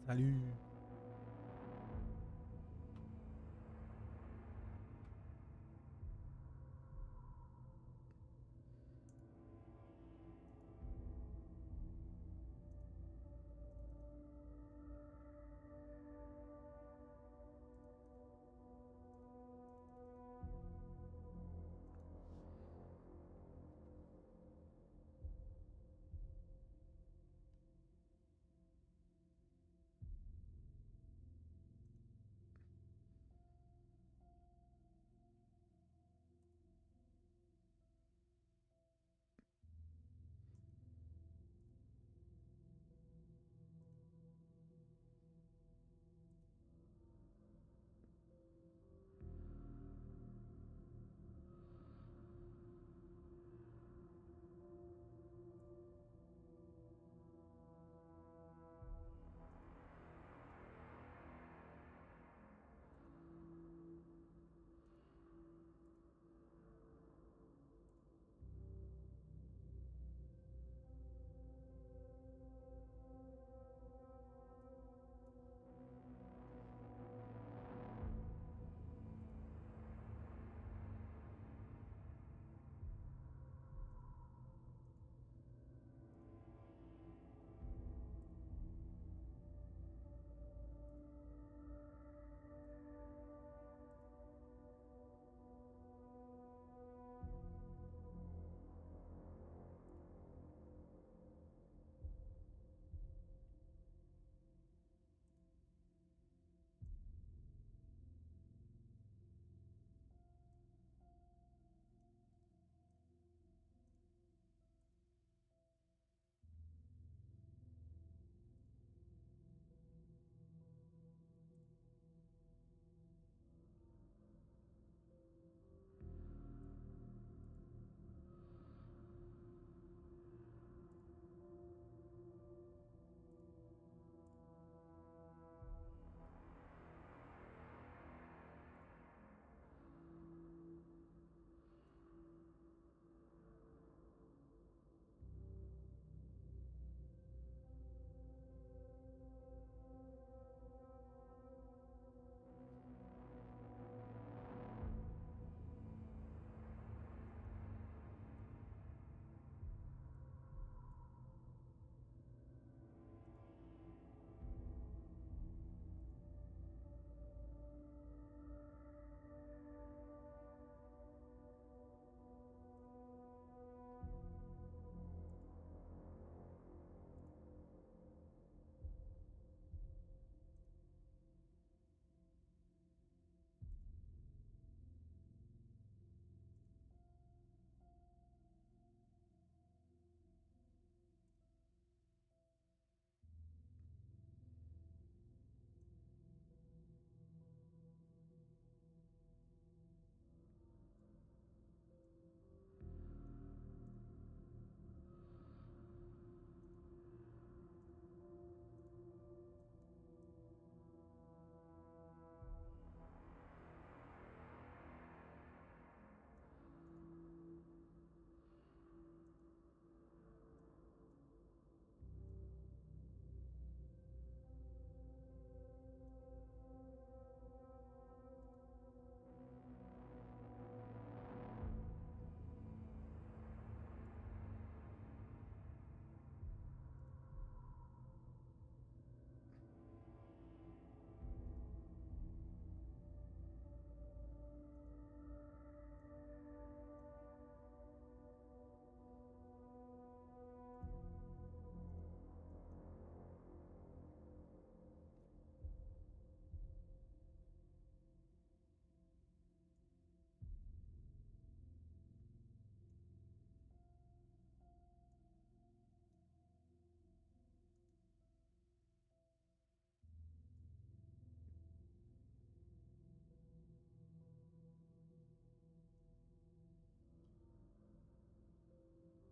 Salut.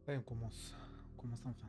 Allez, on commence. On commence enfin.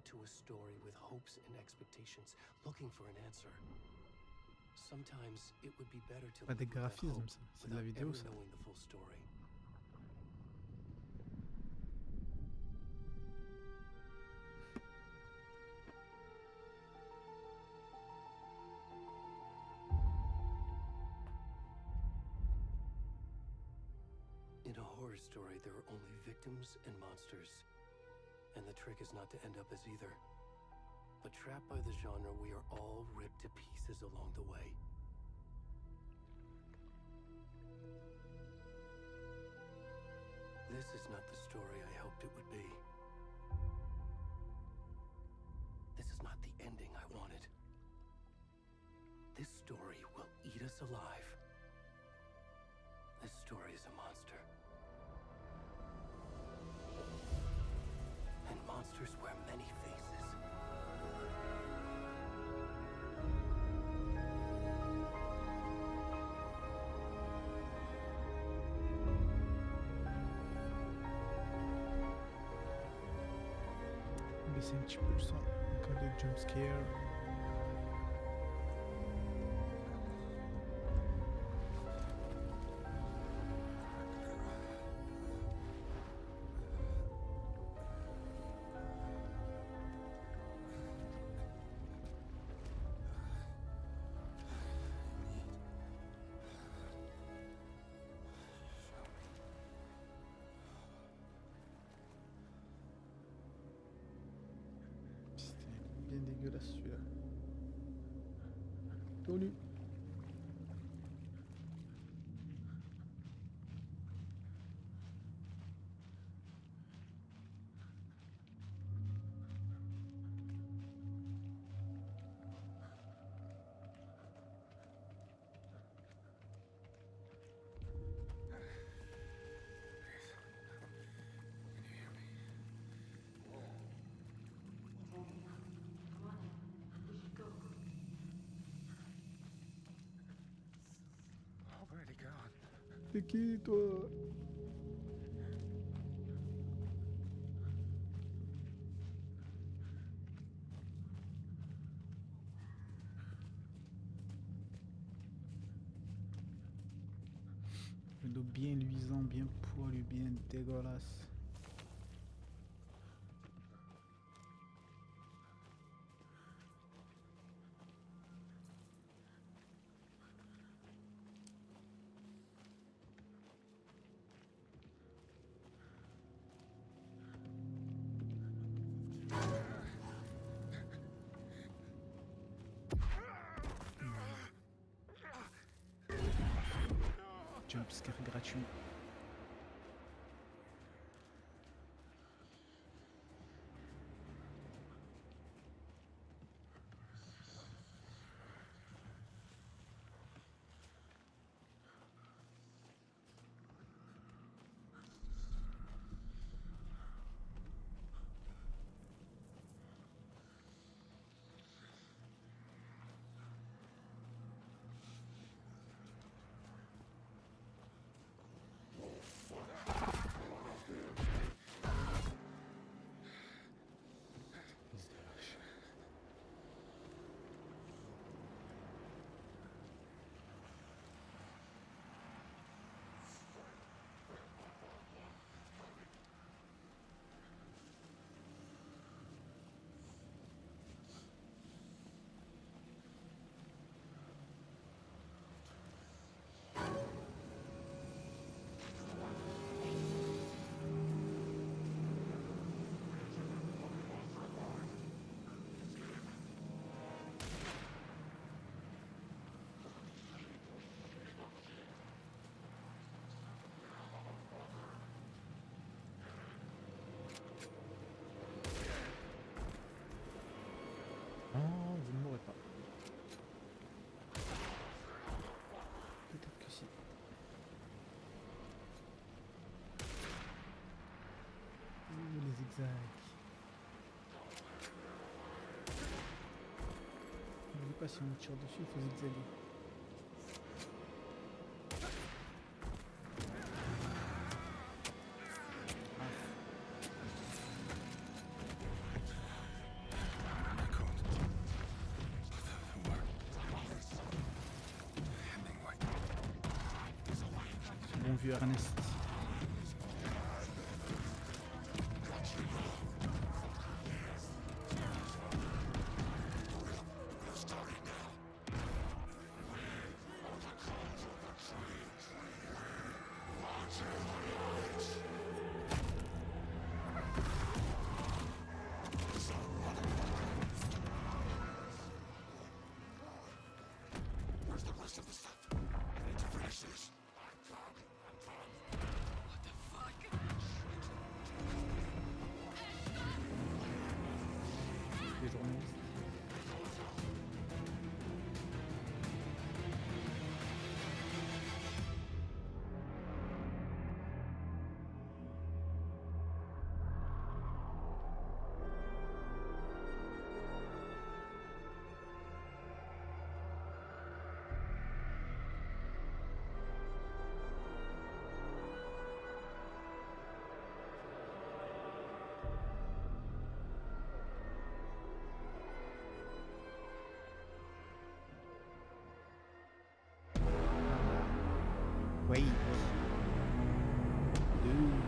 into a story with hopes and expectations, looking for an answer. Sometimes it would be better to Pas des live with that graphismes, hope ça. C'est de la without vidéo, ever ça. knowing the full story. In a horror story, there are only victims and monsters. And the trick is not to end up as either. But trapped by the genre, we are all ripped to pieces along the way. This is not the story I hoped it would be. This is not the ending I wanted. This story will eat us alive. This story is a monster. And monsters wear many faces. Baisser un petit peu le son en cas de jumpscare. Bien dégueulasse celui-là. Tout nu. C'est qui toi? Le dos bien luisant, bien poilu, bien dégueulasse. Jumpscare gratuit. Non, vous ne mourrez pas. Peut-être que si. Ouh, les zigzags. N'oublie pas, si on tire dessus, il faut zigzaguer. bon vieux Ernest. Les journalistes. Wait. Dude.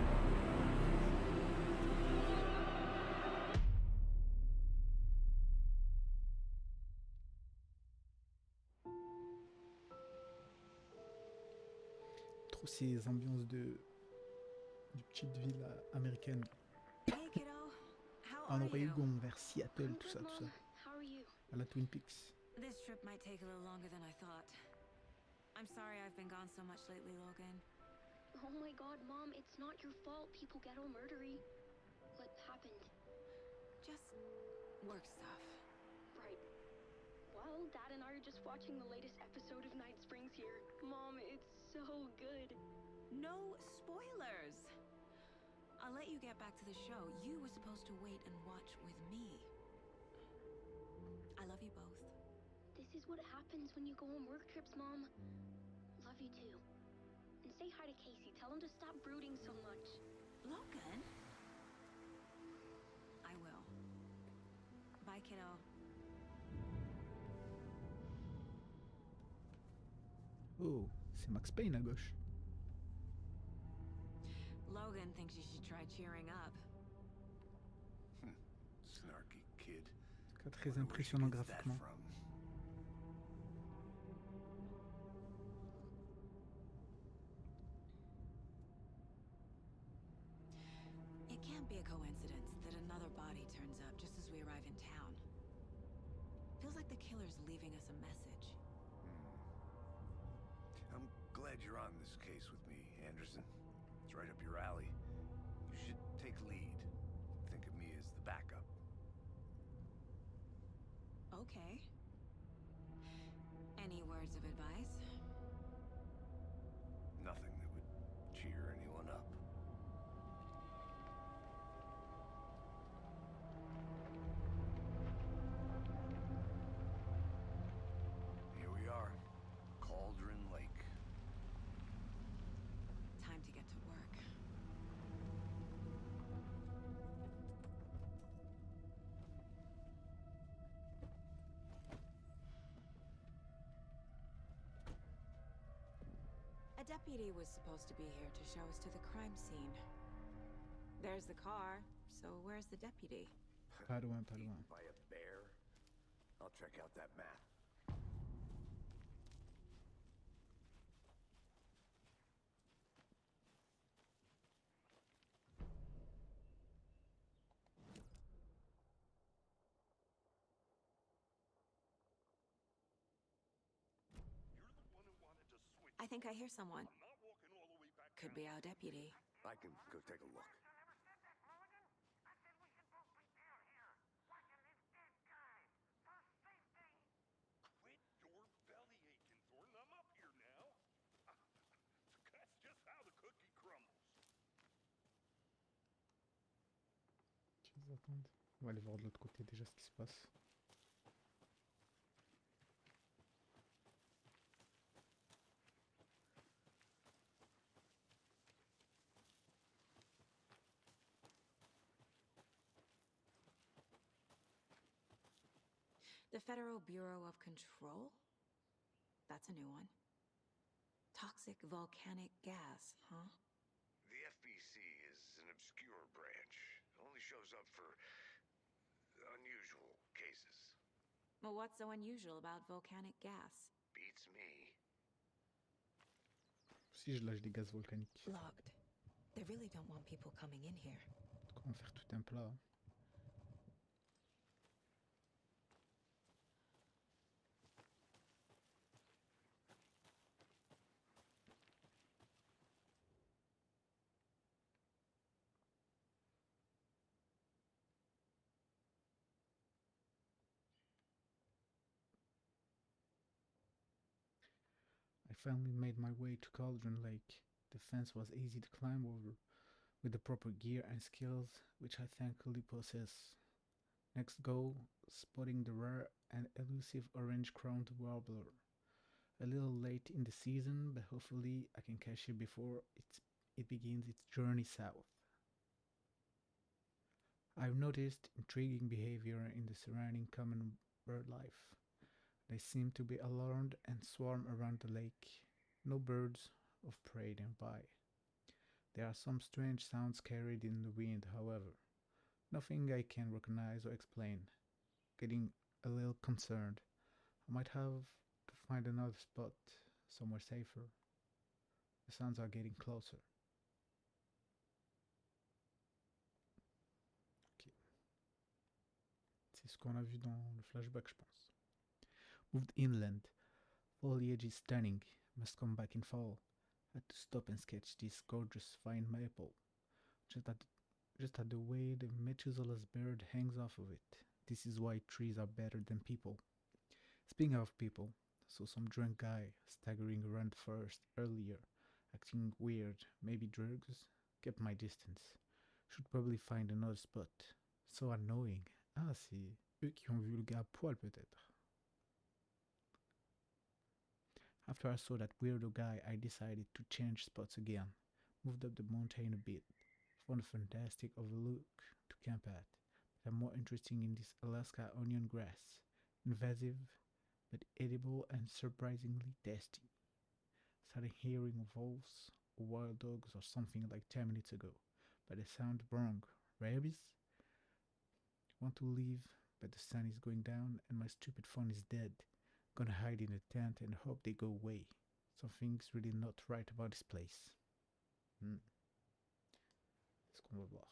Trop ces ambiances de petite ville américaine. Hey kiddo, how En are you? Oregon, vers Seattle, I'm tout ça, good, tout ça. Mom. How are you? À la Twin Peaks. This trip might take a little longer than I thought. I'm sorry I've been gone so much lately, Logan. Oh my god, Mom, it's not your fault people get all murdery. What happened? Just work stuff. Right. Well, Dad and I are just watching the latest episode of Night Springs here. Mom, it's so good. No spoilers! I'll let you get back to the show. You were supposed to wait and watch with me. I love you both. This is what happens when you go on work trips, Mom. Love you too. And say hi to Casey. Tell him to stop brooding so much. Logan? I will. Bye, kiddo. Oh, c'est Max Payne à gauche. Logan thinks you should try cheering up. Snarky kid. C'est très impressionnant Where did she get that graphiquement. from? It can't be a coincidence that another body turns up just as we arrive in town. Feels like the killer's leaving us a message. I'm glad you're on this case with me, Anderson. It's right up your alley. You should take lead. Think of me as the backup. Okay. Any words of advice? Nothing that would cheer anyone up. Here we are. Cauldron Lake. Time to get to work. A deputy was supposed to be here to show us to the crime scene. There's the car, so where's the deputy? Pas loin, pas loin. By a bear? I'll check out that map. I think I hear someone. Could be our deputy. I can go take a look. Quit your belly aching, Thornton. I'm up here now. That's just how the cookie crumbles. Qu'ils attendent. On va aller voir de l'autre côté déjà ce qui se passe. The Federal Bureau of Control? That's a new one. Toxic volcanic gas, huh? The FBC is an obscure branch. It only shows up for unusual cases. Well, what's so unusual about volcanic gas? Beats me. Si je lâche des gaz volcaniques, Locked. They really don't want people coming in here. donc on va faire tout un plat. I finally made my way to Cauldron Lake. The fence was easy to climb over, with the proper gear and skills, which I thankfully possess. Next goal, spotting the rare and elusive orange-crowned warbler. A little late in the season, but hopefully I can catch it before it begins its journey south. I've noticed intriguing behavior in the surrounding common bird life. They seem to be alarmed and swarm around the lake. No birds of prey nearby. There are some strange sounds carried in the wind, however. Nothing I can recognize or explain. Getting a little concerned. I might have to find another spot, somewhere safer. The sounds are getting closer. Ok. C'est ce qu'on a vu dans le flashback, je pense. Moved inland. Foliage is stunning. Must come back in fall. Had to stop and sketch this gorgeous fine maple. Just at the way the Methuselah's bird hangs off of it. This is why trees are better than people. Speaking of people, saw some drunk guy staggering around the forest earlier, acting weird, maybe drugs. Kept my distance. Should probably find another spot. So annoying. Ah, c'est eux qui ont vu le gars à poil peut-être. After I saw that weirdo guy, I decided to change spots again. Moved up the mountain a bit. Found a fantastic overlook to camp at. But I'm more interested in this Alaska onion grass. Invasive, but edible and surprisingly tasty. Started hearing wolves or wild dogs or something like 10 minutes ago. But they sound wrong. Rabies? Want to leave, but the sun is going down and my stupid phone is dead. Gonna hide in a tent and hope they go away. Something's really not right about this place. C'est ce qu'on va voir.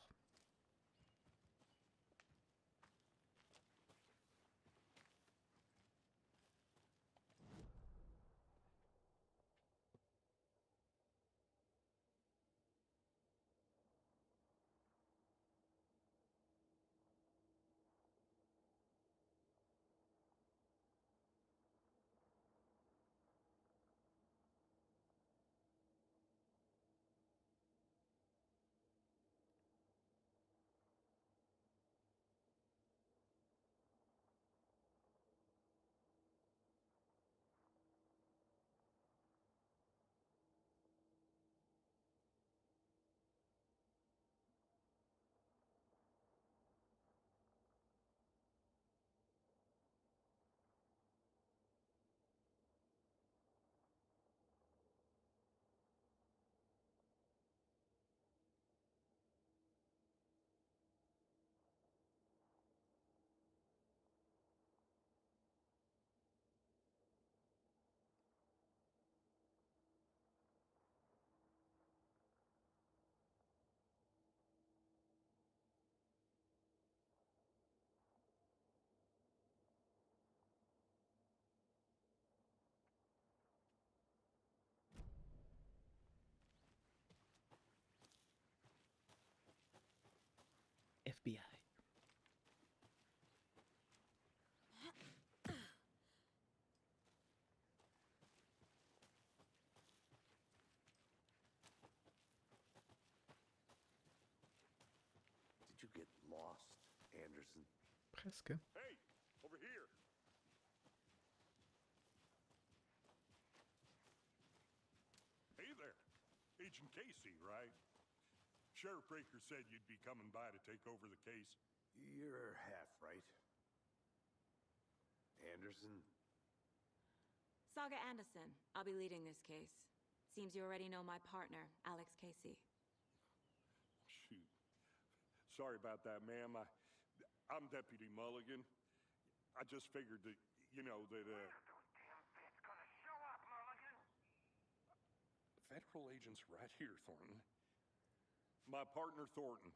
FBI. Did you get lost, Anderson? Presque. Hey, over here. Hey there. Agent Casey, right? Sheriff Breaker said you'd be coming by to take over the case. You're half right. Anderson? Saga Anderson. I'll be leading this case. Seems you already know my partner, Alex Casey. Shoot. Sorry about that, ma'am. I'm Deputy Mulligan. I just figured that, you know, that, Those damn feds gonna show up, Mulligan? Federal agent's right here, Thornton. My partner, Thornton,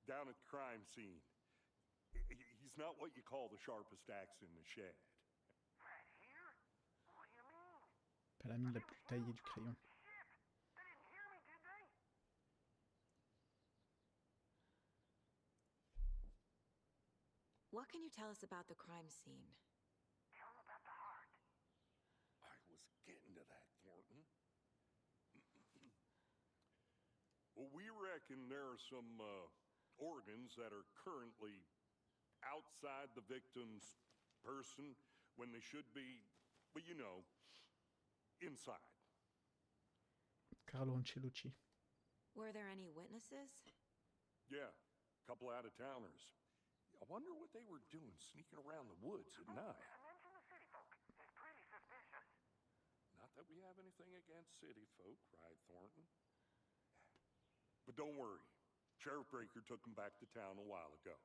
down at the crime scene. He's not what you call the sharpest axe in the shed. Right here? What do you mean? Pas la mine la plus taillée du crayon. Shit! They didn't hear me, did they? What can you tell us about the crime scene? Tell them about the heart. I was getting to that, Thornton. Well, we reckon there are some organs that are currently outside the victim's person when they should be, well, you know, inside. Carlo Ancelotti. Were there any witnesses? Yeah, a couple out-of-towners. I wonder what they were doing sneaking around the woods at night. I mentioned the city folk. It's pretty suspicious. Not that we have anything against city folk, right, Thornton? But don't worry. Sheriff Breaker took them back to town a while ago.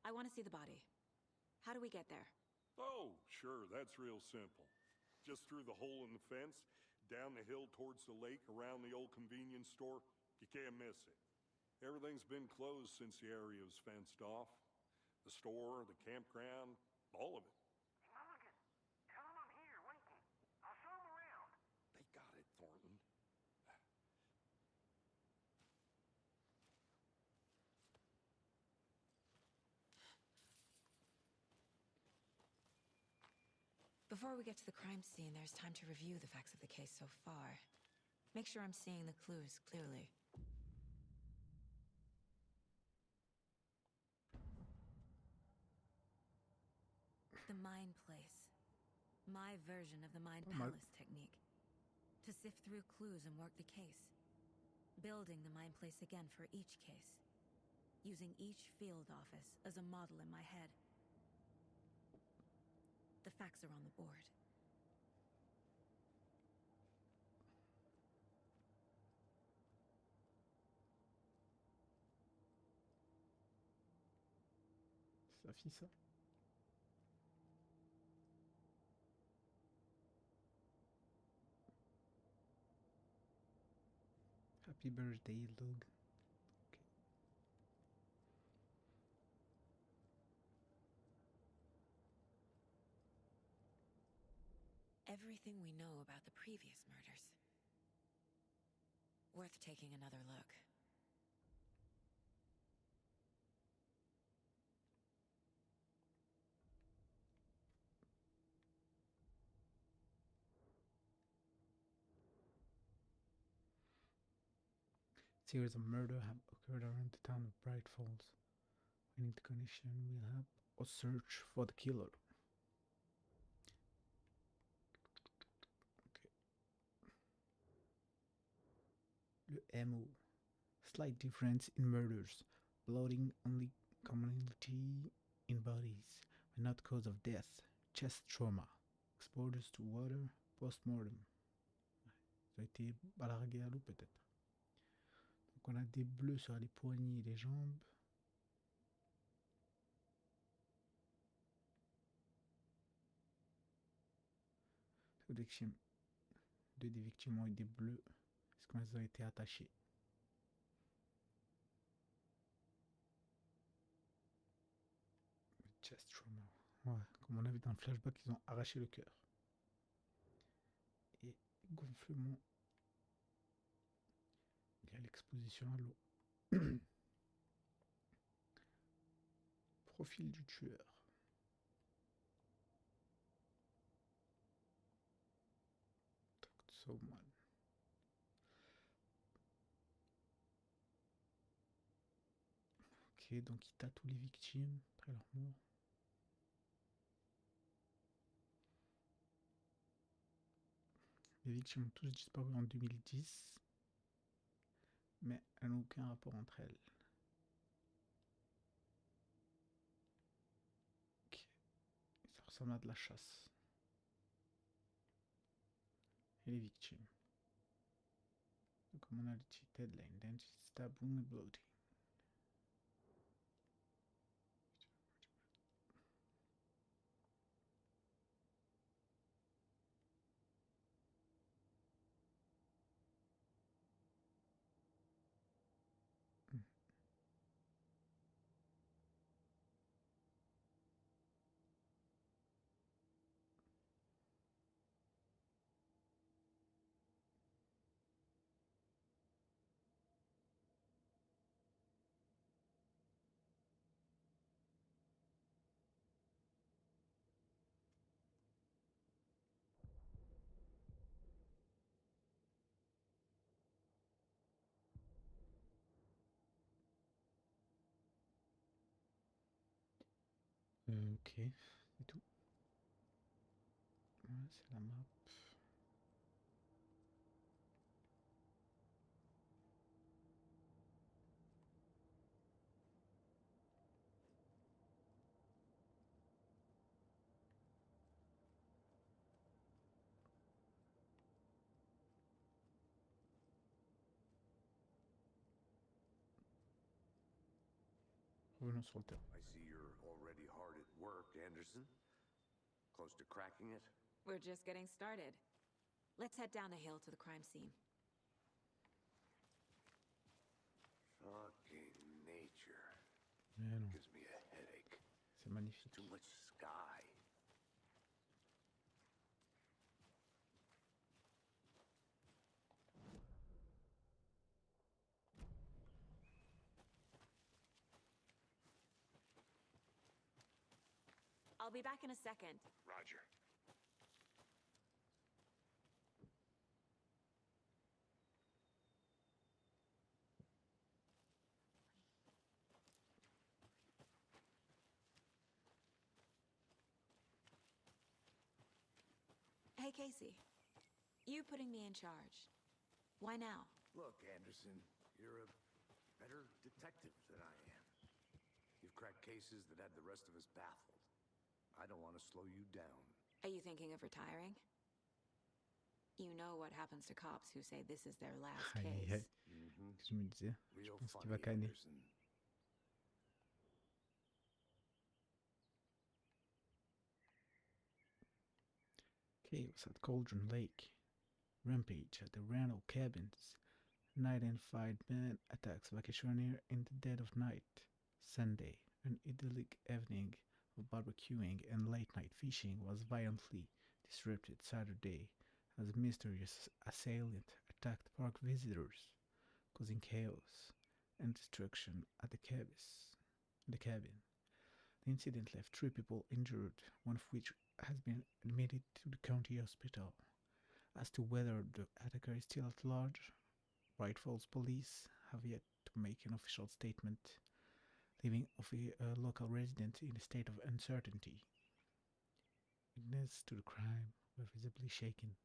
I want to see the body. How do we get there? Oh, sure, that's real simple. Just through the hole in the fence, down the hill towards the lake, around the old convenience store. You can't miss it. Everything's been closed since the area was fenced off. The store, the campground, all of it. Hey, Mulligan, tell them I'm here waiting. I'll show them around. They got it, Thornton. Before we get to the crime scene, there's time to review the facts of the case so far. Make sure I'm seeing the clues clearly. The mind place. My version of the mind palace technique. To sift through clues and work the case. Building the mind place again for each case. Using each field office as a model in my head. The facts are on the board. Sa fille, ça. Happy birthday, Lug. Okay. Everything we know about the previous murders. Worth taking another look. Series of murder have occurred around the town of Bright Falls. Finding the connection will help us search for the killer. Okay. Le MO. Slight difference in murders. Blooding only commonality in bodies, but not cause of death. Chest trauma. Exposures to water. Post-mortem. Ils ont été balargués à l'eau peut-être. Donc on a des bleus sur les poignets et les jambes. Deux des victimes ont eu des bleus. Est-ce qu'elles ont été attachées? Chest trauma. Ouais, comme on a vu dans le flashback, ils ont arraché le cœur. Et gonflement. Il y a l'exposition à l'eau. Profil du tueur. So mal. Ok, donc il tatoue les victimes après leur mort. Les victimes ont tous disparu en 2010, mais elles n'ont aucun rapport entre elles. Ok, ça ressemble à de la chasse. et les victimes. The commonality deadline, dentist stab wound bloating. Ok, c'est tout. Ouais, c'est la map. Revenons sur le terrain. I see you're already hard at work, Anderson. Close to cracking it? We're just getting started. Let's head down the hill to the crime scene. Fucking nature. Mais non, Gives me a headache. c'est magnifique. Too much sky. I'll be back in a second. Roger. Hey, Casey. You putting me in charge. Why now? Look, Anderson, you're a better detective than I am. You've cracked cases that had the rest of us baffled. I don't want to slow you down. Are you thinking of retiring? You know what happens to cops who say this is their last Aïe, aïe, case. aïe. Je me disais, je Real pense qu'il va funny, canner. Anderson. Chaos at Cauldron Lake. Rampage at the Randall Cabins. Unidentified man attacks vacationer in the dead of night. Sunday, an idyllic evening of barbecuing and late-night fishing was violently disrupted Saturday as a mysterious assailant attacked park visitors, causing chaos and destruction at the cabin. The incident left 3 people injured, one of which has been admitted to the county hospital. As to whether the attacker is still at large, Bright Falls police have yet to make an official statement, leaving a local resident in a state of uncertainty. Witnesses to the crime were visibly shaken,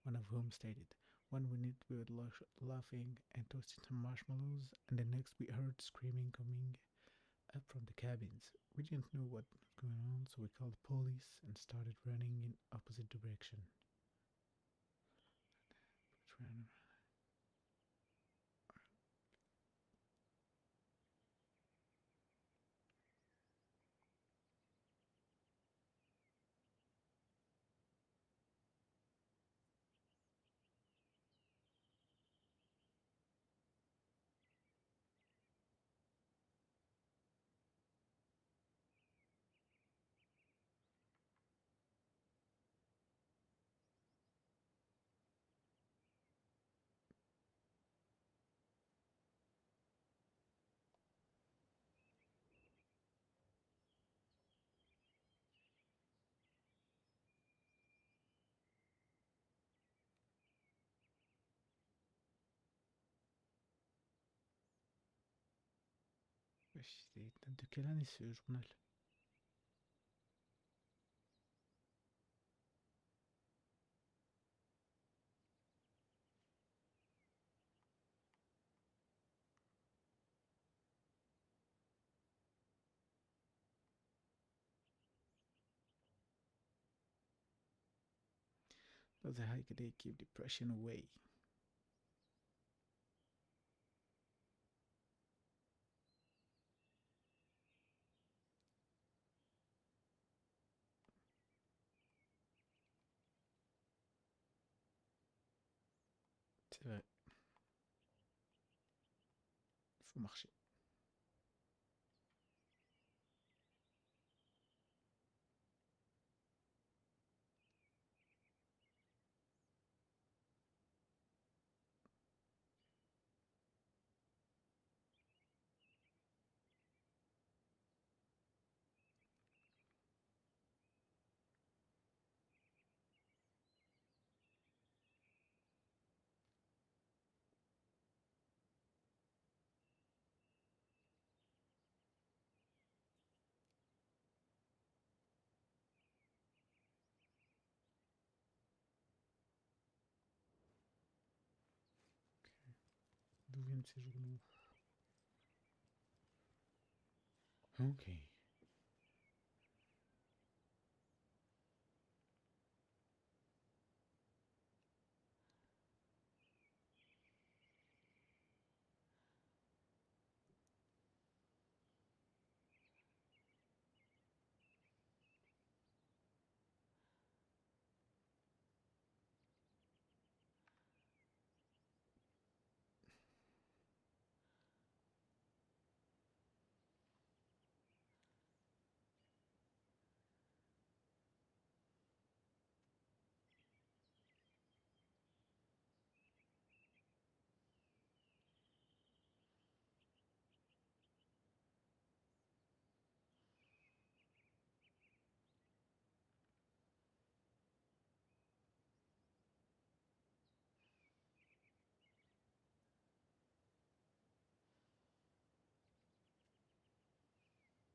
one of whom stated, "One minute we were laughing and toasting some marshmallows, and the next we heard screaming coming up from the cabins. We didn't know what was going on, so we called the police and started running in opposite direction." De quelle année ce journal? Does a hike a day keep depression away? C'est vrai. Faut marcher. D'où viennent ces journaux? Ok.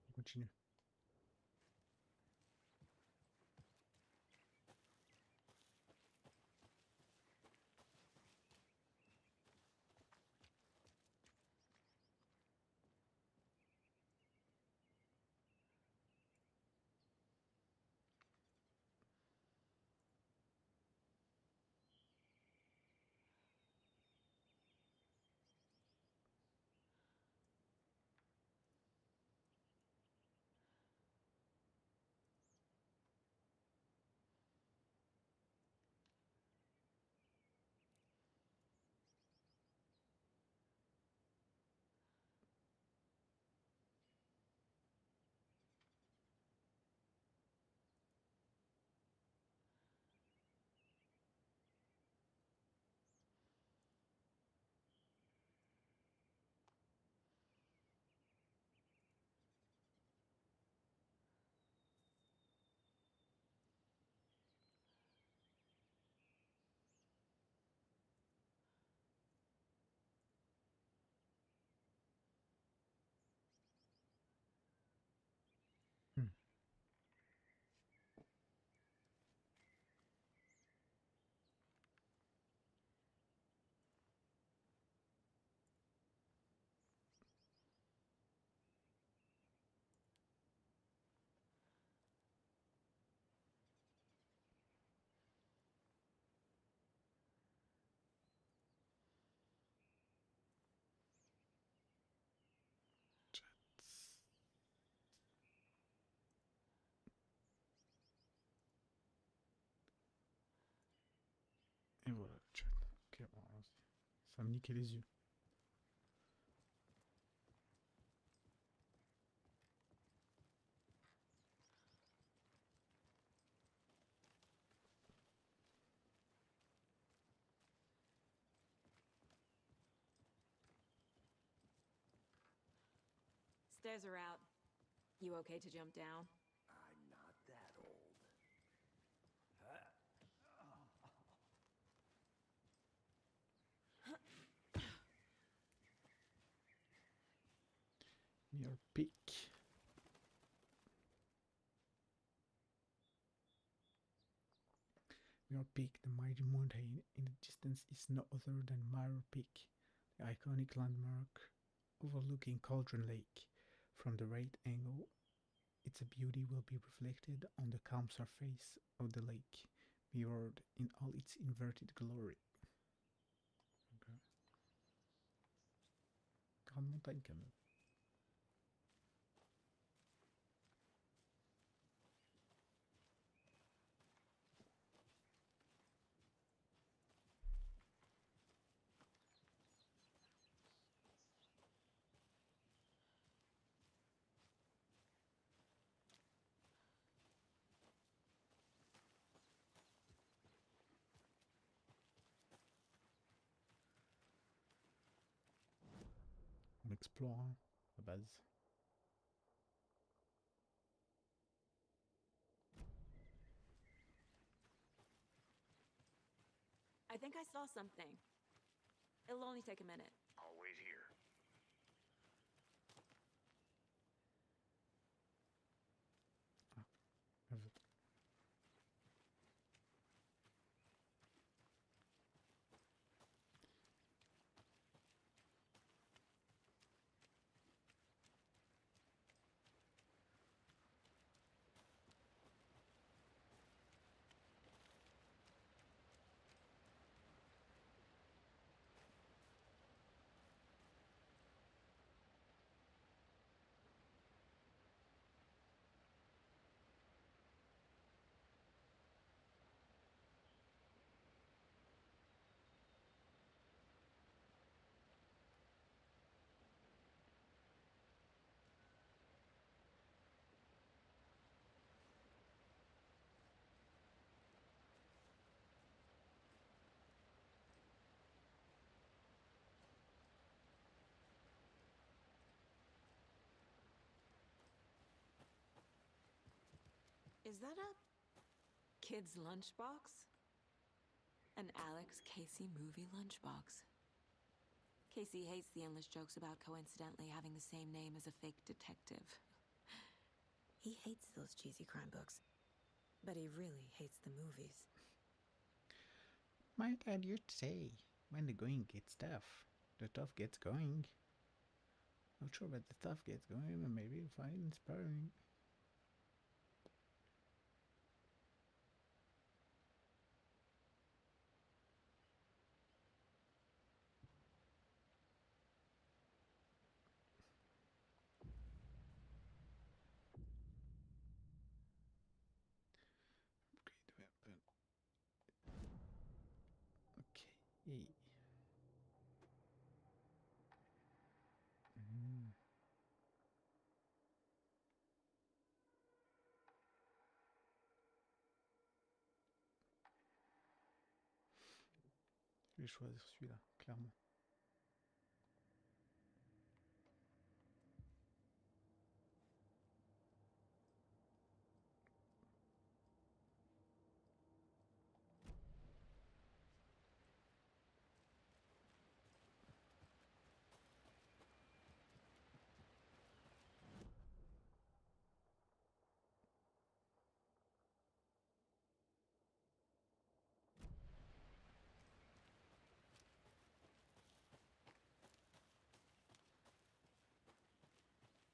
On continue. Hmm. Et voilà le chat. Ok, bon, ça me niquait les yeux. Stairs are out. You okay to jump down? I'm not that old. Near peak. Mirror Peak, the mighty mountain in the distance, is no other than Mirror Peak, the iconic landmark overlooking Cauldron Lake. From the right angle, its beauty will be reflected on the calm surface of the lake, mirrored in all its inverted glory. Okay. Grande montagne quand même. On explore hein, la base. I think I saw something. It'll only take a minute. I'll wait here. Is that a kid's lunchbox? An Alex Casey movie lunchbox. Casey hates the endless jokes about coincidentally having the same name as a fake detective. He hates those cheesy crime books, but he really hates the movies. My dad used to say, when the going gets tough, the tough gets going. Not sure but the tough gets going, and maybe you'll find it inspiring. Upgrade weapon. Okay. Je vais choisir celui-là, clairement.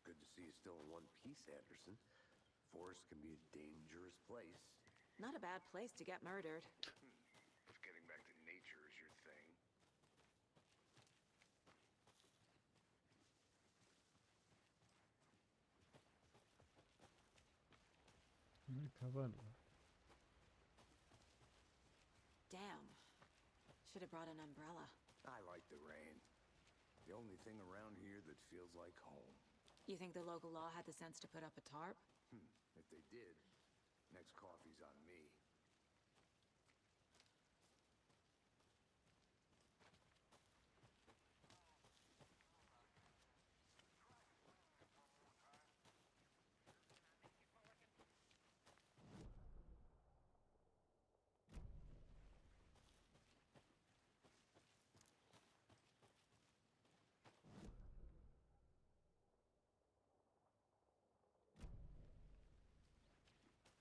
Good to see you still in one piece, Anderson. Forest can be a dangerous place. Not a bad place to get murdered. If getting back to nature is your thing. Damn. Should have brought an umbrella. I like the rain. The only thing around here that feels like home. You think the local law had the sense to put up a tarp? If they did, next coffee's on me.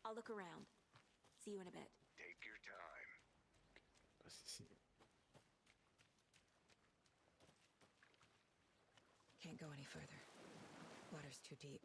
I'll look around. See you in a bit. Take your time. Ici. Can't go any further. Water's too deep.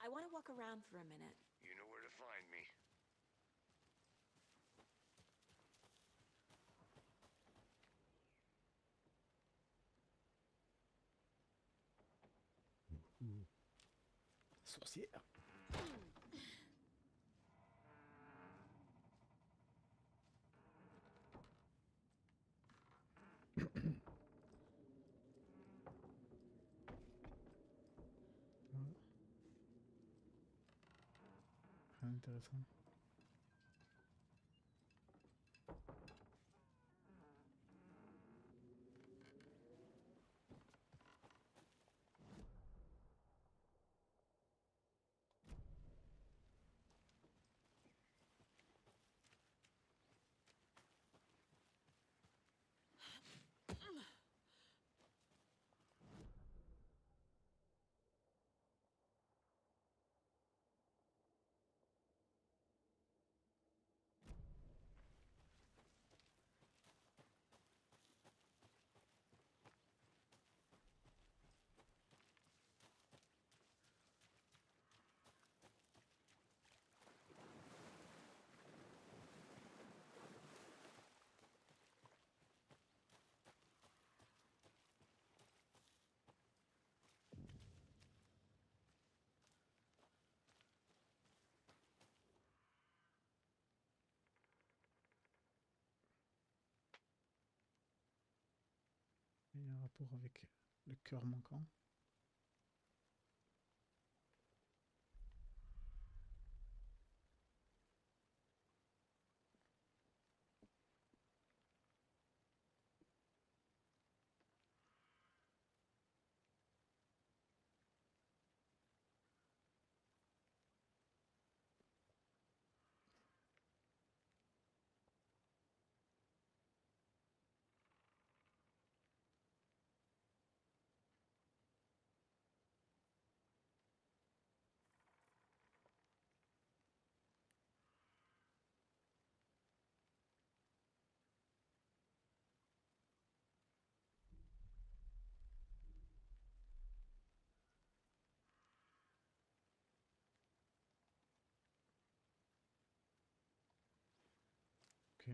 I want to walk around for a minute. You know where to find me. Sorcière. Rien d'intéressant. Il y a un rapport avec le cœur manquant. Ok.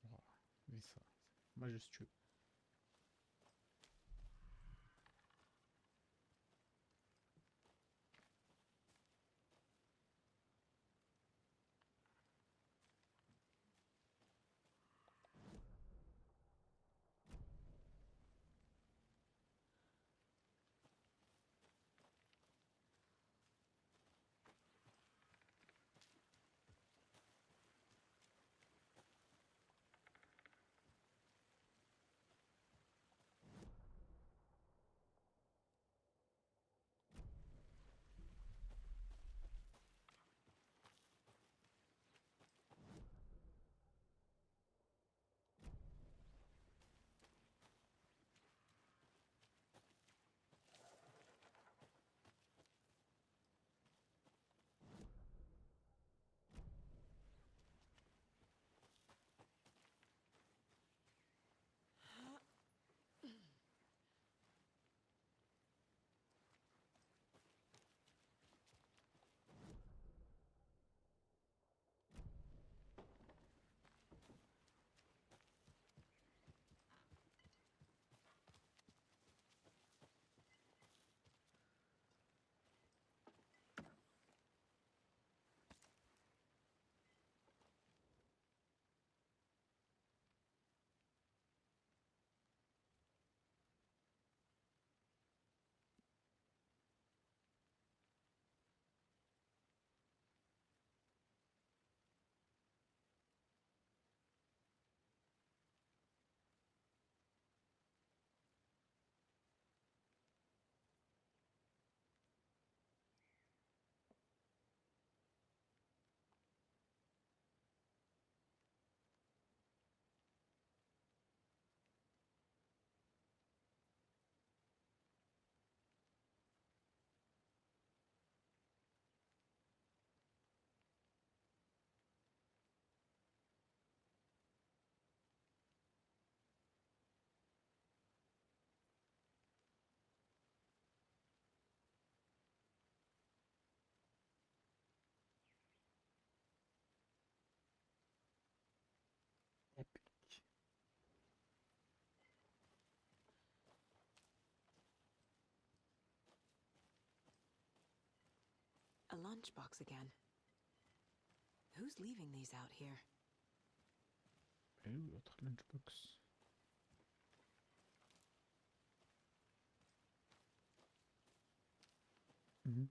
Voilà. Mais ça, c'est majestueux. A lunchbox again. Who's leaving these out here? Et où l'autre lunchbox? Mhm.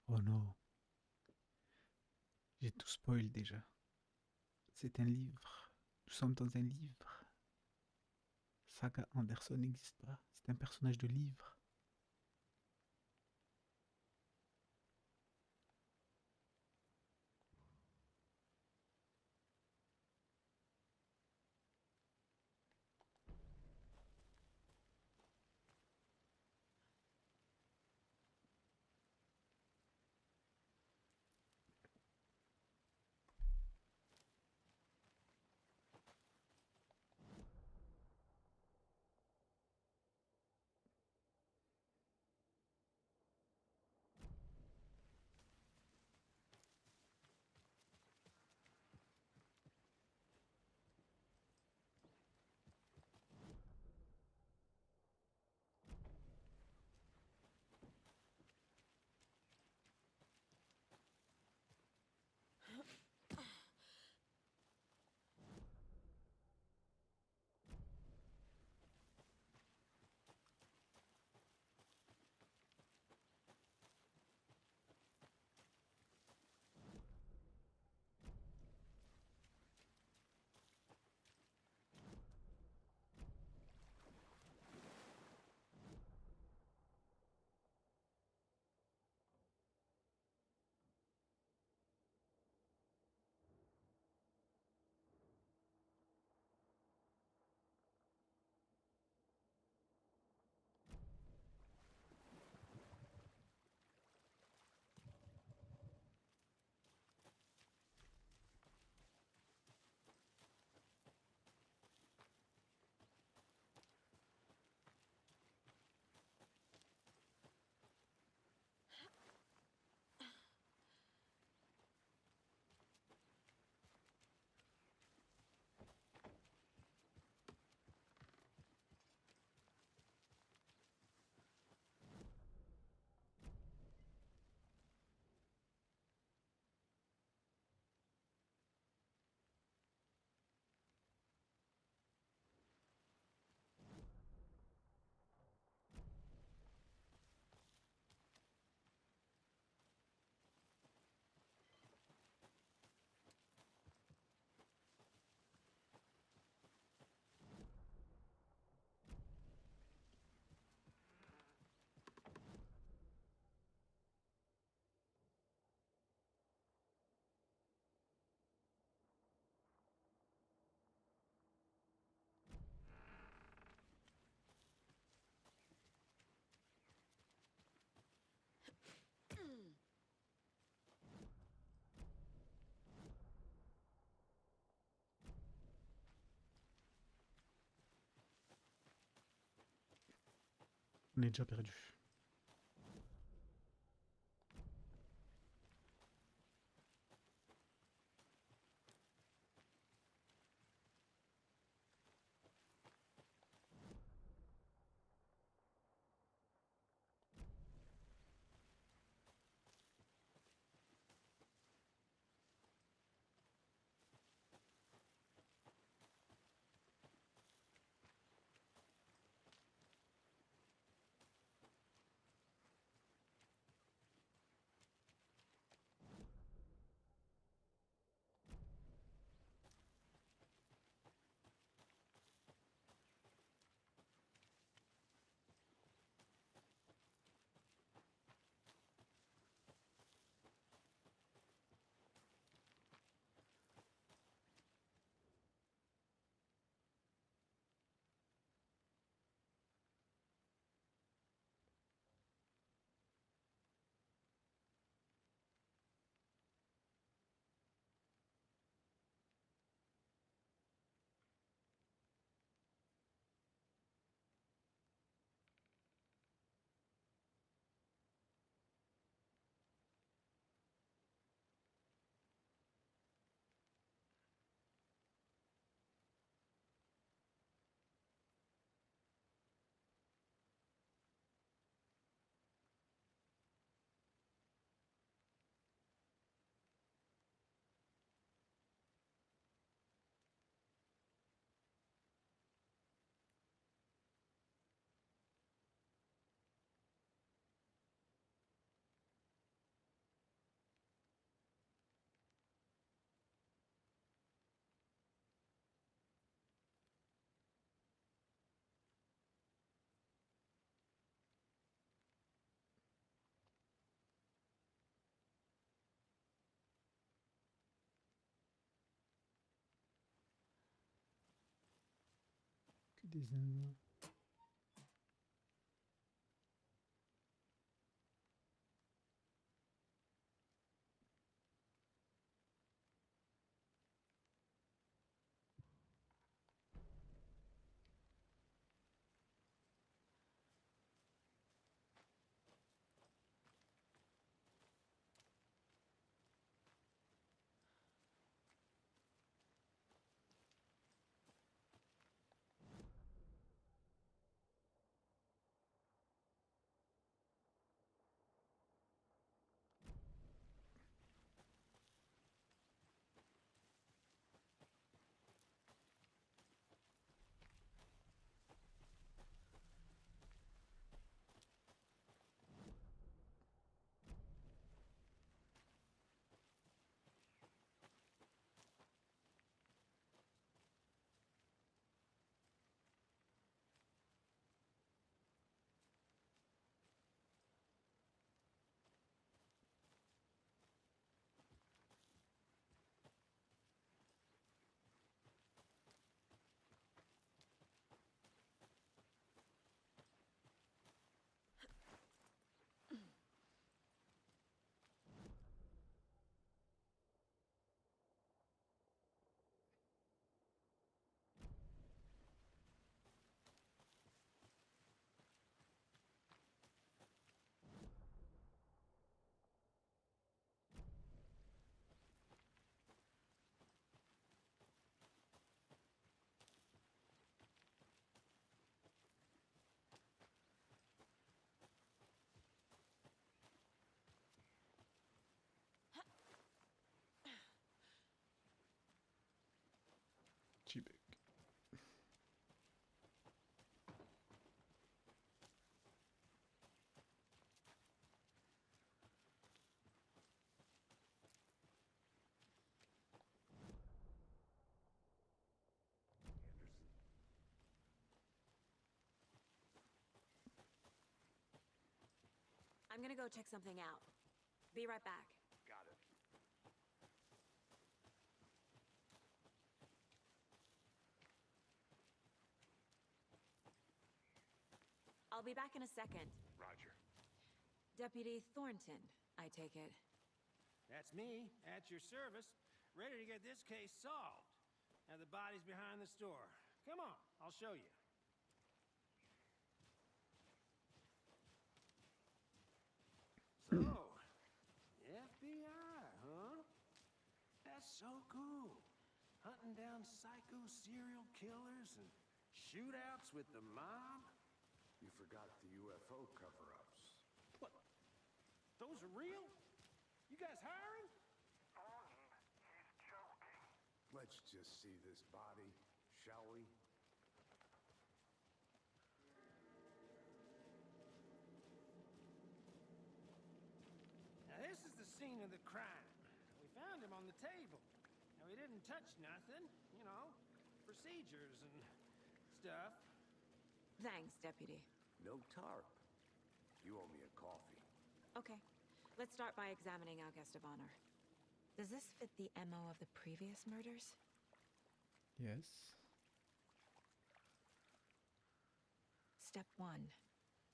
Oh non, j'ai tout spoil déjà. C'est un livre. Nous sommes dans un livre. Saga Anderson n'existe pas. C'est un personnage de livre. On est déjà perdu. Désigne-moi. Cheebeck. I'm gonna go check something out. Be right back. Got it. I'll be back in a second. Roger. Deputy Thornton, I take it. That's me, at your service, ready to get this case solved. Now the body's behind the store. Come on, I'll show you. So, FBI, huh? That's so cool. Hunting down psycho serial killers and shootouts with the mob. You forgot the UFO cover-ups. What? Those are real? You guys hiring? He's joking. Let's just see this body, shall we? Now this is the scene of the crime. We found him on the table. Now he didn't touch nothing, you know, procedures and stuff. Thanks, Deputy. No tarp. You owe me a coffee. Okay, let's start by examining our guest of honor. Does this fit the MO of the previous murders? Yes. Step 1.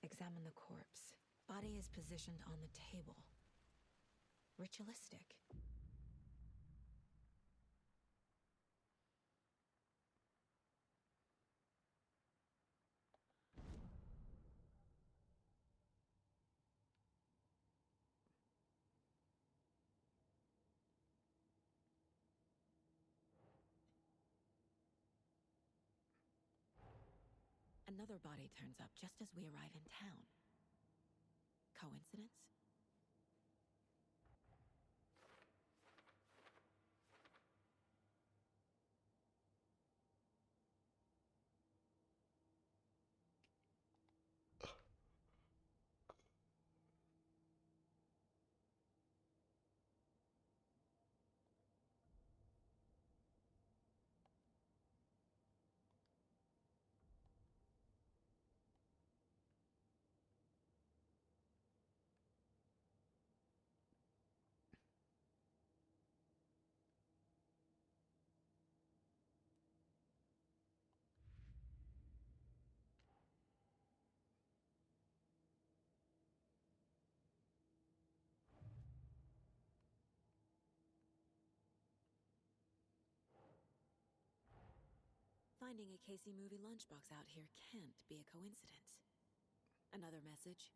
Examine the corpse. Body is positioned on the table. Ritualistic. Another body turns up just as we arrive in town. Coincidence? Finding a Casey movie lunchbox out here can't be a coincidence. Another message?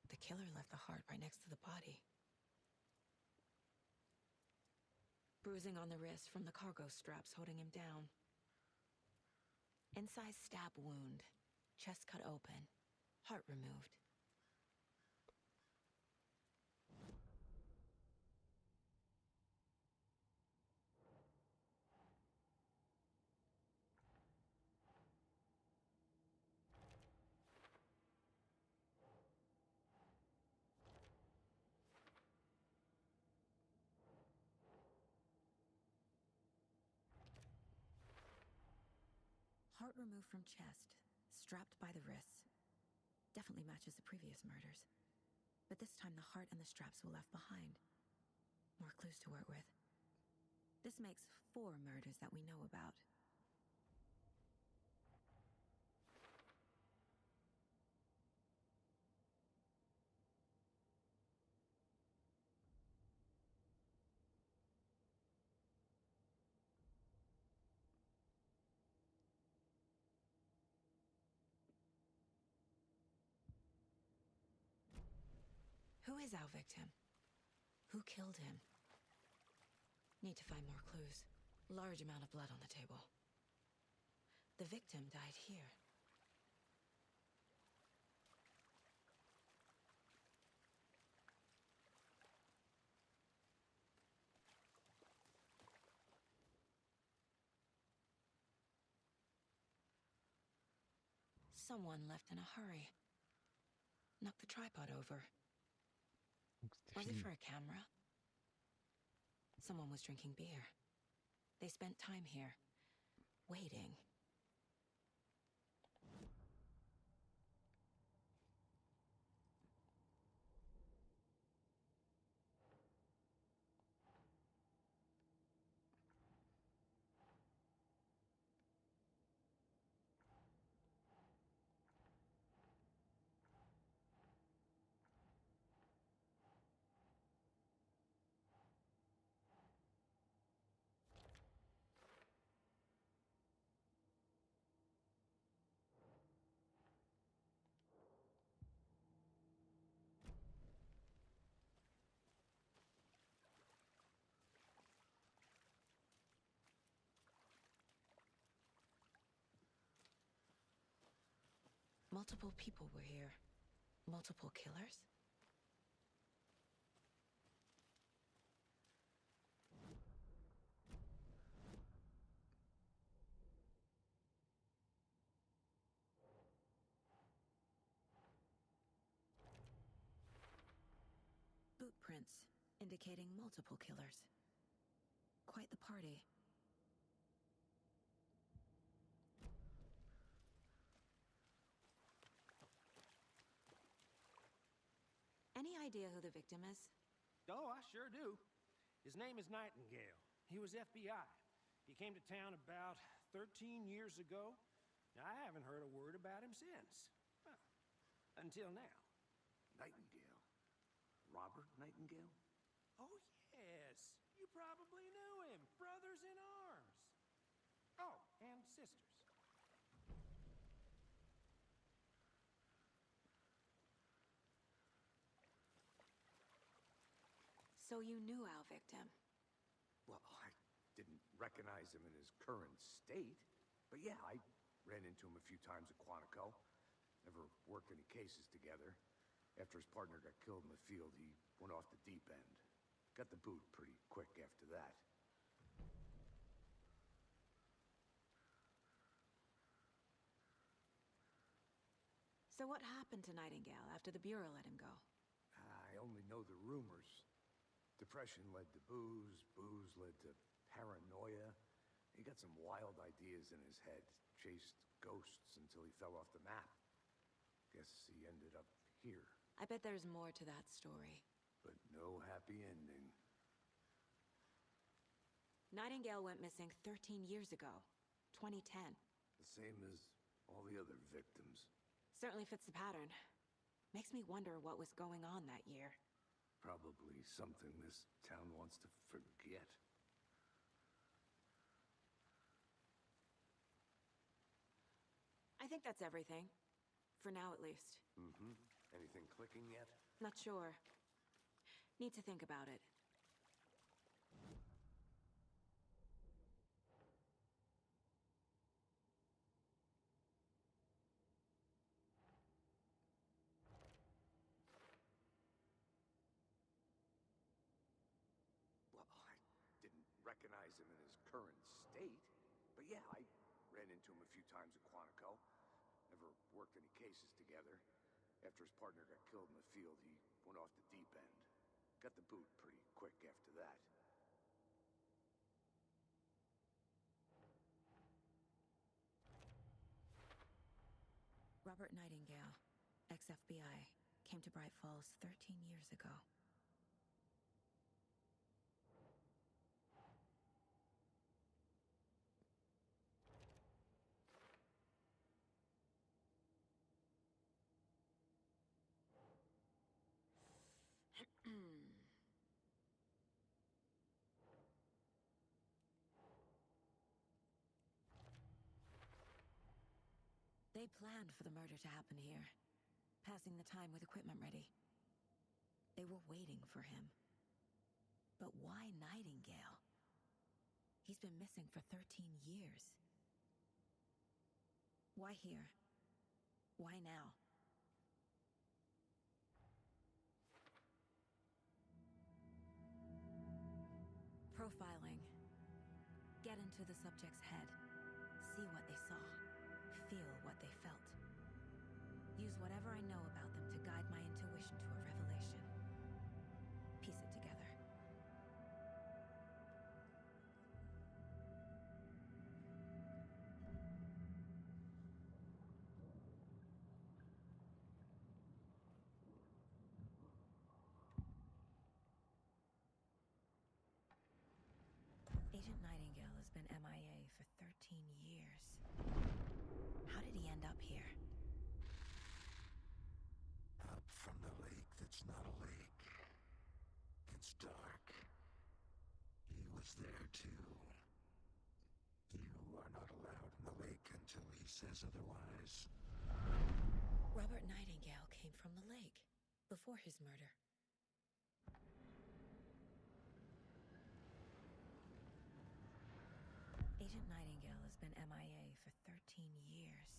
The killer left the heart right next to the body. Bruising on the wrist from the cargo straps holding him down. Inside stab wound, chest cut open, heart removed. Heart removed from chest, strapped by the wrists. Definitely matches the previous murders. But this time the heart and the straps were left behind. More clues to work with. This makes 4 murders that we know about. Who is our victim? Who killed him? Need to find more clues. Large amount of blood on the table. The victim died here. Someone left in a hurry. Knocked the tripod over. Donc c'était Was it fini. for a camera? Someone was drinking beer. They spent time here, waiting. Multiple people were here. Multiple killers? Boot prints, indicating multiple killers. Quite the party. idea who the victim is? Oh, I sure do. His name is Nightingale. He was FBI. He came to town about 13 years ago. I haven't heard a word about him since. Well, until now. Nightingale? Robert Nightingale? Oh, yes. You probably knew him. Brothers in arms. Oh, and sisters. So you knew our victim? Well, I didn't recognize him in his current state. But yeah, I ran into him a few times at Quantico. Never worked any cases together. After his partner got killed in the field, he went off the deep end. Got the boot pretty quick after that. So what happened to Nightingale after the Bureau let him go? I only know the rumors. Depression led to booze, booze led to paranoia. He got some wild ideas in his head, chased ghosts until he fell off the map. Guess he ended up here. I bet there's more to that story. But no happy ending. Nightingale went missing 13 years ago, 2010. The same as all the other victims. Certainly fits the pattern. Makes me wonder what was going on that year. Probably something this town wants to forget. I think that's everything. For now, at least. Mm-hmm. Anything clicking yet? Not sure. Need to think about it. Well, I didn't recognize him in his current state. But yeah, I ran into him a few times at Quantico. Never worked any cases together. After his partner got killed in the field, he went off the deep end. Got the boot pretty quick after that. Robert Nightingale, ex-FBI, came to Bright Falls 13 years ago. They planned for the murder to happen here, passing the time with equipment ready. They were waiting for him. But why Nightingale? He's been missing for 13 years. Why here? Why now? Profiling. Get into the subject's head. See what they saw. Feel what they felt. Use whatever I know about them to guide my intuition to a revelation. Piece it together. Agent Nightingale has been MIA for 13 years. How did he end up here? Up from the lake that's not a lake. It's dark. He was there too. You are not allowed in the lake until he says otherwise. Robert Nightingale came from the lake before his murder. Agent Nightingale has been MIA for 13 years.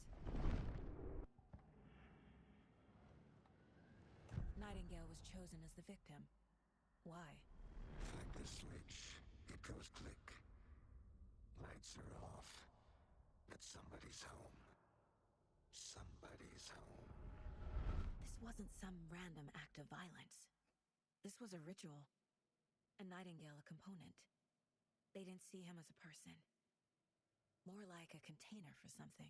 Nightingale was chosen as the victim. Why? Flick the switch. It goes click. Lights are off. But somebody's home. Somebody's home. This wasn't some random act of violence. This was a ritual. And Nightingale a component. They didn't see him as a person. More like a container for something.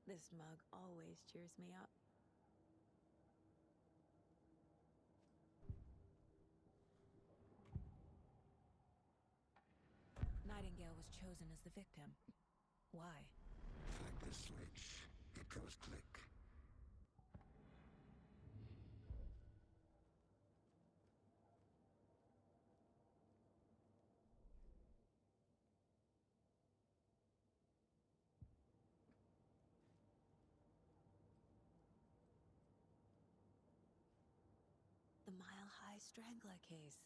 This mug always cheers me up. Nightingale was chosen as the victim. Why? Flick the switch. It goes click. The Mile High Strangler case.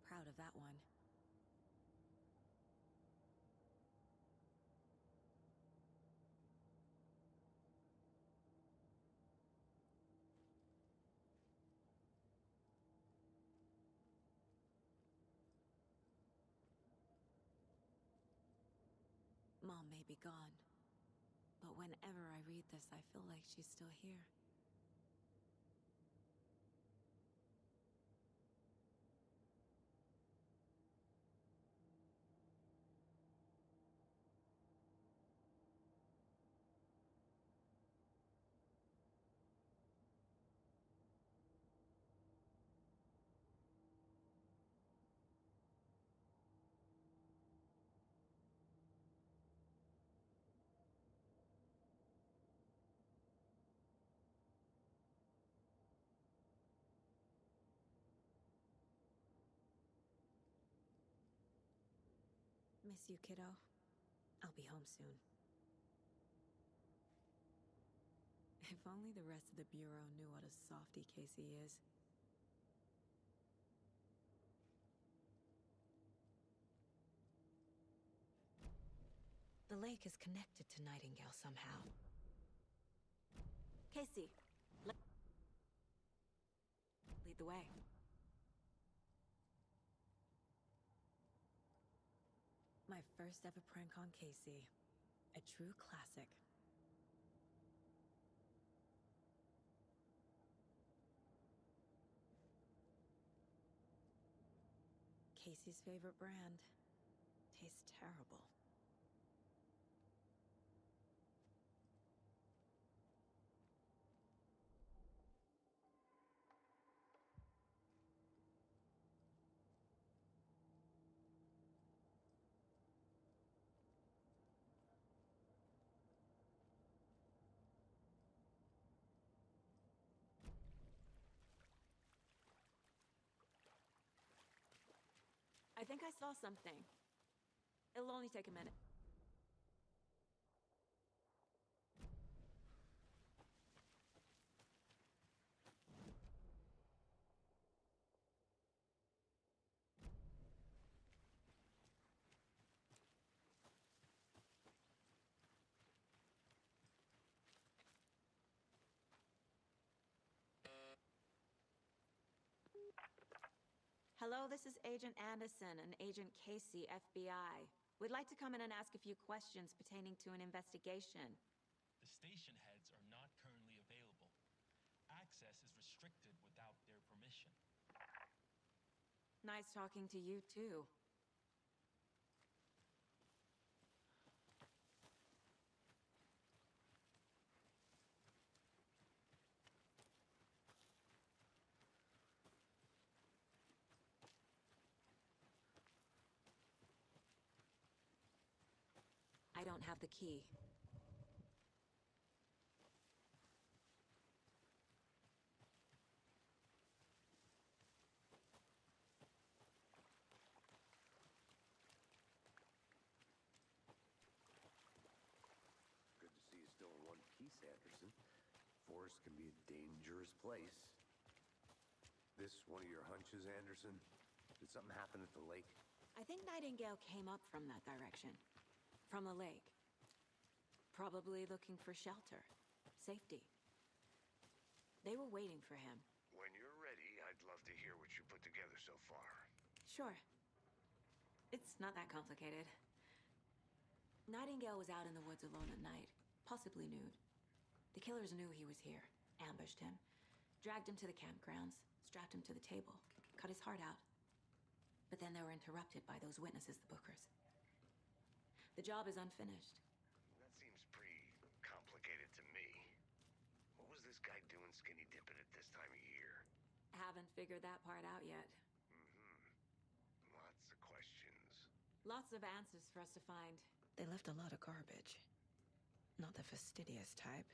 Proud of that one. Mom may be gone, but whenever I read this, I feel like she's still here. Miss you, kiddo. I'll be home soon. If only the rest of the Bureau knew what a softy Casey is. The lake is connected to Nightingale somehow. Casey, lead the way. My first ever prank on Casey. A true classic. Casey's favorite brand. Tastes terrible. I think I saw something. It'll only take a minute. Hello, this is Agent Anderson and Agent Casey, FBI. We'd like to come in and ask a few questions pertaining to an investigation. The station heads are not currently available. Access is restricted without their permission. Nice talking to you, too. I don't have the key. Good to see you still in one piece, Anderson. Forest can be a dangerous place. This one of your hunches, Anderson? Did something happen at the lake? I think Nightingale came up from that direction. From the lake. Probably looking for shelter. Safety. They were waiting for him. When you're ready, I'd love to hear what you put together so far. Sure. It's not that complicated. Nightingale was out in the woods alone at night, possibly nude. The killers knew he was here, ambushed him, dragged him to the campgrounds, strapped him to the table, cut his heart out. But then they were interrupted by those witnesses, the Bookers. The job is unfinished. That seems pretty complicated. skinny dipping at this time of year? Haven't figured that part out yet. Lots of questions. Lots of answers for us to find. They left a lot of garbage. Not the fastidious type.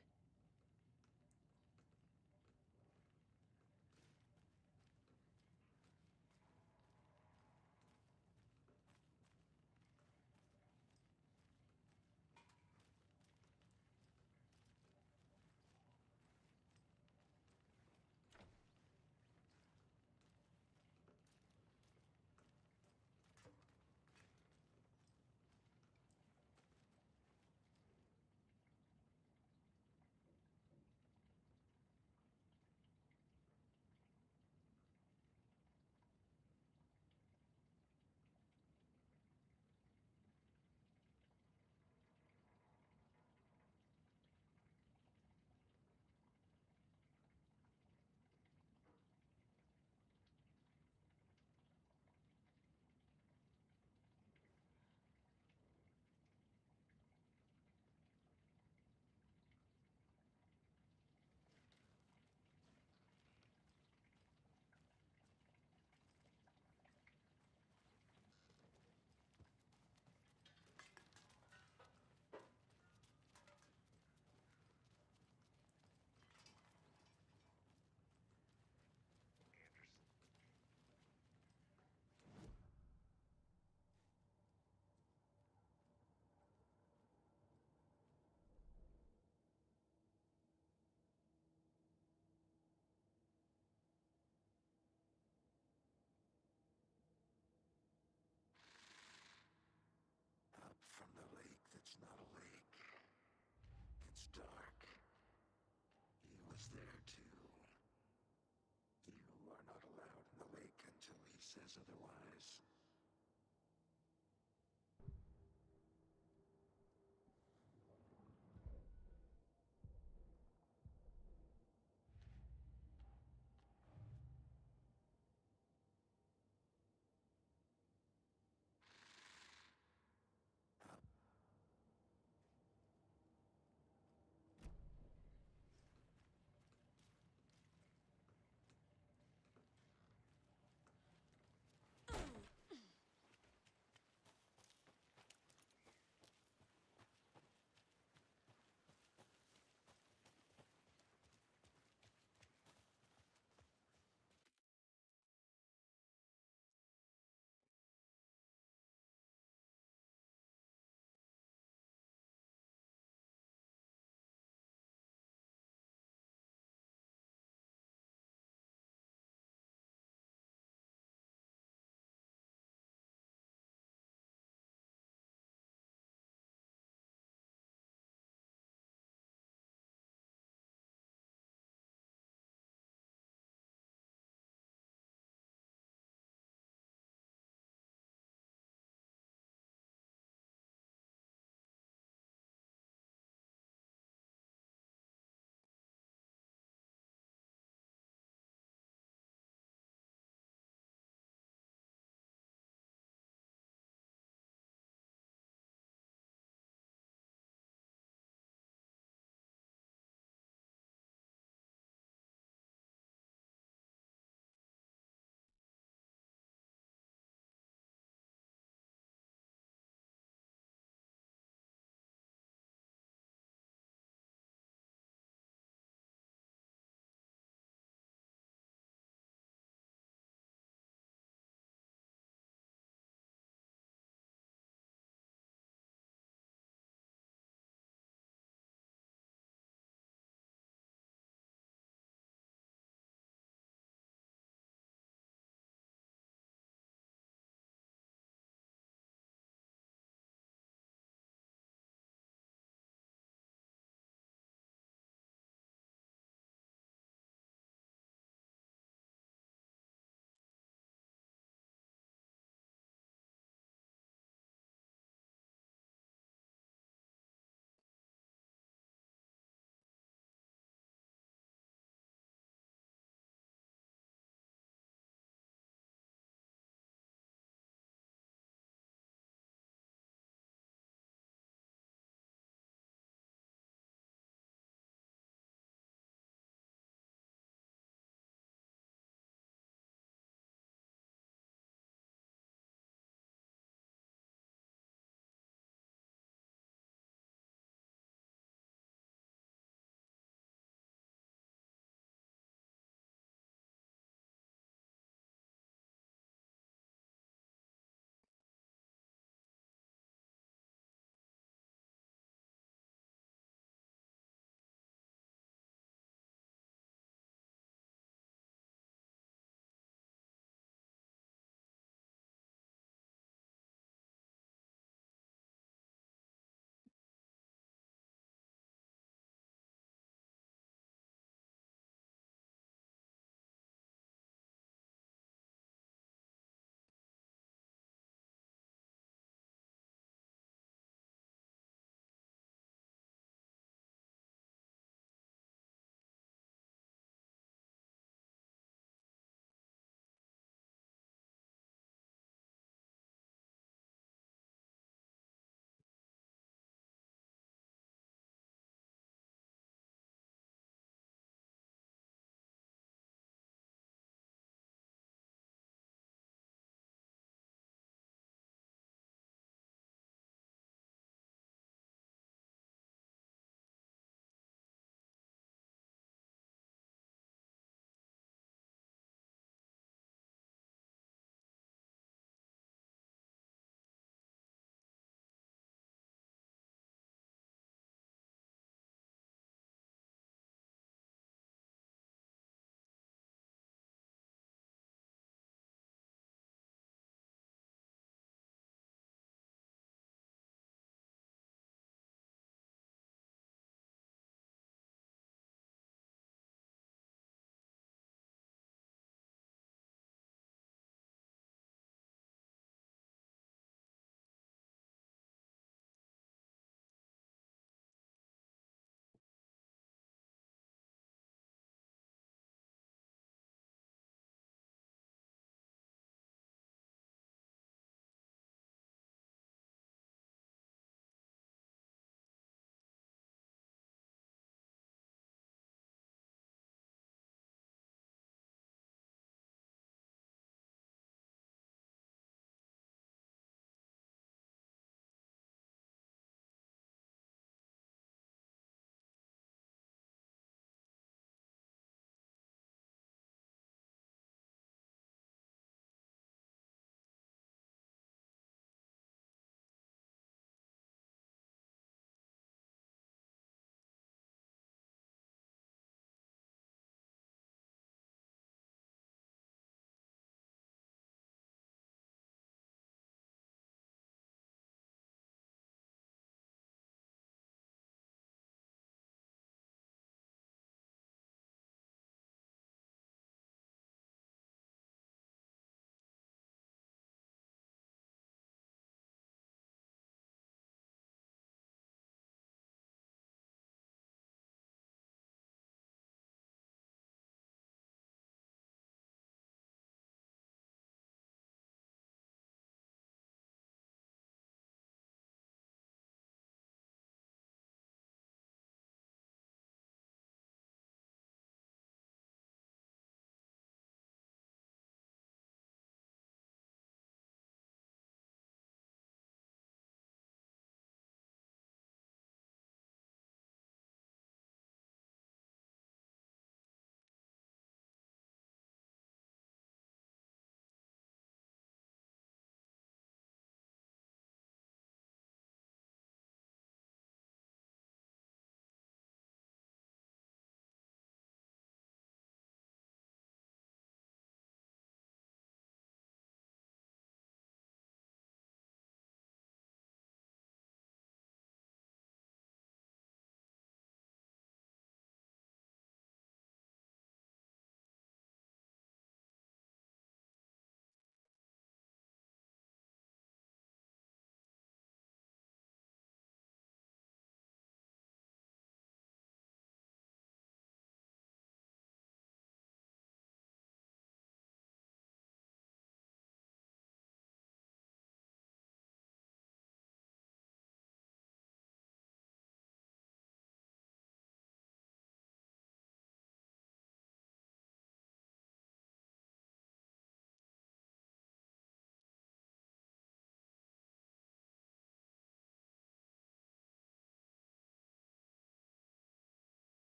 Up from the lake that's not a lake. It's dark. He was there too. You are not allowed in the lake until he says otherwise.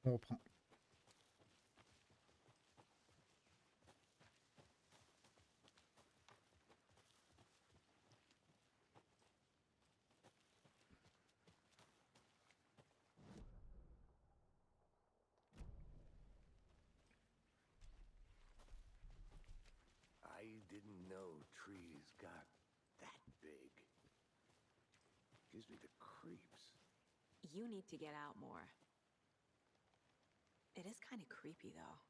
On reprend. I didn't know trees got that big. Gives me the creeps. You need to get out more. It is kind of creepy, though.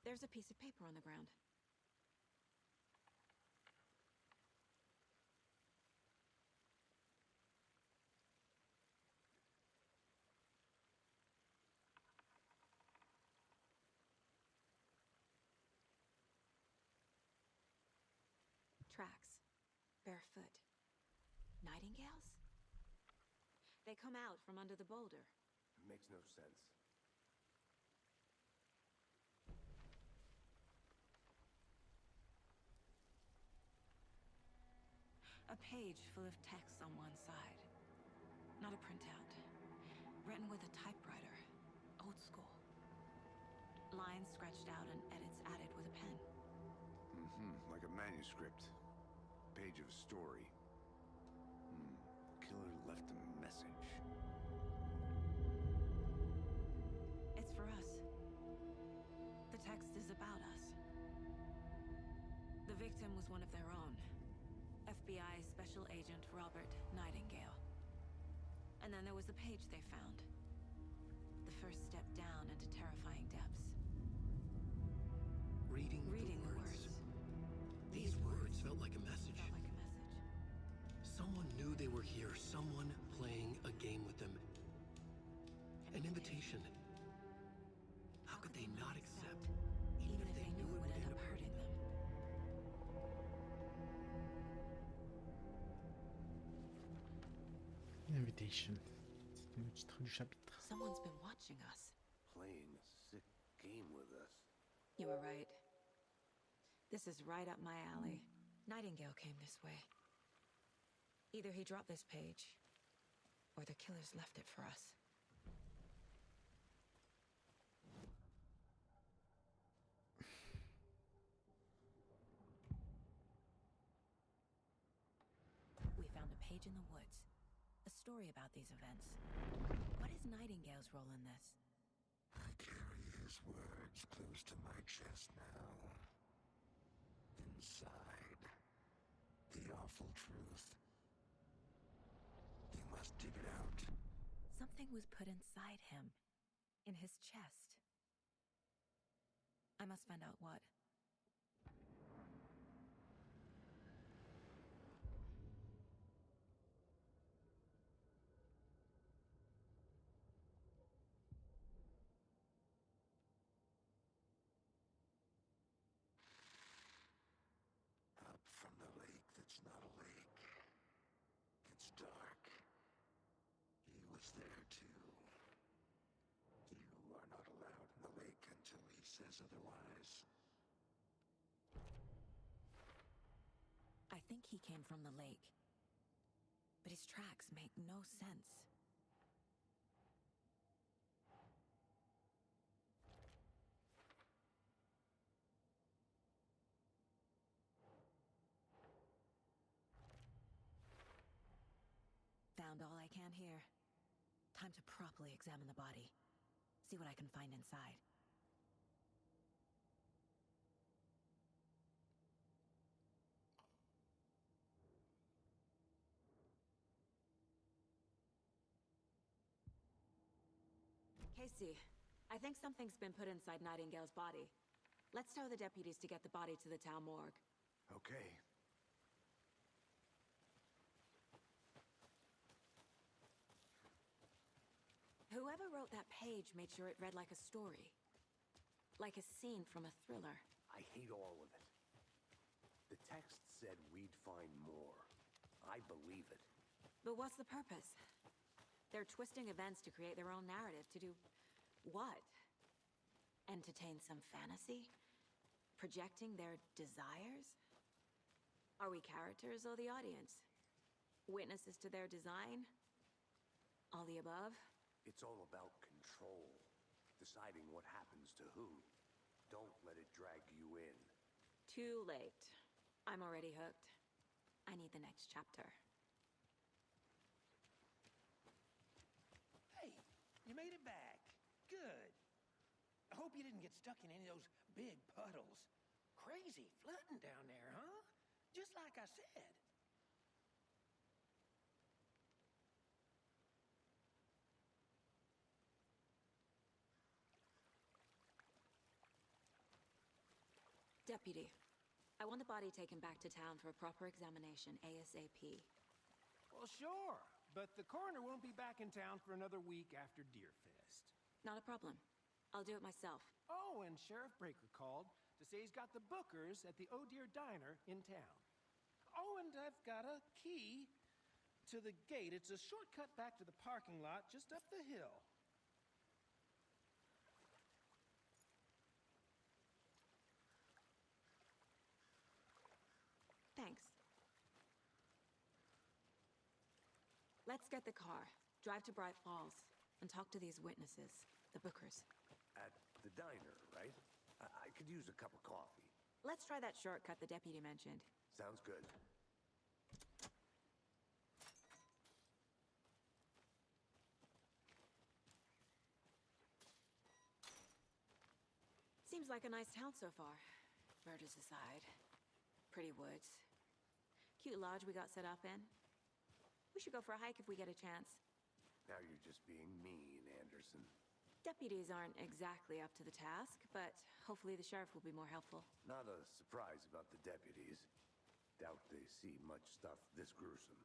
There's a piece of paper on the ground. Tracks. Barefoot. Nightingales? They come out from under the boulder. It makes no sense. A page full of text on one side. Not a printout. Written with a typewriter. Old school. Lines scratched out and edits added with a pen. Like a manuscript. Page of a story. Killer left a message. It's for us. The text is about us. The victim was one of their own. FBI Special Agent Robert Nightingale. And then there was the page they found. The first step down into terrifying depths. Reading the words. These words felt like a message. Someone knew they were here. Someone playing a game with them. An invitation. How could they not accept, even if they knew it would end up hurting them? Invitation. C'est le titre du chapitre. Someone's been watching us. Playing a sick game with us. You were right. This is right up my alley. Nightingale came this way. Either he dropped this page, or the killers left it for us. We found a page in the woods. A story about these events. What is Nightingale's role in this? I carry his words close to my chest now. Inside, the awful truth. You must dig it out. Something was put inside him. In his chest. I must find out what. Up from the lake that's not a lake. It's dark. He was there too. You are not allowed in the lake until he says otherwise. I think he came from the lake. But his tracks make no sense. Found all I can here. Time to properly examine the body. See what I can find inside. Casey, I think something's been put inside Nightingale's body. Let's tell the deputies to get the body to the town morgue. Okay. Whoever wrote that page made sure it read like a story. Like a scene from a thriller. I hate all of it. The text said we'd find more. I believe it. But what's the purpose? They're twisting events to create their own narrative. To do what? Entertain some fantasy? Projecting their desires? Are we characters or the audience? Witnesses to their design? All the above? It's all about control. Deciding what happens to who. Don't let it drag you in. Too late. I'm already hooked. I need the next chapter. Hey, you made it back. Good. I hope you didn't get stuck in any of those big puddles. Crazy flooding down there, huh? Just like I said. Deputy, I want the body taken back to town for a proper examination ASAP. Well, sure. But the coroner won't be back in town for another week after Deerfest. Not a problem. I'll do it myself. Oh, and Sheriff Breaker called to say he's got the Bookers at the Oh Dear Diner in town. Oh, and I've got a key to the gate. It's a shortcut back to the parking lot just up the hill. Thanks. Let's get the car, drive to Bright Falls, and talk to these witnesses, the Bookers. At the diner, right? I could use a cup of coffee. Let's try that shortcut the deputy mentioned. Sounds good. Seems like a nice town so far. Murders aside. Pretty woods. Cute lodge we got set up in. We should go for a hike if we get a chance. Now you're just being mean, Anderson. Deputies aren't exactly up to the task, but hopefully the sheriff will be more helpful. Not a surprise about the deputies. Doubt they see much stuff this gruesome.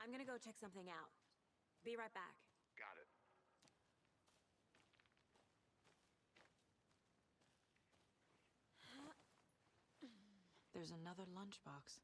I'm gonna go check something out. Be right back. Got it. There's another lunchbox.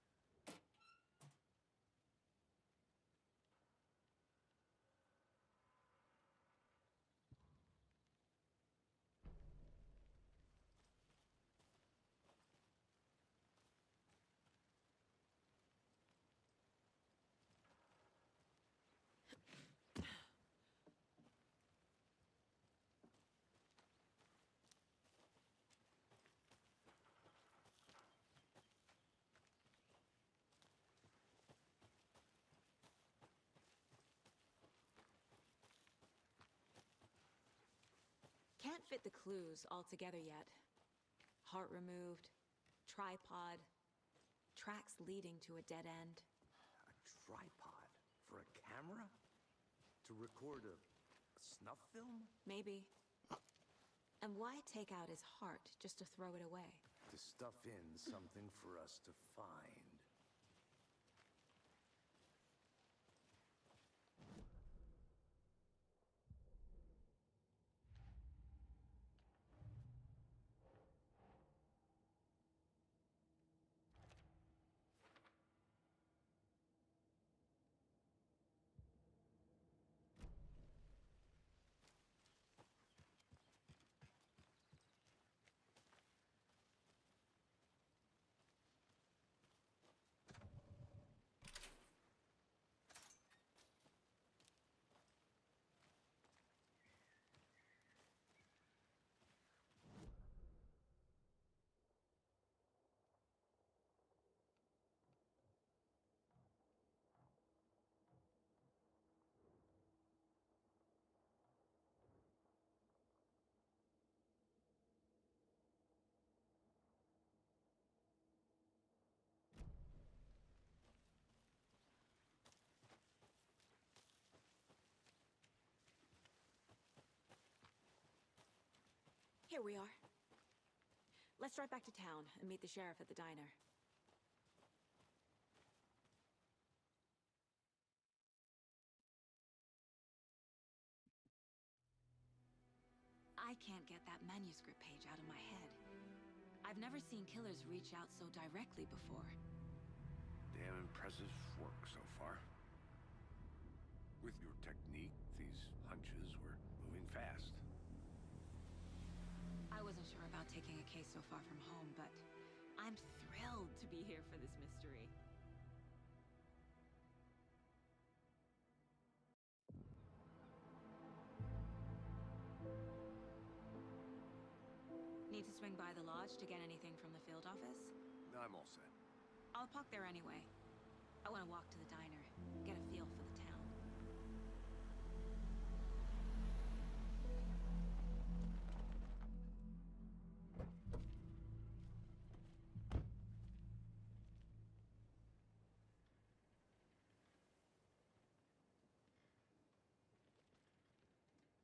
Can't fit the clues all together yet. Heart removed, tripod, tracks leading to a dead end. A tripod? For a camera? To record a snuff film? Maybe. And why take out his heart just to throw it away? To stuff in something for us to find. Here we are. Let's drive back to town and meet the sheriff at the diner. I can't get that manuscript page out of my head. I've never seen killers reach out so directly before. Damn impressive work so far. With your technique, these hunches were moving fast. I wasn't sure about taking a case so far from home, but I'm thrilled to be here for this mystery. Need to swing by the lodge to get anything from the field office? I'm all set. I'll park there anyway. I want to walk to the diner, get a feel for the town.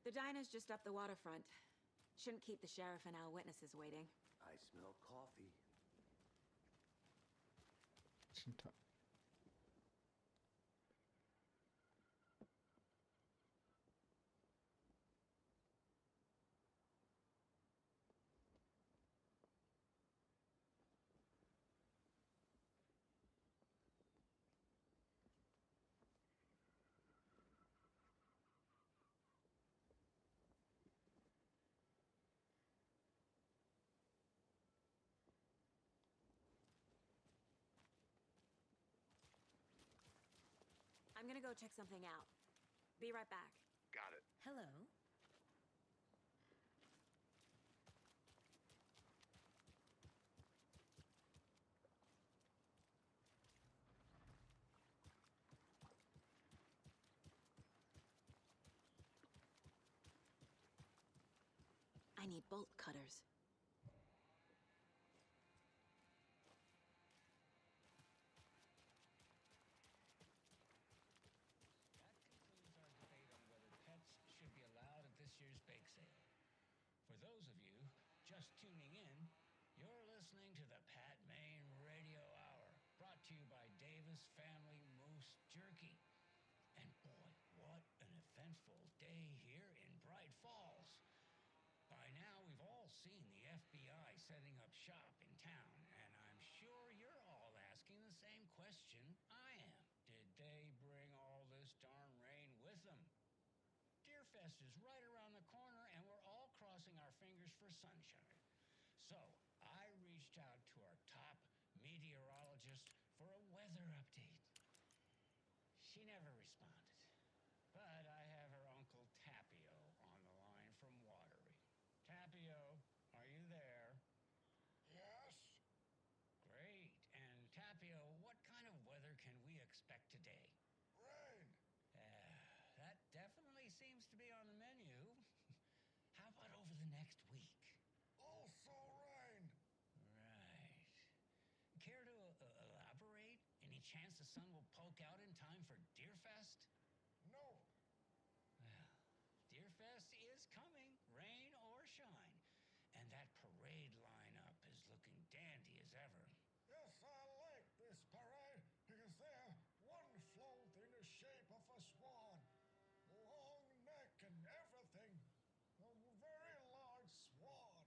The diner's just up the waterfront. Shouldn't keep the sheriff and our witnesses waiting. I smell coffee. Cinta. I'm gonna go check something out. Be right back. Got it. Hello? I need bolt cutters. For those of you just tuning in, you're listening to the Pat Maine Radio Hour, brought to you by Davis Family Moose Jerky. And boy, what an eventful day here in Bright Falls. By now, we've all seen the FBI setting up shop in town, and I'm sure you're all asking the same question I am. Did they bring all this darn rain with them? Deerfest is right around the corner, and we're all crossing our fingers for sunshine. So, I reached out to our top meteorologist for a weather update. She never responded, but I have her Uncle Tapio on the line from Watery. Tapio, are you there? Yes? Great. And Tapio, what kind of weather can we expect today? Rain. That definitely seems to be on the menu. How about over the next week? Also rain. Right. Care to elaborate? Any chance the sun will poke out in time for Deerfest? No. Well, Deerfest is coming, rain or shine. And that parade lineup is looking dandy as ever. Yes, I like this parade because they're one float in the shape of a swan. Long neck and everything. A very large swan.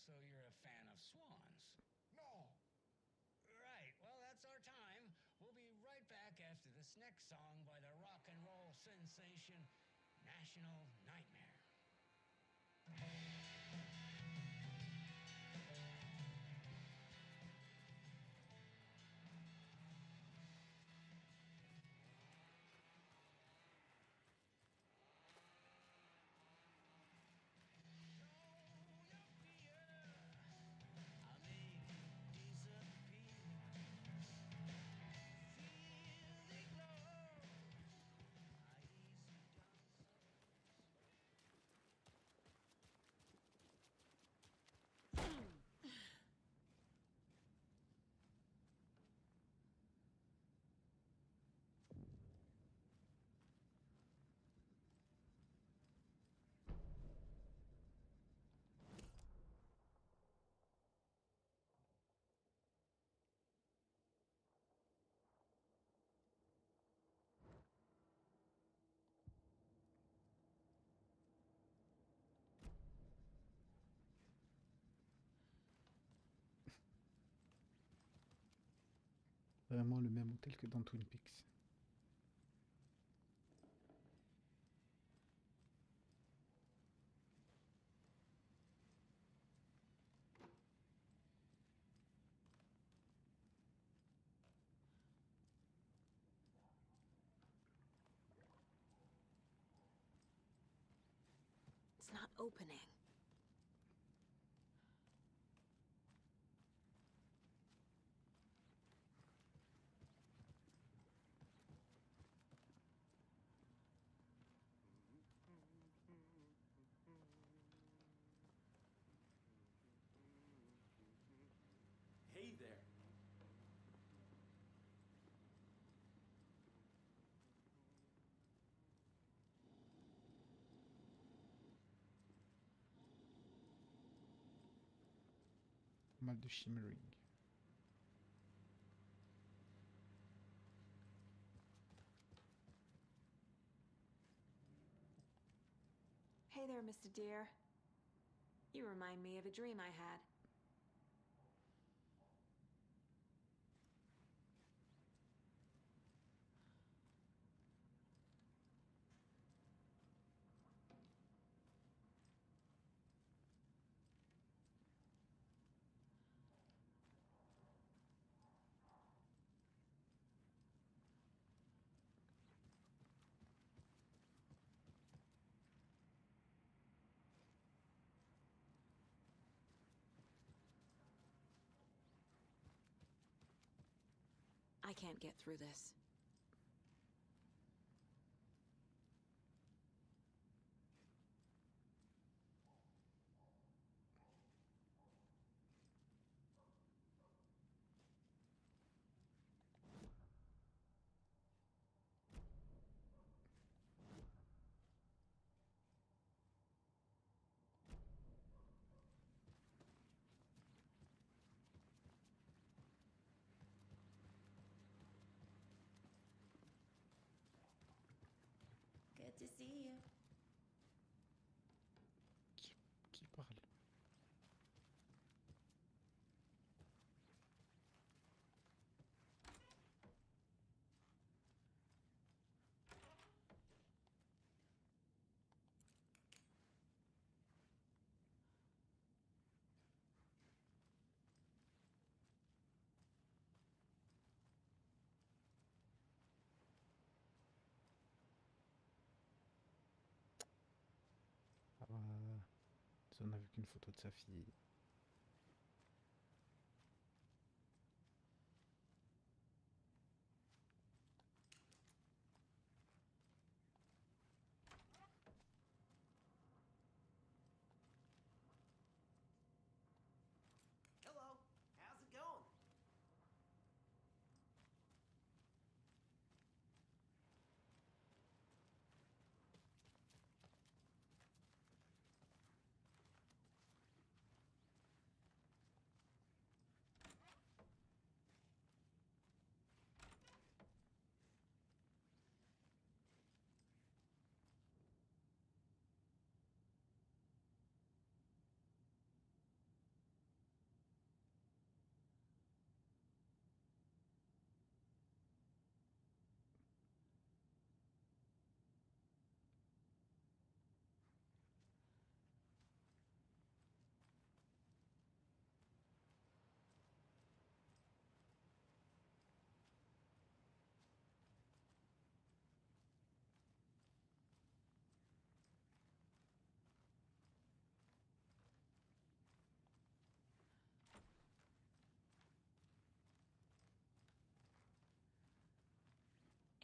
So you're a fan of swans? No. Right, well, that's our time. We'll be right back after this next song by the rock and roll sensation, National Nightmare. Vraiment le même hôtel que dans Twin Peaks. It's not opening. Hey there. Pas mal de shimmering. Hey there, Mr. Deer. You remind me of a dream I had. I can't get through this. Good to see you. Qui parle? Ah bah, on n'a vu qu'une photo de sa fille. Hello. How's it going?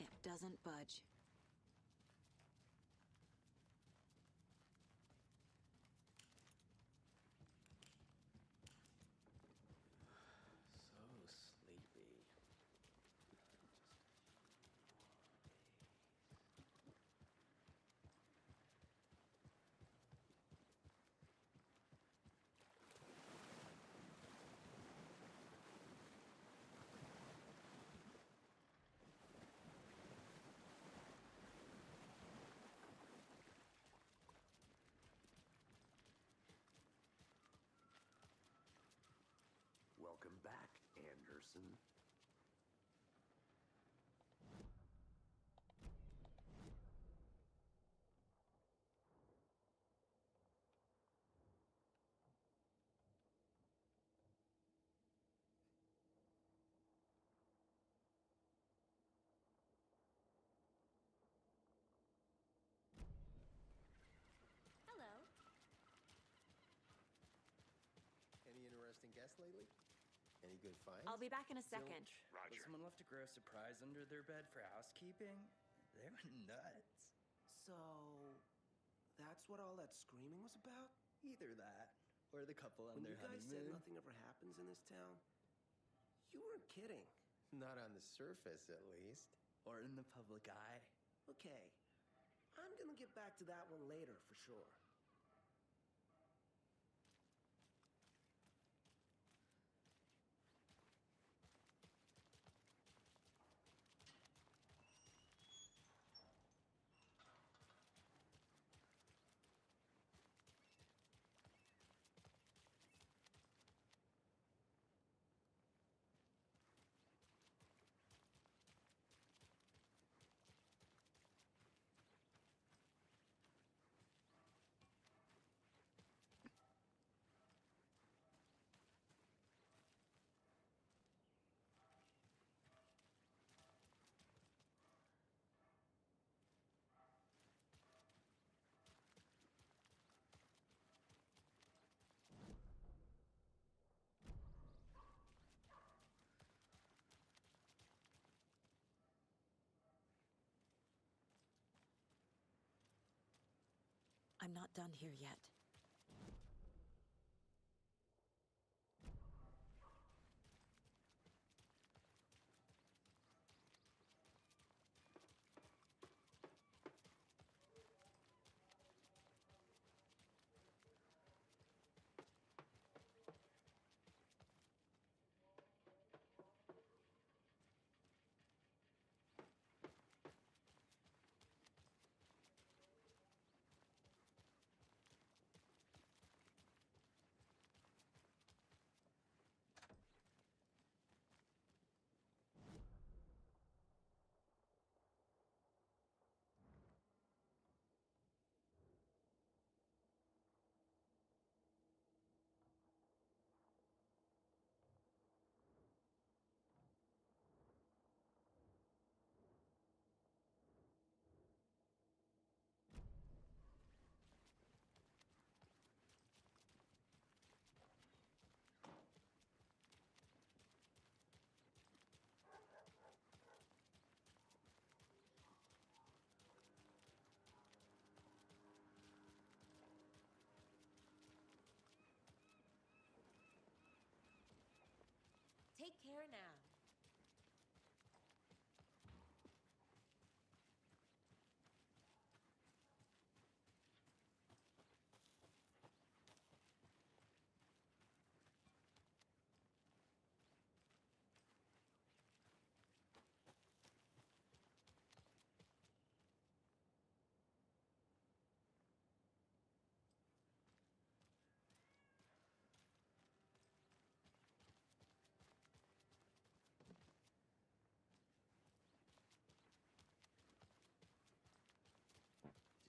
It doesn't budge. So sleepy. Welcome back, Anderson. interesting guests lately? Any good finds? I'll be back in a second. Zilch. Was someone left a gross surprise under their bed for housekeeping? They were nuts. So, that's what all that screaming was about? Either that, or the couple on their honeymoon. When you guys said nothing ever happens in this town, you weren't kidding. Not on the surface, at least. Or in the public eye. Okay, I'm gonna get back to that one later for sure. I'm not done here yet. Take care now.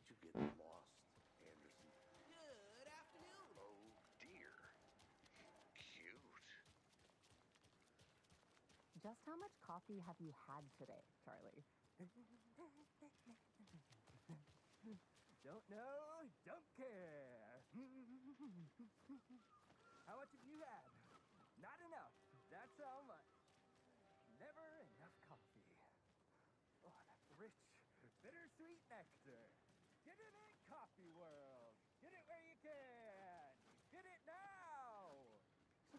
Did you get lost, Anderson? Good afternoon. Oh, dear. Cute. Just how much coffee have you had today, Charlie? Don't know, don't care. How much have you had? Not enough. That's how much. Never enough coffee. Oh, that rich, bittersweet nectar. Get it in Coffee World. Get it where you can. Get it now.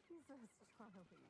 Jesus, Charlie.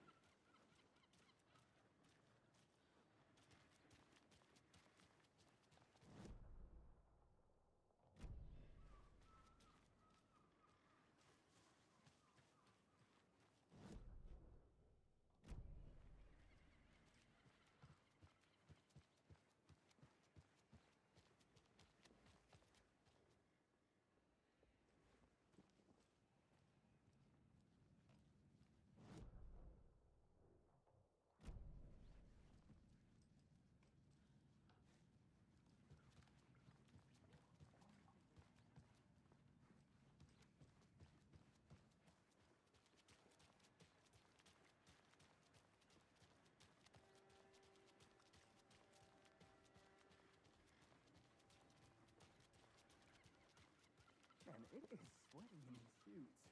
Man, it is sweaty in these suits,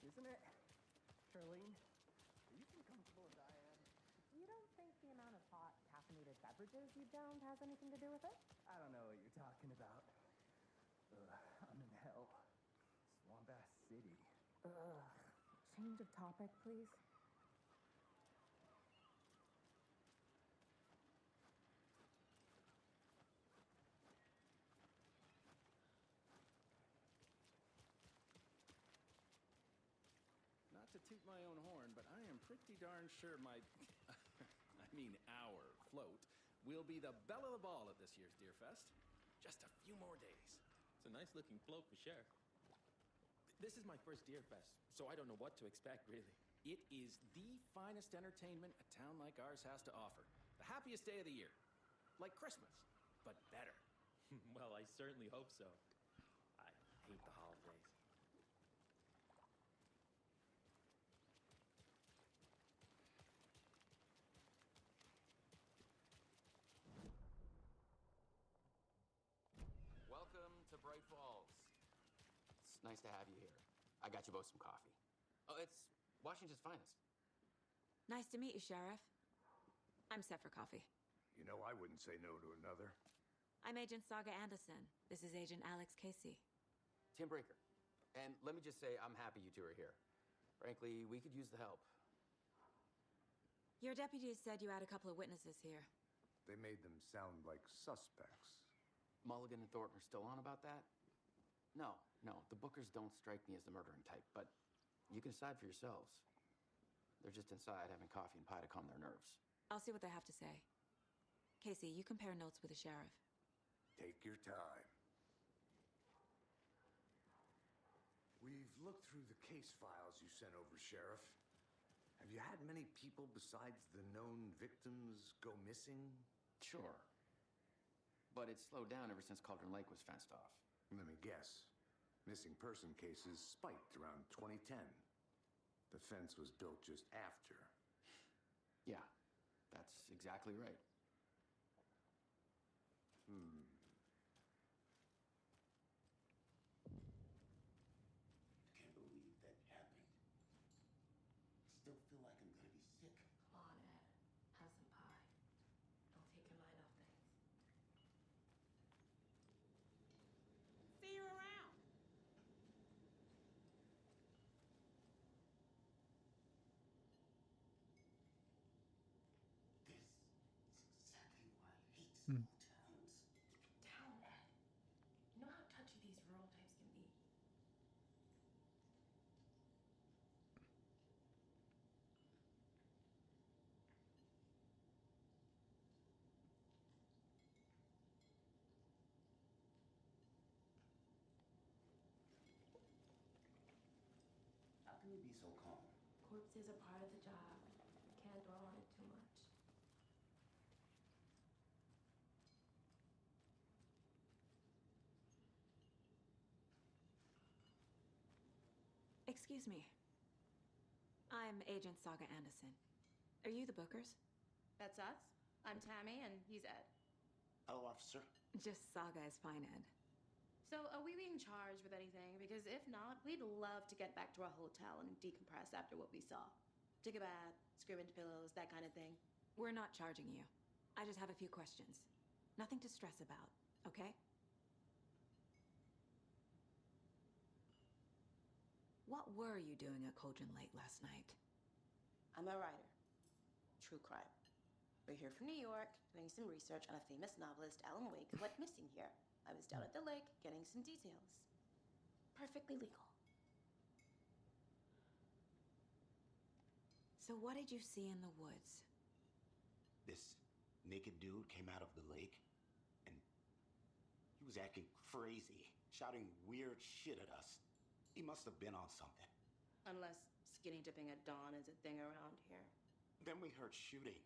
isn't it? Charlene. Are you as comfortable as I am? You don't think the amount of hot caffeinated beverages you downed has anything to do with it? I don't know what you're talking about. I'm in hell. Swamp Ass City. Ugh. Change of topic, please. Not to toot my own horn, but I am pretty darn sure my, I mean our float will be the belle of the ball at this year's Deer Fest. Just a few more days. It's a nice looking float for sure. This is my first Deer Fest, so I don't know what to expect, really. It is the finest entertainment a town like ours has to offer. The happiest day of the year. Like Christmas, but better. Well, I certainly hope so. I hate the holidays. Welcome to Bright Falls. It's nice to have you here. I got you both some coffee. Oh, it's Washington's finest. Nice to meet you, Sheriff. I'm set for coffee. You know, I wouldn't say no to another. I'm Agent Saga Anderson. This is Agent Alex Casey. Tim Breaker. And let me just say, I'm happy you two are here. Frankly, we could use the help. Your deputies said you had a couple of witnesses here. They made them sound like suspects. Mulligan and Thornton are still on about that? No, the Bookers don't strike me as the murdering type, but you can decide for yourselves. They're just inside having coffee and pie to calm their nerves. I'll see what they have to say. Casey, you compare notes with the sheriff. Take your time. We've looked through the case files you sent over, Sheriff. Have you had many people besides the known victims go missing? Sure. But it's slowed down ever since Cauldron Lake was fenced off. Let me guess. Missing person cases spiked around 2010. The fence was built just after. Yeah, that's exactly right. Can't believe that happened. Still feel like I'm gonna be sick. Come on, Ed. Have some pie. Don't take your mind off things. See you around. This is exactly why I hate Hmm. small towns. Down, Ed. You know how touchy these rural types can be. How can you be so calm? Corpses are part of the job. Can't dwell on it too much. Excuse me. I'm Agent Saga Anderson. Are you the Bookers? That's us. I'm Tammy, and he's Ed. Hello, officer. Just Saga is fine, Ed. So, are we being charged with anything? Because if not, we'd love to get back to our hotel and decompress after what we saw. Take a bath, scream into pillows, that kind of thing. We're not charging you. I just have a few questions. Nothing to stress about, okay? What were you doing at Cauldron Lake last night? I'm a writer. True crime. We're here from New York, doing some research on a famous novelist, Alan Wake, who went missing here. I was down at the lake, getting some details. Perfectly legal. So what did you see in the woods? This naked dude came out of the lake, and he was acting crazy, shouting weird shit at us. He must have been on something. Unless skinny dipping at dawn is a thing around here. Then we heard shooting.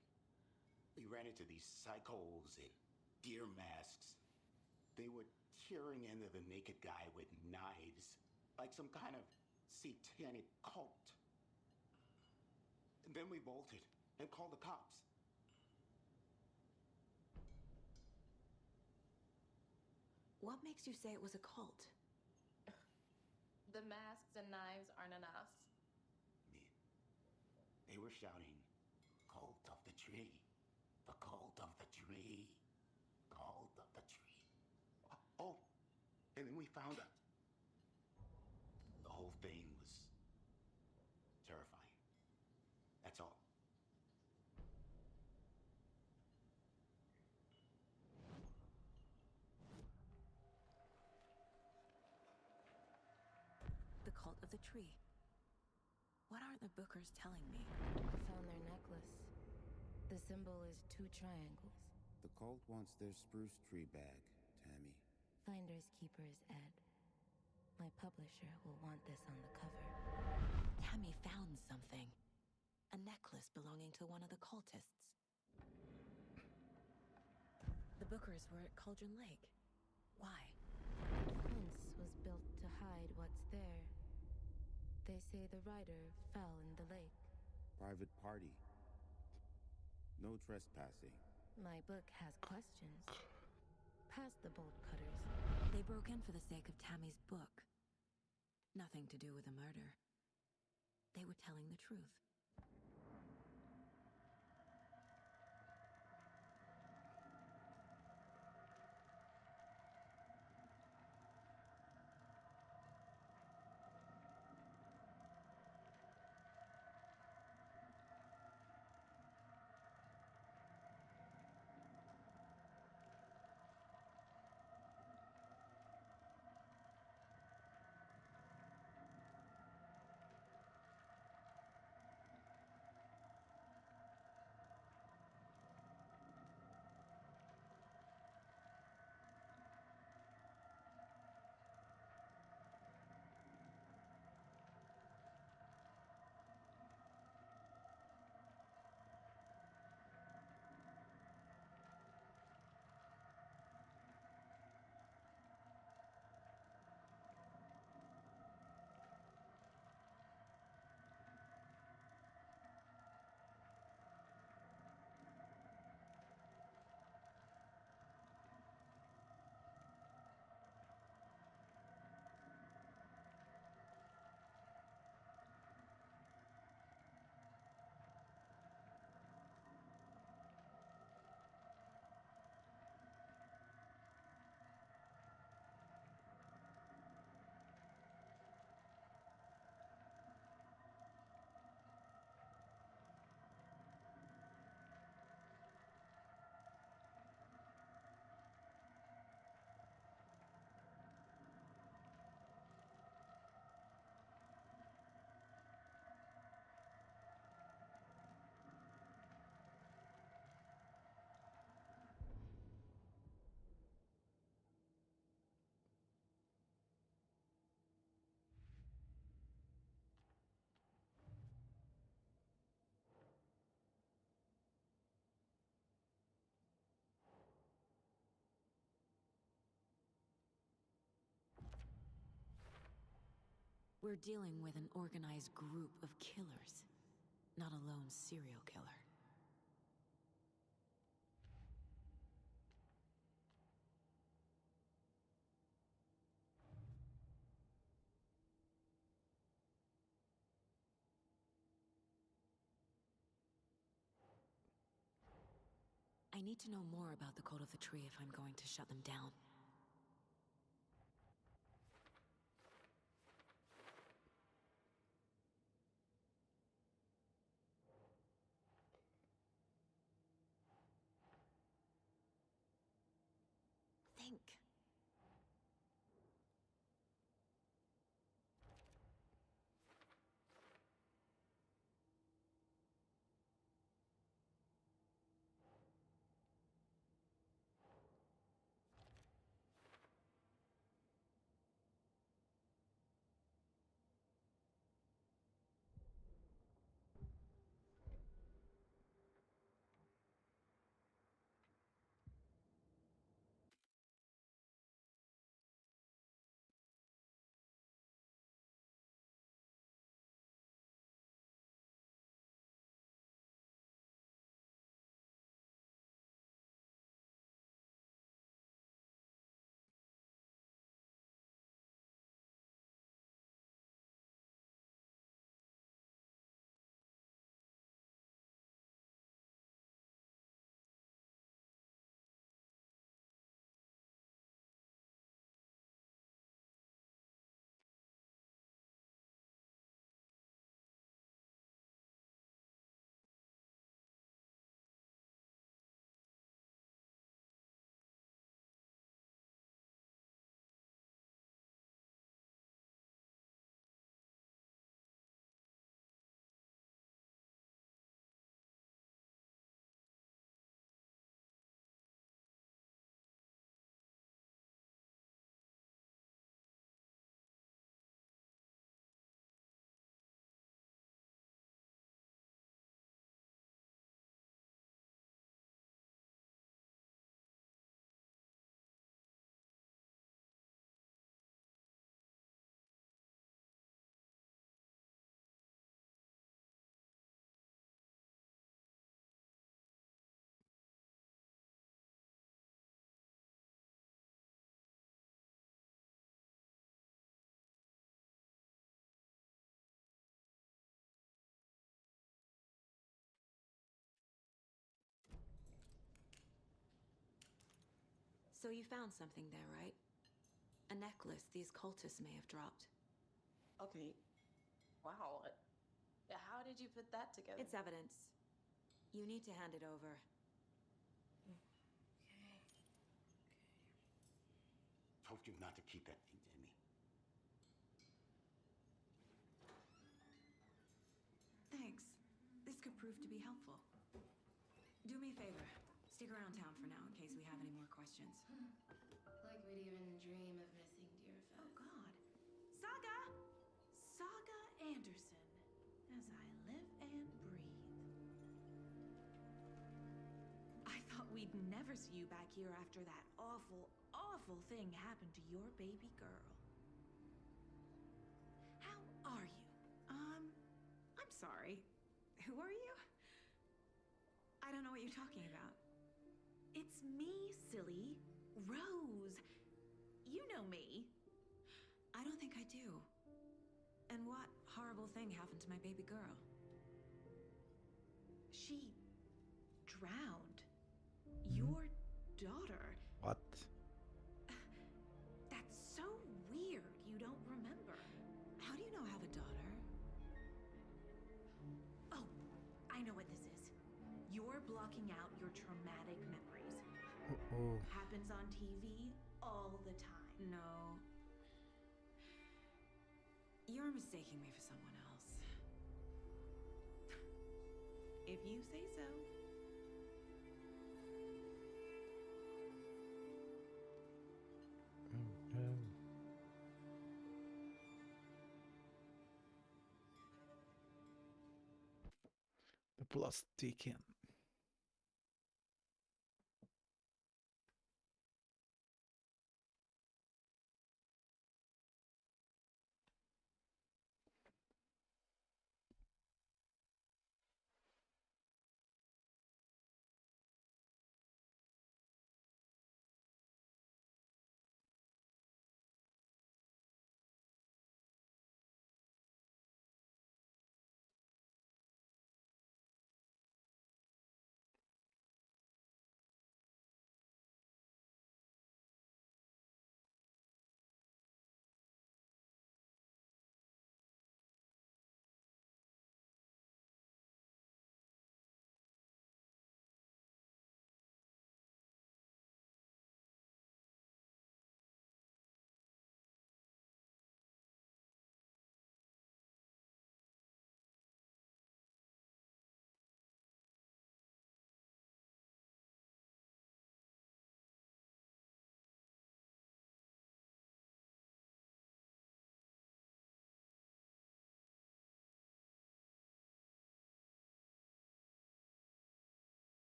We ran into these psychos in deer masks. They were tearing into the naked guy with knives, like some kind of satanic cult. And then we bolted and called the cops. What makes you say it was a cult? The masks and knives aren't enough. They were shouting, "Cult of the tree. The cult of the tree. Cult of the tree." Oh, and then we found out. The whole thing was terrifying. That's all. The cult of the tree. What aren't the Bookers telling me? I found their necklace. The symbol is 2 triangles. The cult wants their spruce tree bag, Tammy. Finders keepers, Ed. My publisher will want this on the cover. Tammy found something. A necklace belonging to one of the cultists. The Bookers were at Cauldron Lake. Why? The fence was built to hide what's there. They say the rider fell in the lake. Private party. No trespassing. My book has questions. Past the bolt cutters. They broke in for the sake of Tammy's book. Nothing to do with a murder. They were telling the truth. We're dealing with an organized group of killers, not a lone serial killer. I need to know more about the Cult of the Tree if I'm going to shut them down. Think. So you found something there, right? A necklace these cultists may have dropped. Okay. Wow. How did you put that together? It's evidence. You need to hand it over. Told you not to keep that thing to me. Thanks. This could prove to be helpful. Do me a favor. Stick around town for now in case we have any more questions. Like we'd even dream of missing dear Fez. Oh, God. Saga! Saga Anderson. As I live and breathe. I thought we'd never see you back here after that awful, awful thing happened to your baby girl. How are you? I'm sorry. Who are you? I don't know what you're talking about. It's me, silly. Rose. You know me. I don't think I do. And what horrible thing happened to my baby girl? She drowned. Your daughter. What? That's so weird you don't remember. How do you know I have a daughter? Oh, I know what this is. You're blocking out your traumatic memories. Uh-oh. Happens on TV all the time. No. You're mistaking me for someone else. If you say so. Oh no. The plot's taken.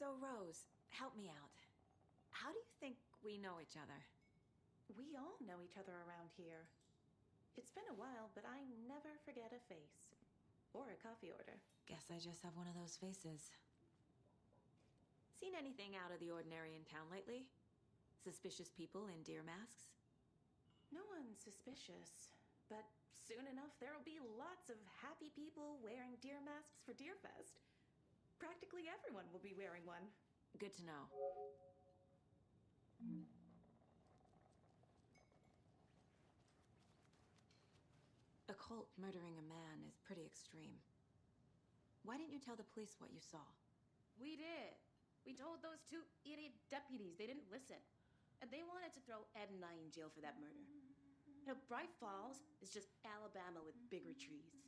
So, Rose, help me out. How do you think we know each other? We all know each other around here. It's been a while, but I never forget a face. Or a coffee order. Guess I just have one of those faces. Seen anything out of the ordinary in town lately? Suspicious people in deer masks? No one's suspicious. But soon enough, there'll be lots of happy people wearing deer masks for Deerfest. Practically everyone will be wearing one. Good to know. A cult murdering a man is pretty extreme. Why didn't you tell the police what you saw? We did. We told those two idiot deputies. They didn't listen. And they wanted to throw Ed and I in jail for that murder. You know, Bright Falls is just Alabama with bigger trees.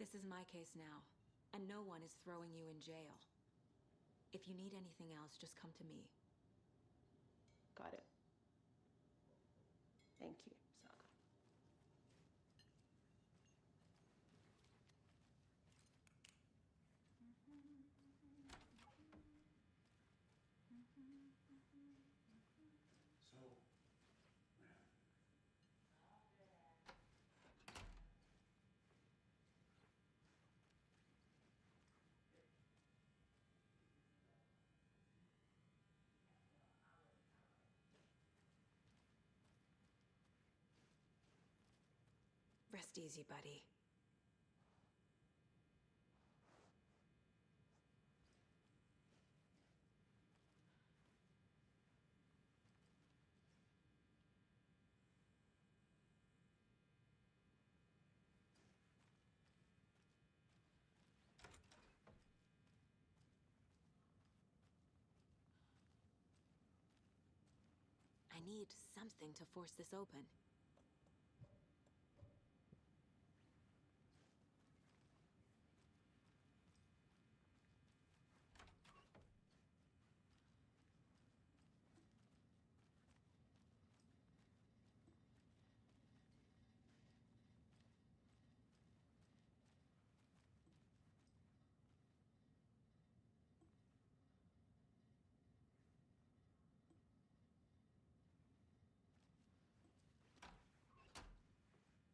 This is my case now, and no one is throwing you in jail. If you need anything else, just come to me. Got it. Thank you, Saga. Rest easy, buddy. I need something to force this open.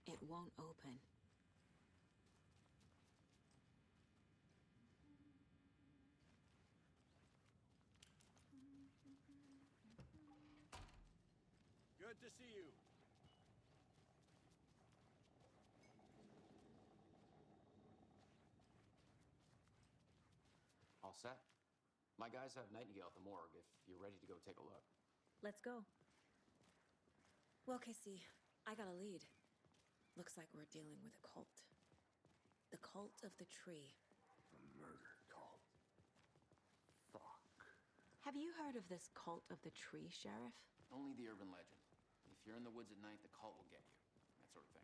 It won't open. Good to see you. All set? My guys have Nightingale at the morgue if you're ready to go take a look. Let's go. Well, Casey, I got a lead. Looks like we're dealing with a cult. The cult of the tree. A murder cult. Fuck. Have you heard of this cult of the tree, Sheriff? Only the urban legend. If you're in the woods at night, the cult will get you. That sort of thing.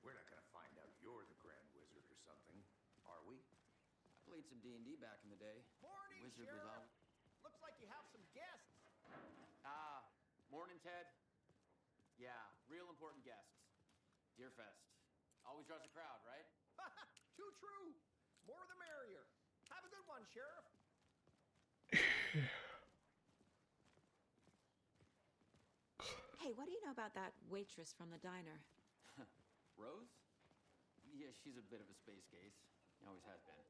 We're not gonna find out you're the Grand Wizard or something, are we? I played some D&D back in the day. Morning, Wizard Sheriff. was out. Looks like you have some guests. Ah, morning, Ted. Yeah, real important guests. Deerfest. Always draws a crowd, right? Too true. More the merrier. Have a good one, Sheriff. Hey, what do you know about that waitress from the diner? Rose? Yeah, she's a bit of a space case. Always has been.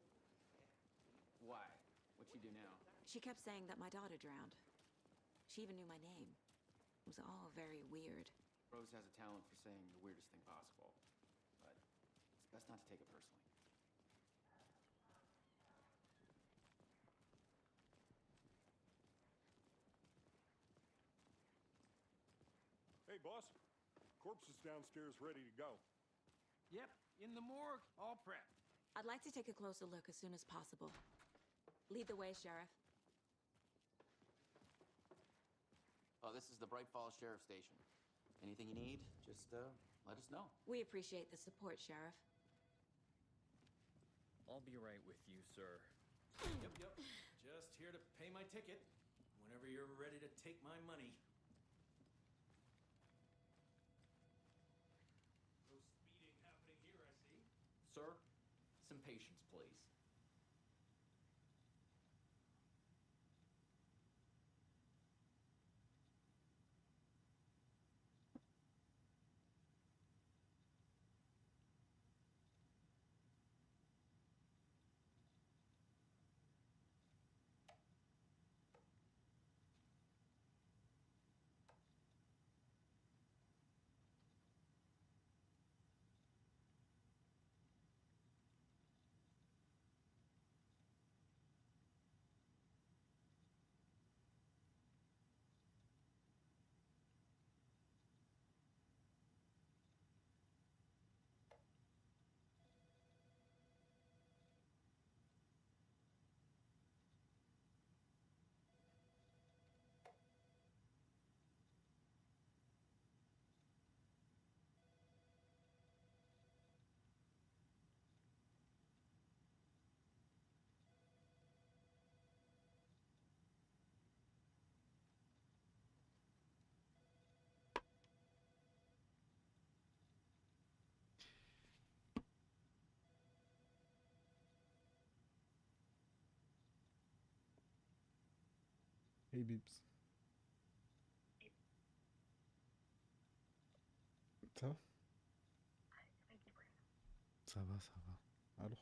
Why? What'd she do now? She kept saying that my daughter drowned. She even knew my name. It was all very weird. Rose has a talent for saying the weirdest thing possible. But it's best not to take it personally. Hey, boss. Corpse is downstairs ready to go. Yep, in the morgue, all prepped. I'd like to take a closer look as soon as possible. Lead the way, Sheriff. Oh, this is the Bright Falls Sheriff Station. Anything you need, just let us know. We appreciate the support, Sheriff. I'll be right with you, sir. Yep. Just here to pay my ticket. Whenever you're ready to take my money. No speeding happening here, I see. Sir, some patience, please. Hey Bips. Ça va? Ça va, ça va. Alors?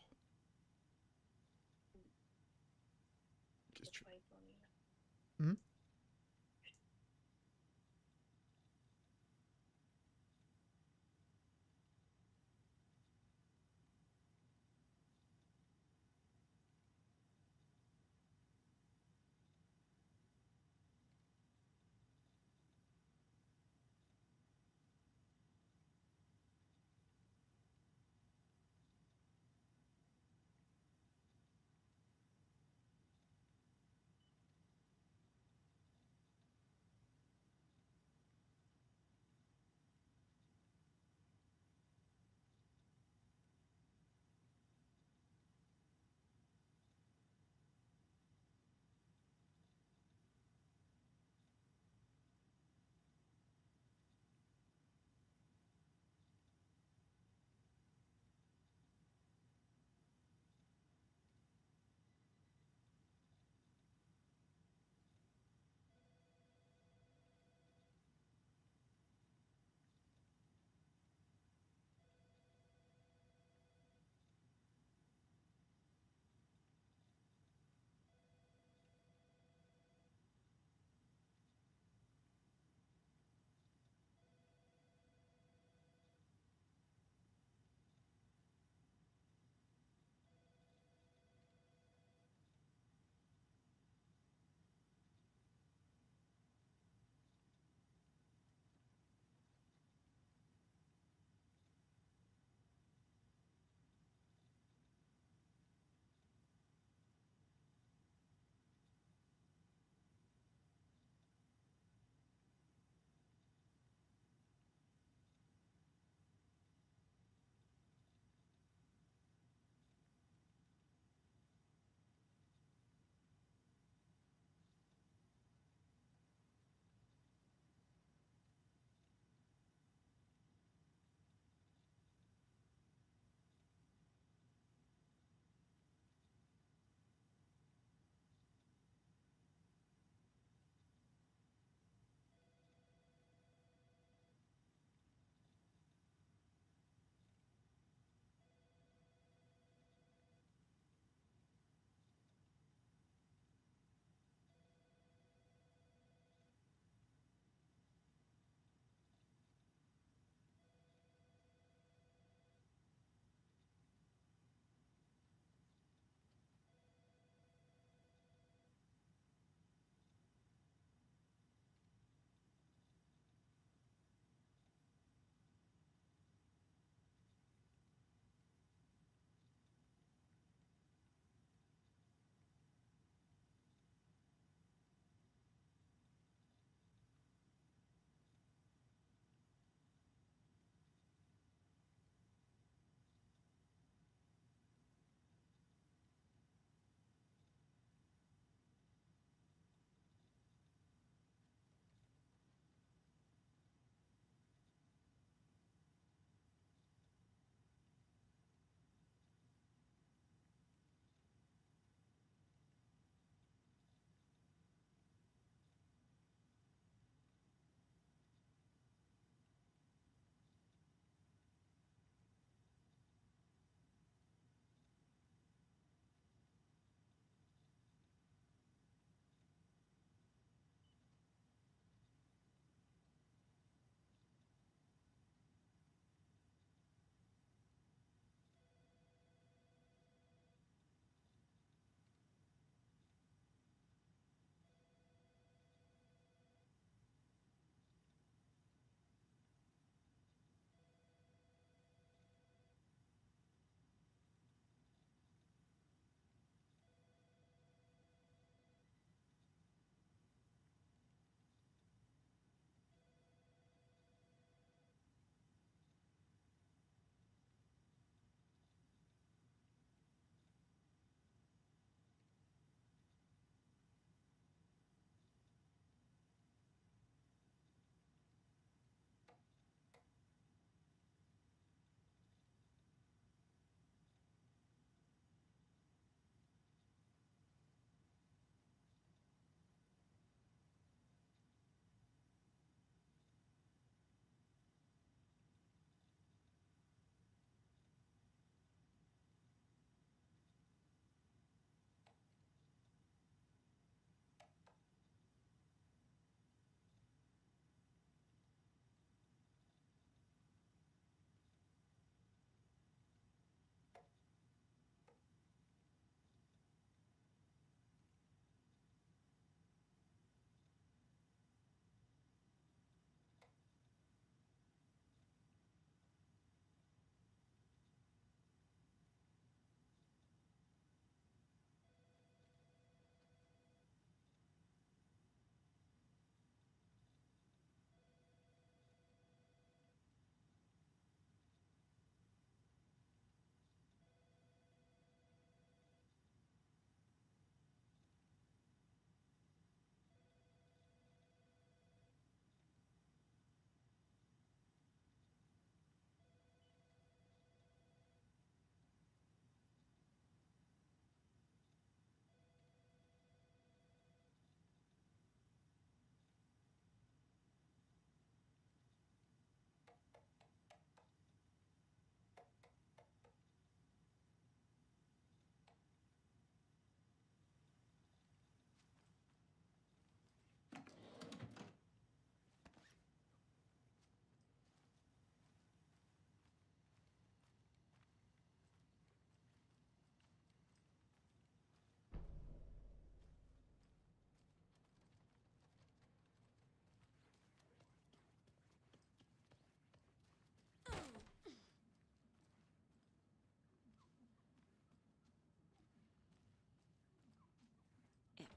Qu'est-ce que tu... Hmm?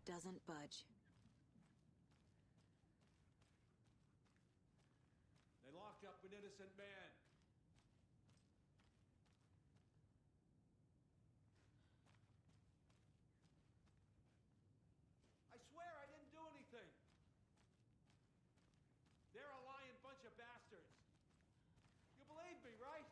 doesn't budge. They locked up an innocent man. I swear I didn't do anything. They're a lying bunch of bastards. You believe me, right?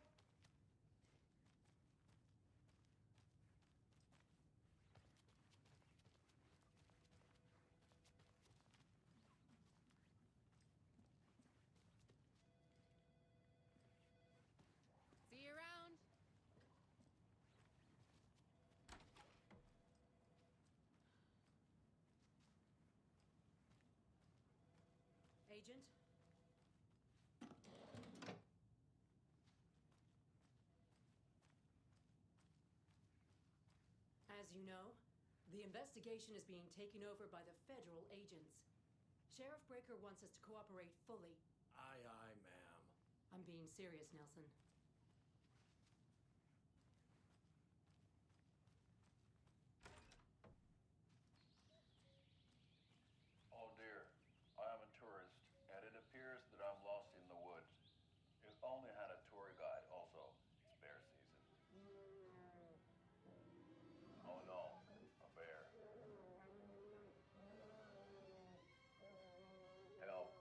See you around. Agent? As you know, the investigation is being taken over by the federal agents. Sheriff Breaker wants us to cooperate fully. Aye, aye, ma'am. I'm being serious, Nelson. Oh dear, I am a tourist, and it appears that I'm lost in the woods. If only had a tour guide also. It's bear season. Oh no, a bear. Help.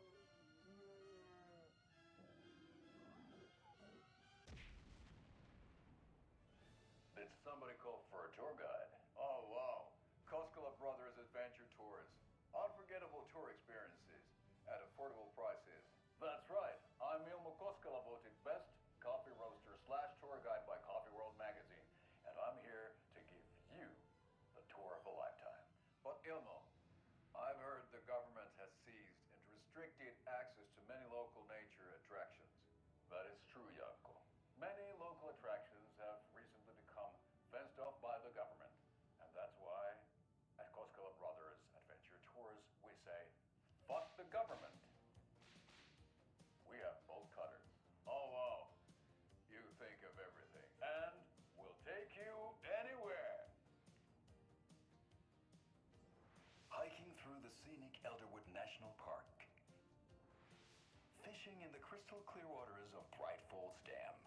Did somebody call for a tour guide? Oh wow, Koskela Brothers Adventure Tours. Unforgettable tour experiences at affordable prices. That's right, I'm Ilmo Koskela, voted best coffee roaster / tour guide by Coffee World magazine, and I'm here to give you the tour of a lifetime. But Ilmo, I've heard the government has seized and restricted access to many local nature attractions. That is true, Janko. Many local attractions have recently become fenced off by the government, and that's why at Koskela Brothers Adventure Tours we say, fuck the government. We have bolt cutters. Oh wow, you think of everything, and we'll take you anywhere. Hiking through the scenic Elderwood National Park. Fishing in the crystal clear waters of Bright Falls Dam.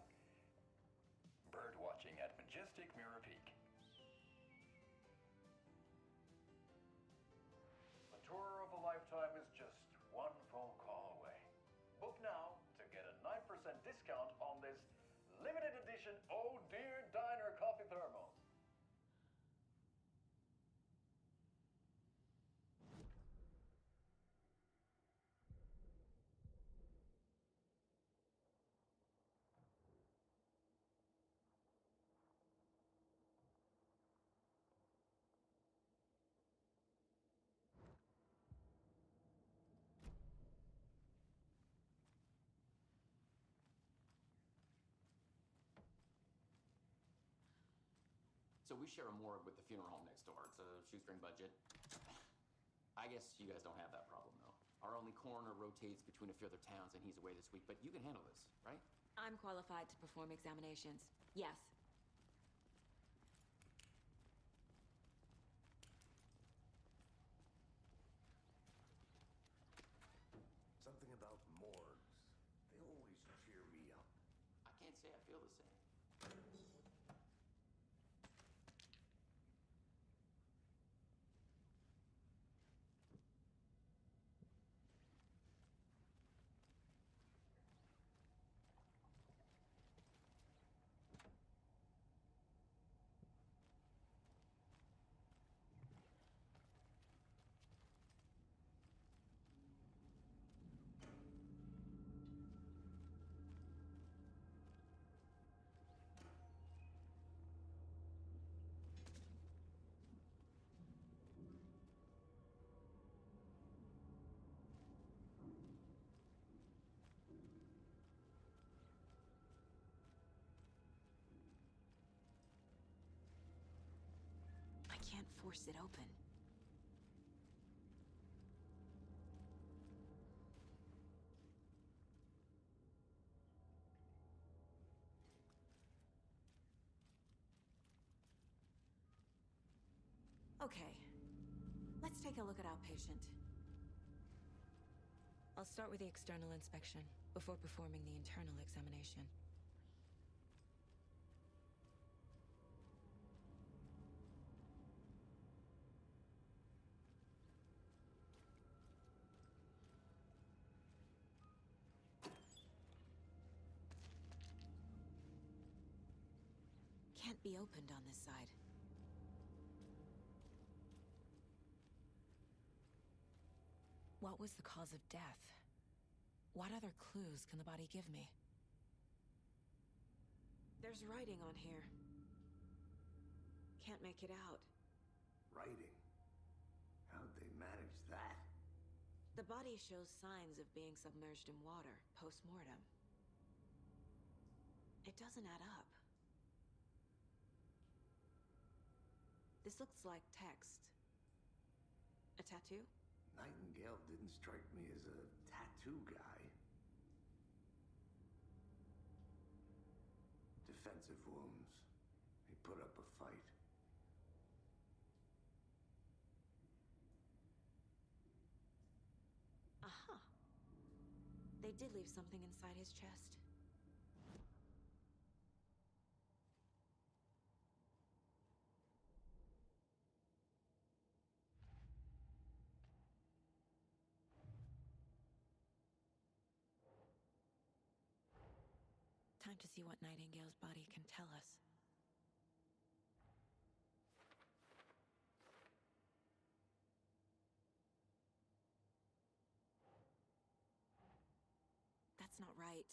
Bird watching at majestic Mirror Peak. The tour of a lifetime is just one phone call away. Book now to get a 9% discount on this limited edition Oh Dear Diner coffee thermos. So we share a morgue with the funeral home next door. It's a shoestring budget. I guess you guys don't have that problem, though. Our only coroner rotates between a few other towns, and he's away this week. But you can handle this, right? I'm qualified to perform examinations. Yes. Something about morgues. They always cheer me up. I can't say I feel the same. I can't force it open. Okay. Let's take a look at outpatient. I'll start with the external inspection before performing the internal examination. Can't be opened on this side. What was the cause of death? What other clues can the body give me? There's writing on here. Can't make it out. Writing? How'd they manage that? The body shows signs of being submerged in water post-mortem. It doesn't add up. This looks like text. A tattoo? Nightingale didn't strike me as a tattoo guy. Defensive wounds. He put up a fight. Aha. They did leave something inside his chest. Time to see what Nightingale's body can tell us. That's not right.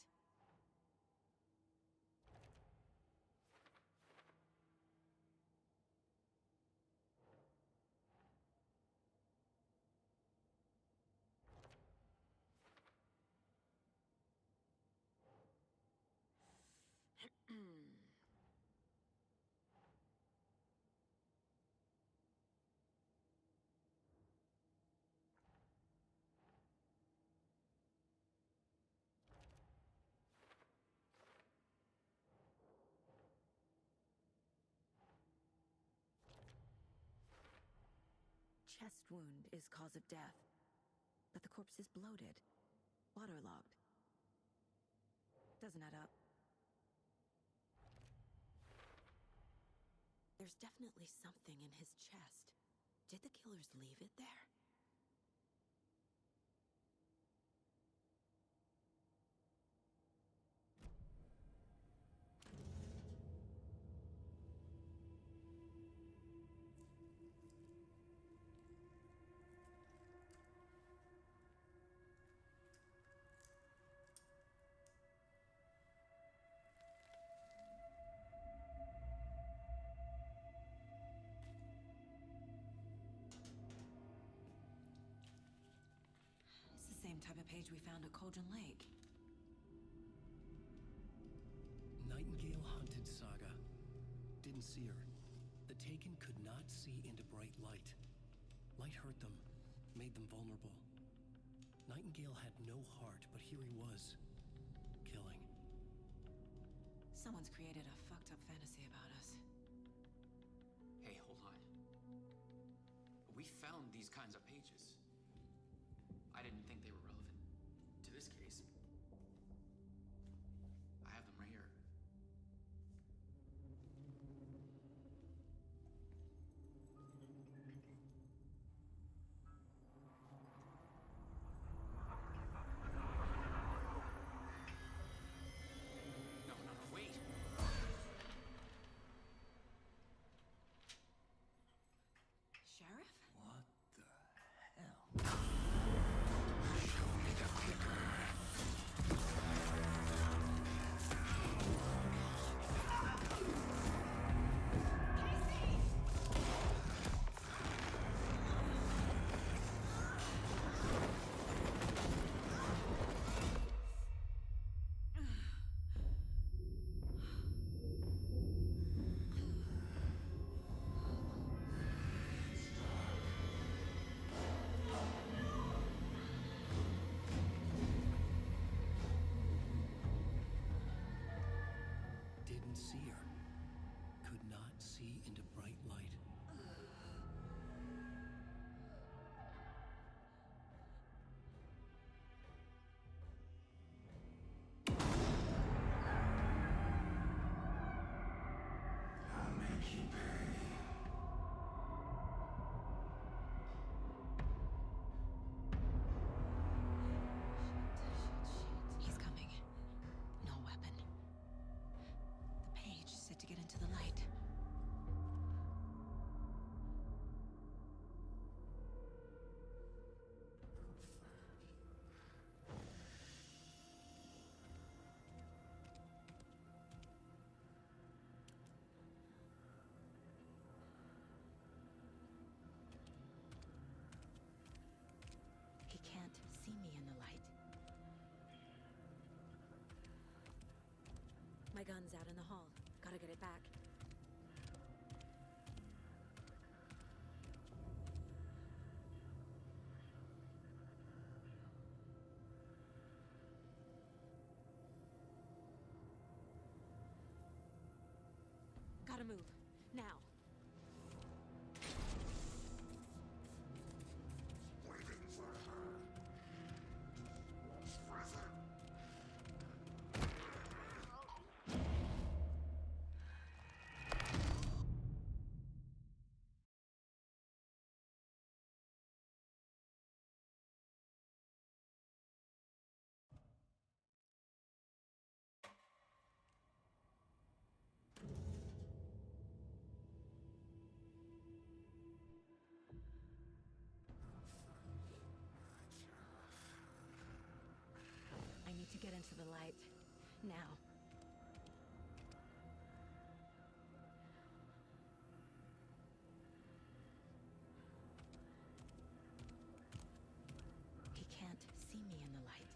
Chest wound is cause of death, but the corpse is bloated, waterlogged. Doesn't add up. There's definitely something in his chest. Did the killers leave it there? Same type of page we found at Cauldron Lake. Nightingale hunted Saga. Didn't see her. The Taken could not see into bright light. Light hurt them, made them vulnerable. Nightingale had no heart, but here he was, killing. Someone's created a fucked up fantasy about us. Hey, hold on. We found these kinds of pages. I didn't think they were relevant to this case. I have them right here. No, wait. Sheriff? What the hell? Show me the clicker. My gun's out in the hall. Gotta get it back. Gotta move. Now. I need to get into the light. Now. He can't see me in the light.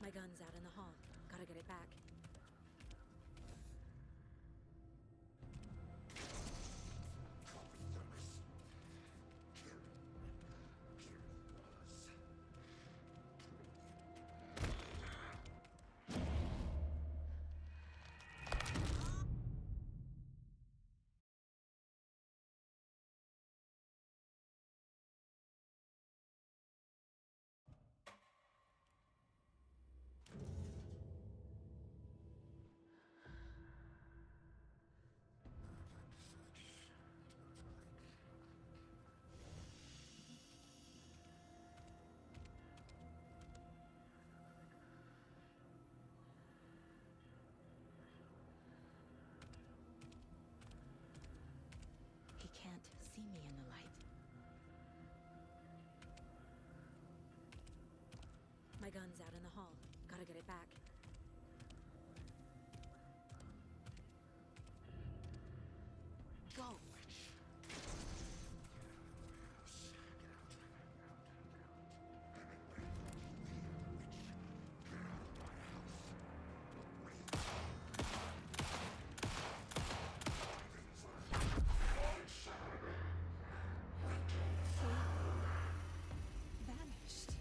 My gun's out in the hall. Gotta get it back. He can't see me in the light. My gun's out in the hall. Gotta get it back. Go! Vanished.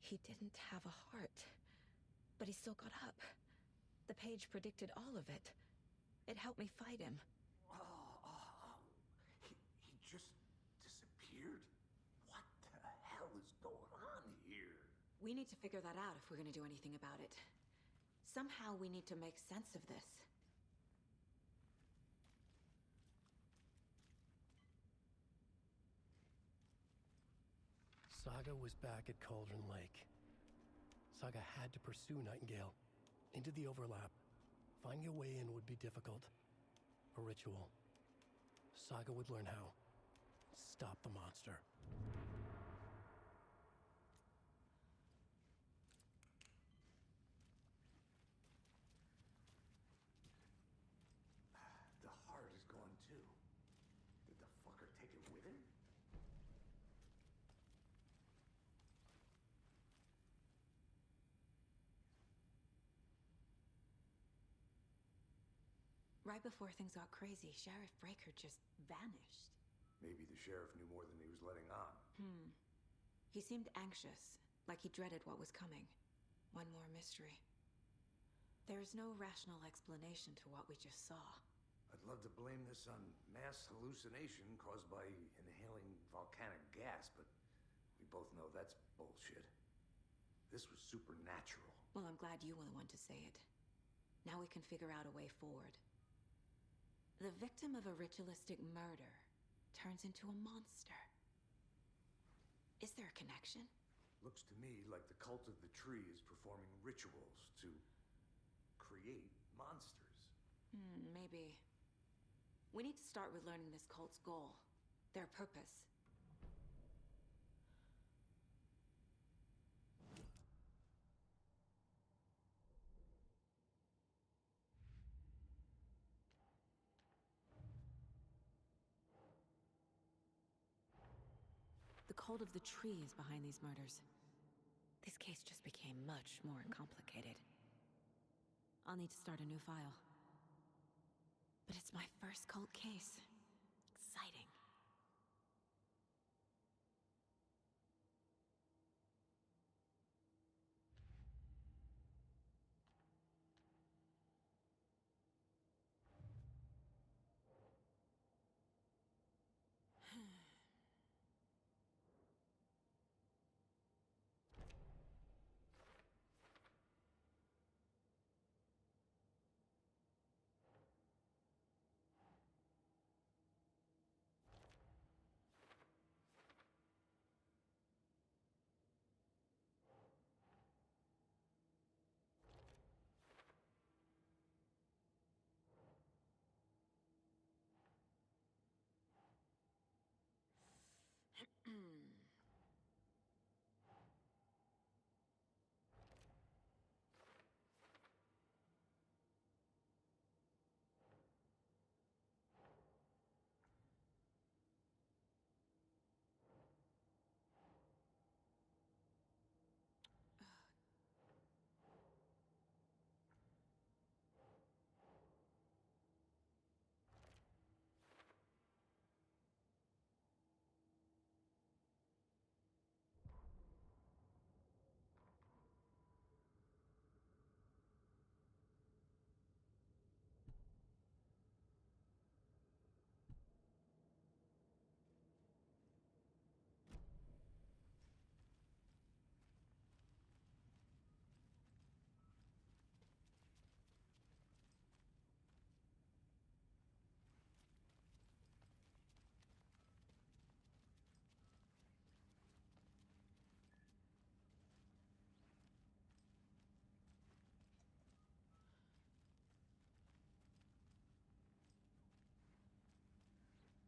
He didn't have a heart, but he still got up. The page predicted all of it. It helped me fight him. He just disappeared? What the hell is going on here? We need to figure that out if we're gonna do anything about it. Somehow we need to make sense of this. Saga was back at Cauldron Lake. Saga had to pursue Nightingale into the overlap. Finding a way in would be difficult. A ritual. Saga would learn how. Stop the monster. The heart is gone too. Did the fucker take it with him? Right before things got crazy, Sheriff Breaker just vanished. Maybe the sheriff knew more than he was letting on. He seemed anxious, like he dreaded what was coming. One more mystery. There is no rational explanation to what we just saw. I'd love to blame this on mass hallucination caused by inhaling volcanic gas, but we both know that's bullshit. This was supernatural. Well, I'm glad you were the one to say it. Now we can figure out a way forward. The victim of a ritualistic murder turns into a monster. Is there a connection? Looks to me like the cult of the tree is performing rituals to create monsters. Maybe. We need to start with learning this cult's goal, their purpose. The cult of the tree is behind these murders. This case just became much more complicated. I'll need to start a new file. But it's my first cult case. Exciting.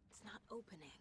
It's not opening.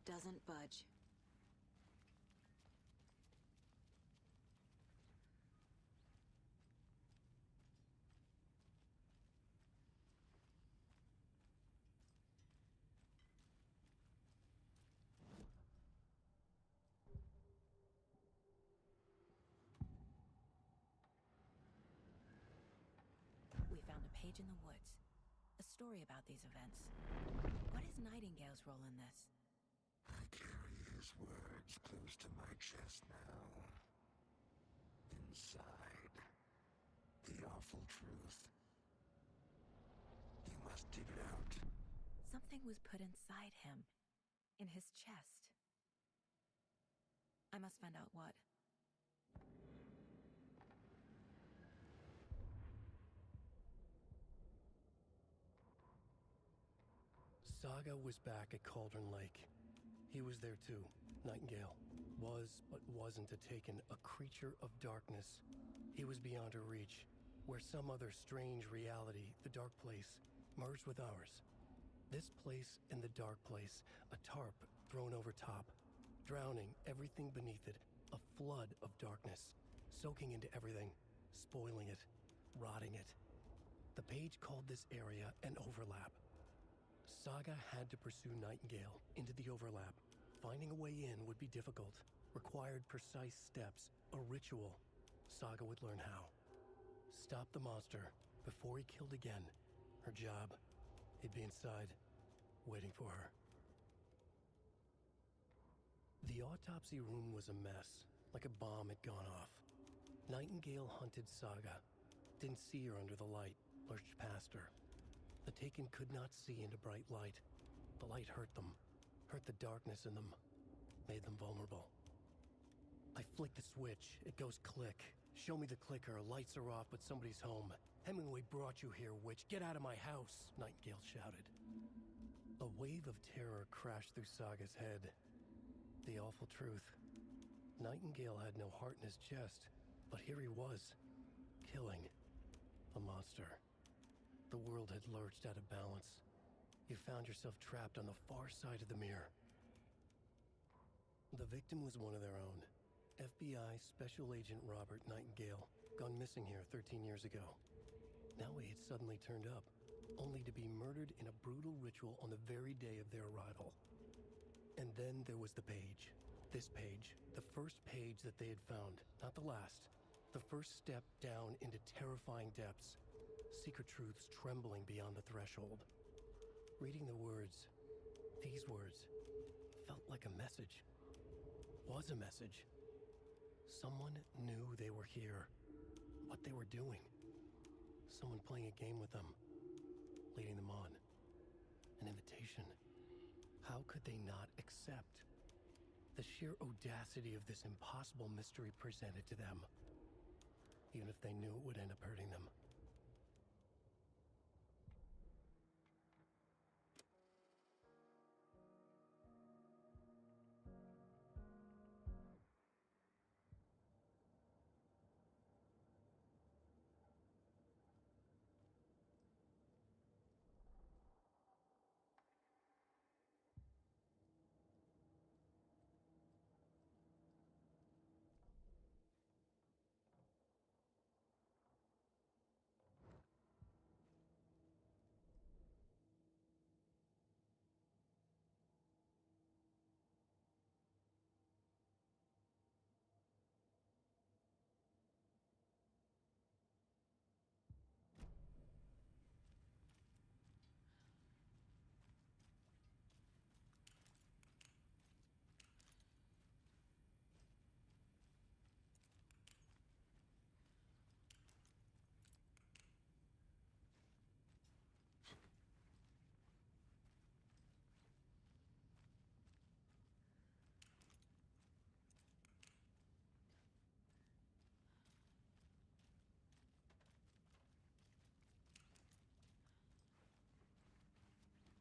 doesn't budge. We found a page in the woods. A story about these events. What is Nightingale's role in this? I carry his words close to my chest now. Inside, the awful truth. You must dig it out. Something was put inside him. In his chest. I must find out what. Saga was back at Cauldron Lake. He was there too, Nightingale. Was, but wasn't a taken, a creature of darkness. He was beyond her reach, where some other strange reality, the dark place, merged with ours. This place and the dark place, a tarp thrown over top, drowning everything beneath it, a flood of darkness, soaking into everything, spoiling it, rotting it. The page called this area an overlap. Saga had to pursue Nightingale into the overlap. Finding a way in would be difficult, required precise steps, a ritual. Saga would learn how. Stop the monster before he killed again. Her job, he'd be inside, waiting for her. The autopsy room was a mess, like a bomb had gone off. Nightingale hunted Saga, didn't see her under the light, lurched past her. The Taken could not see into bright light. The light hurt them, hurt the darkness in them, made them vulnerable. I flick the switch, it goes click. Show me the clicker, lights are off, but somebody's home. Hemingway brought you here, witch. Get out of my house, Nightingale shouted. A wave of terror crashed through Saga's head. The awful truth. Nightingale had no heart in his chest, but here he was, killing a monster. The world had lurched out of balance. You found yourself trapped on the far side of the mirror. The victim was one of their own. FBI Special Agent Robert Nightingale, gone missing here 13 years ago. Now he had suddenly turned up, only to be murdered in a brutal ritual on the very day of their arrival. And then there was the page. This page, the first page that they had found, not the last. The first step down into terrifying depths. Secret truths trembling beyond the threshold. Reading the words, these words, felt like a message. Was a message. Someone knew they were here, what they were doing. Someone playing a game with them, leading them on. An invitation. How could they not accept? The sheer audacity of this impossible mystery presented to them, even if they knew it would end up hurting them.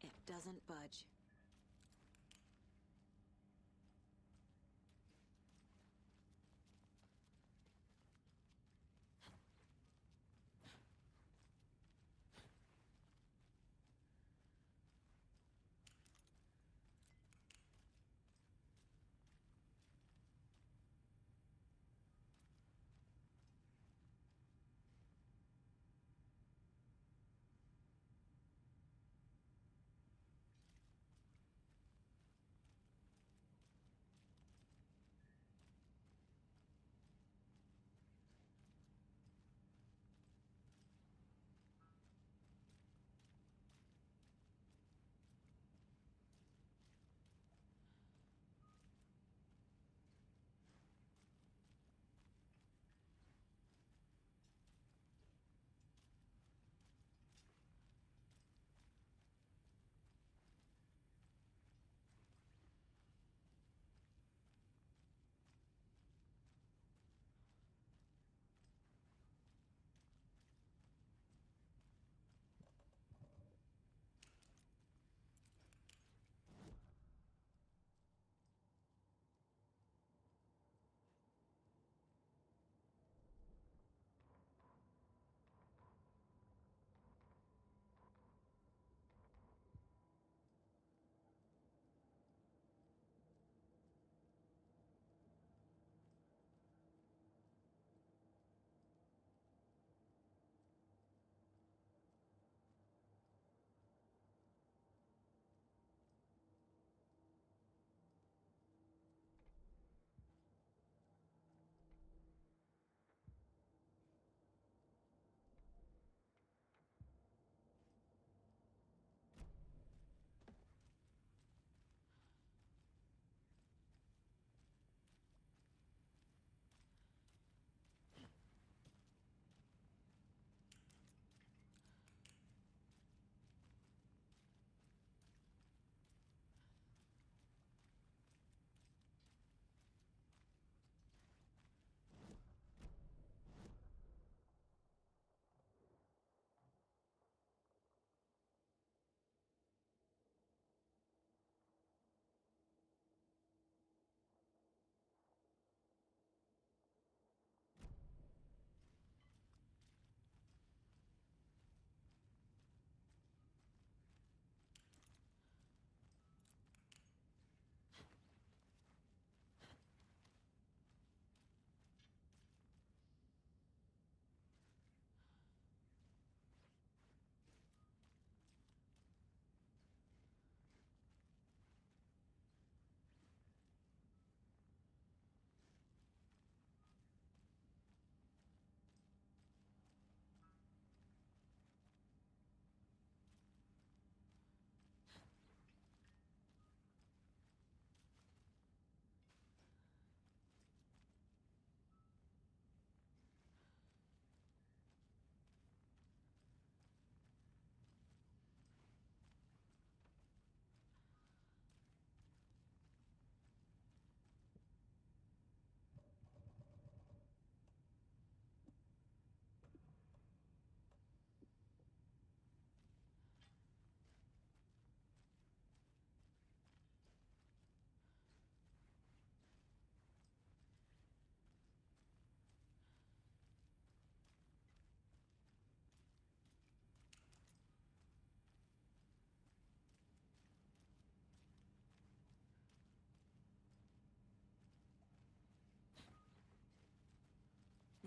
It doesn't budge.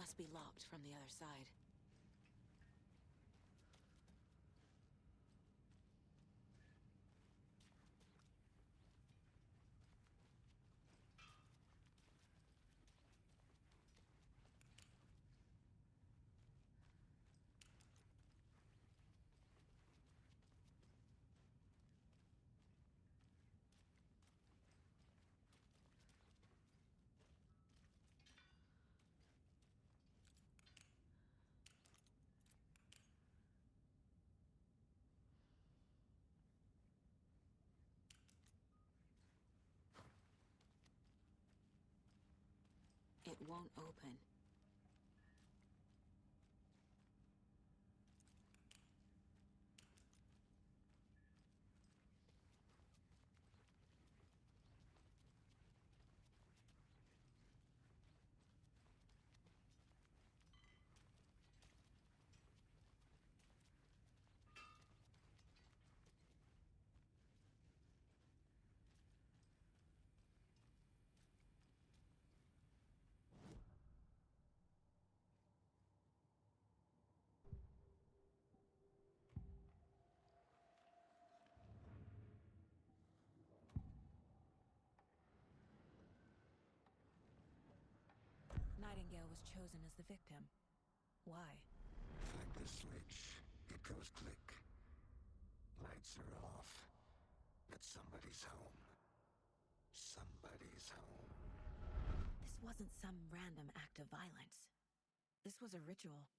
must be locked from the other side. It won't open. Nightingale was chosen as the victim. Why? Flick the switch. It goes click. Lights are off. But somebody's home. Somebody's home. This wasn't some random act of violence. This was a ritual.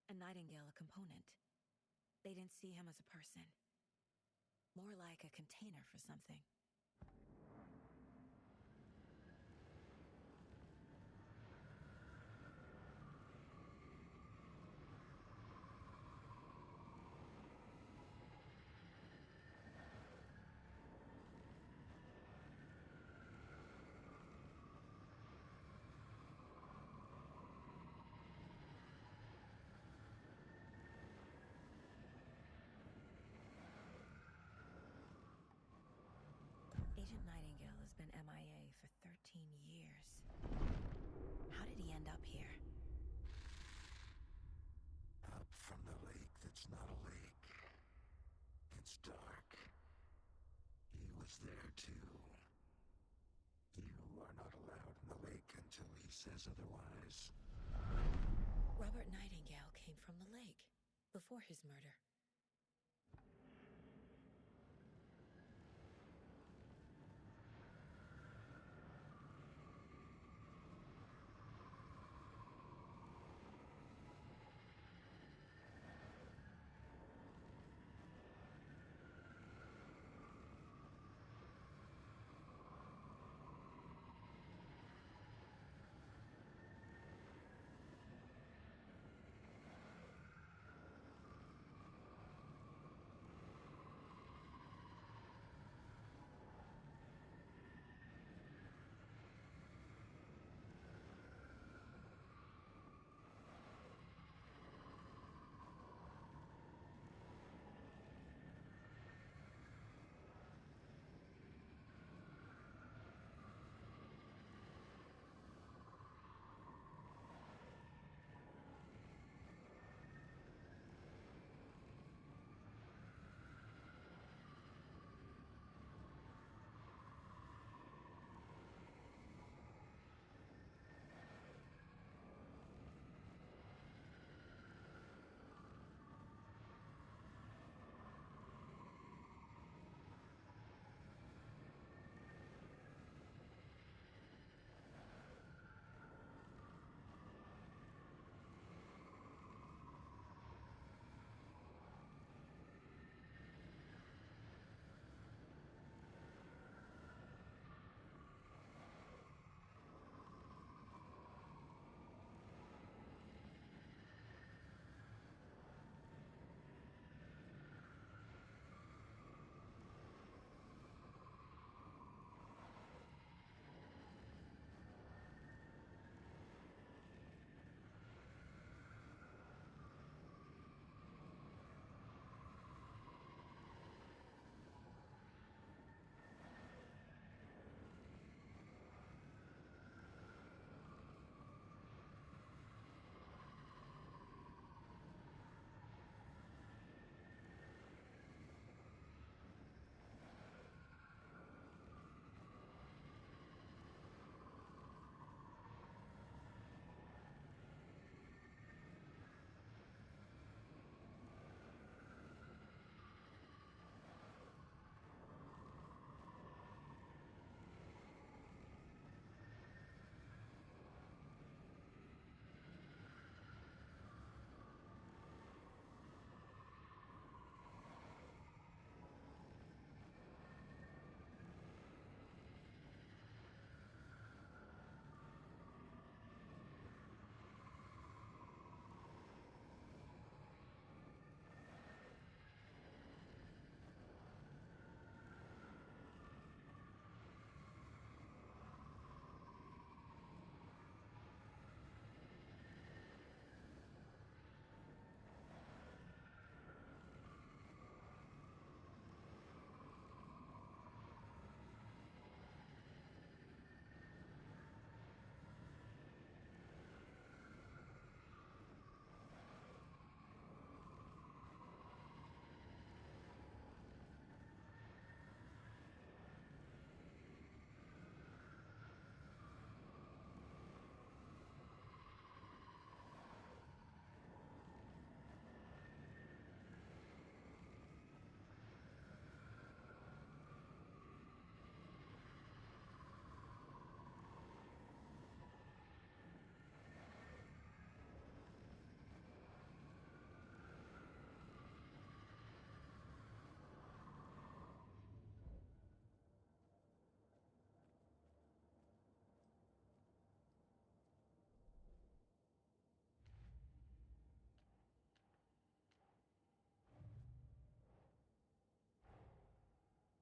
And Nightingale a component. They didn't see him as a person. More like a container for something. Agent Nightingale has been MIA for 13 years. How did he end up here? Up from the lake that's not a lake. It's dark. He was there too. You are not allowed in the lake until he says otherwise. Robert Nightingale came from the lake before his murder.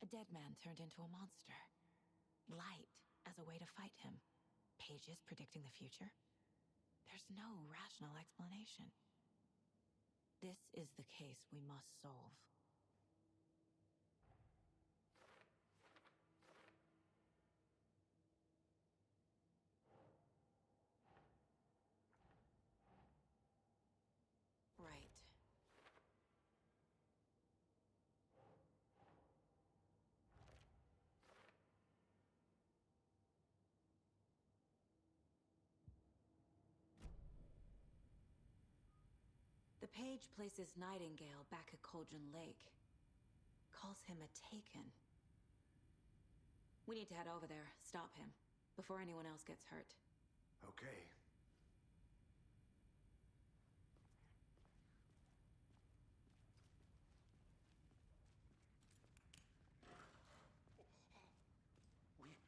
A dead man turned into a monster. Light as a way to fight him. Pages predicting the future. There's no rational explanation. This is the case we must solve. Right. The page places Nightingale back at Cauldron Lake. Calls him a Taken. We need to head over there, stop him, before anyone else gets hurt. Okay.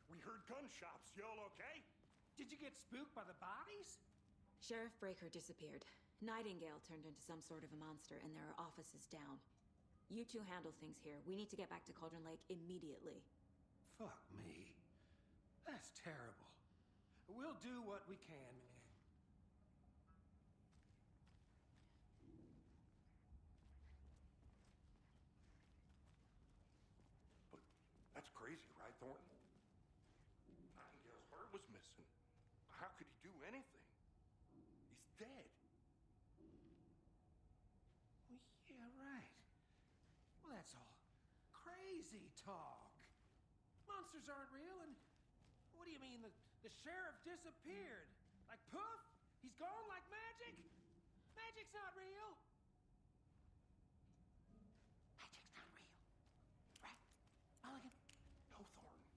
We heard gunshots. Y'all okay? Did you get spooked by the bodies? Sheriff Breaker disappeared. Nightingale turned into some sort of a monster, and there are offices down. You two handle things here. We need to get back to Cauldron Lake immediately. Fuck me. That's terrible. We'll do what we can, man. But that's crazy, right, Thornton? Nightingale's heart was missing. How could he do anything? He's dead. Well, yeah, right. Well, that's all crazy talk. Monsters aren't real, and what do you mean the sheriff disappeared? Like poof? He's gone like magic? Magic's not real. Magic's not real. Right, Mulligan? No, Thornton.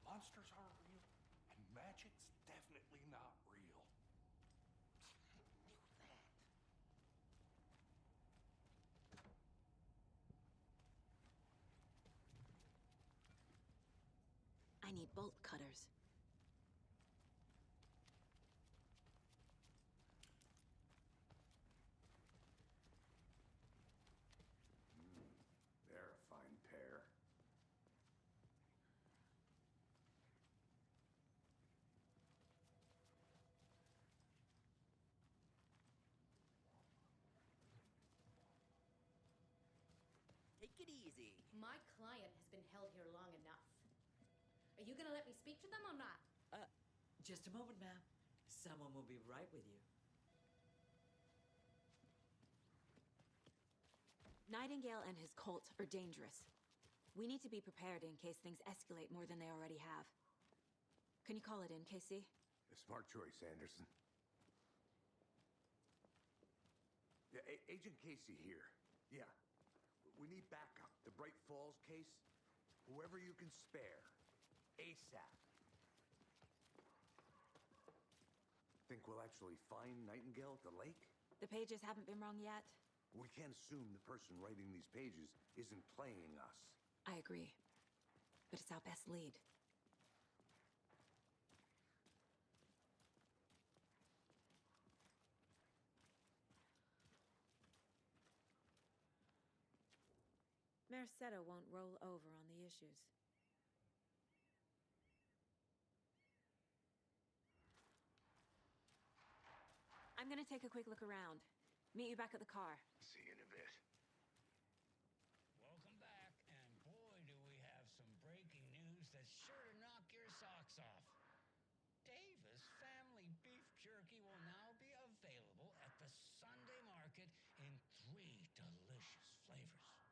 Monsters aren't real, and magic's definitely not real. I knew that. I need bolt cutters. They're a fine pair. Take it easy. My client has been held here long enough. Are you gonna let me speak to them or not? Just a moment, ma'am. Someone will be right with you. Nightingale and his cult are dangerous. We need to be prepared in case things escalate more than they already have. Can you call it in, Casey? A smart choice, Anderson. Yeah, Agent Casey here. Yeah. We need backup. The Bright Falls case, whoever you can spare. ASAP. Think we'll actually find Nightingale at the lake? The pages haven't been wrong yet. We can't assume the person writing these pages isn't playing us. I agree. But it's our best lead. Merced won't roll over on the issues. I'm gonna take a quick look around. Meet you back at the car. See you in a bit. Welcome back, and boy, do we have some breaking news that's sure to knock your socks off. Davis Family Beef Jerky will now be available at the Sunday market in 3 delicious flavors.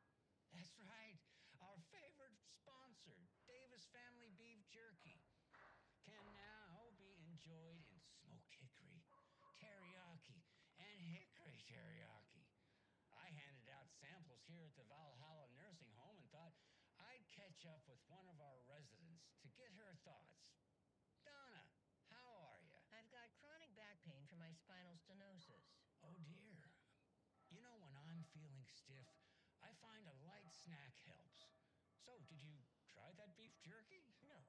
That's right, our favorite sponsor, Davis Family Beef Jerky, can now be enjoyed in smoked hickory, teriyaki, and hickory teriyaki. I handed out samples here at the Valhalla Nursing Home and thought I'd catch up with one of our residents to get her thoughts. Donna, how are you? I've got chronic back pain from my spinal stenosis. Oh dear. You know, when I'm feeling stiff, I find a light snack helps. So, did you try that beef jerky? No,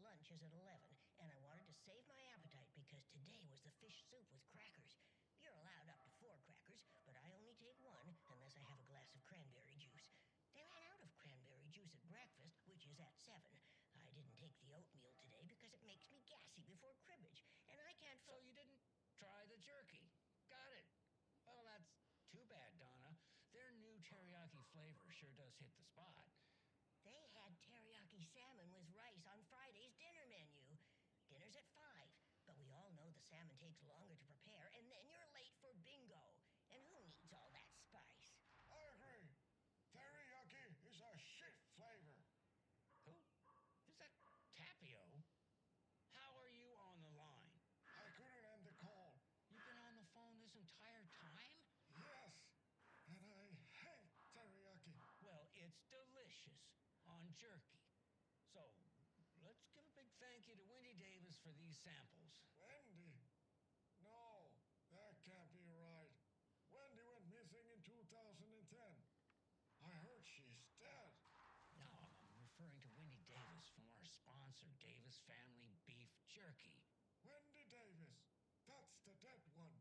lunch is at 11, and I wanted to save my appetite because today was the fish soup with crackers. You're allowed up to 4 crackers, but I only take 1 unless I have a glass of cranberry juice. They ran out of cranberry juice at breakfast. before cribbage, and I can't. So you didn't try the jerky. Got it. Well, that's too bad, Donna. Their new teriyaki flavor sure does hit the spot. They had teriyaki salmon with rice on Friday's dinner menu. Dinner's at 5, but we all know the salmon takes longer to prepare, and then you're late for bingo. And who needs all that spice? I agree. Teriyaki is a shit flavor. Who? Is that Tapio? How are you on the line? I couldn't end the call. You've been on the phone this entire time? Yes, and I hate teriyaki. Well, it's delicious on jerky. So, let's give a big thank you to Wendy Davis for these samples. Wendy? No, that can't be right. Wendy went missing in 2010. I heard she's dead. No, I'm referring to Wendy Davis from our sponsor, Davis Family Beef Jerky. Wendy Davis. That's the dead one.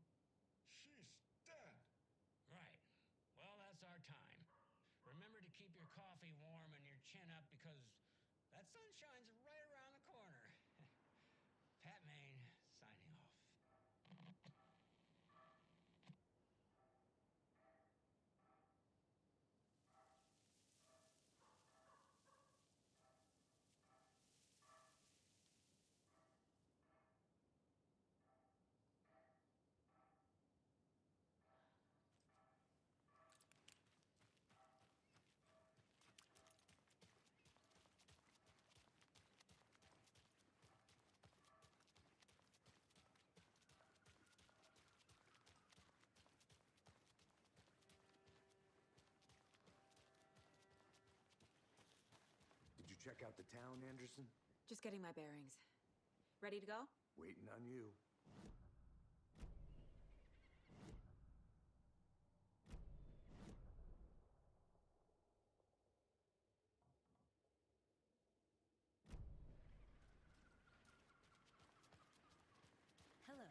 She's dead. Right. Well, that's our time. Remember to keep your coffee warm and your chin up because that sun shines right around the corner. Pat Maine, signing off. Did you check out the town, Anderson? Just getting my bearings. Ready to go? Waiting on you. Hello.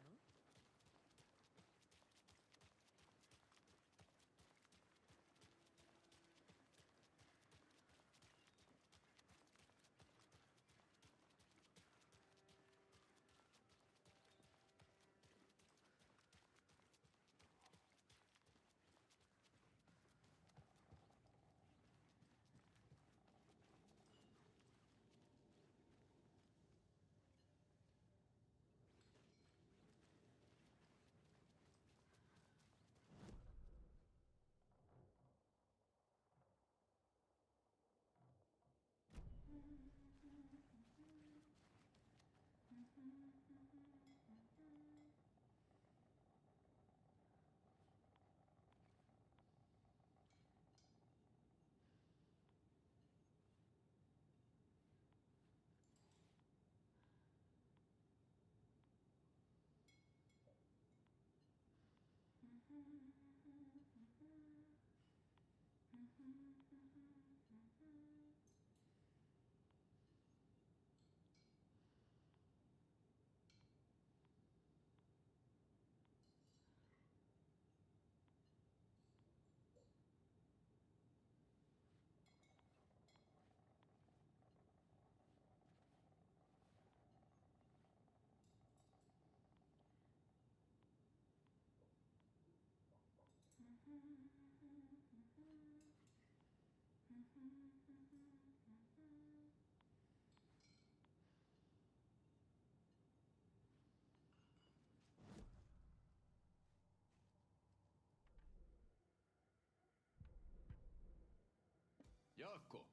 Yako,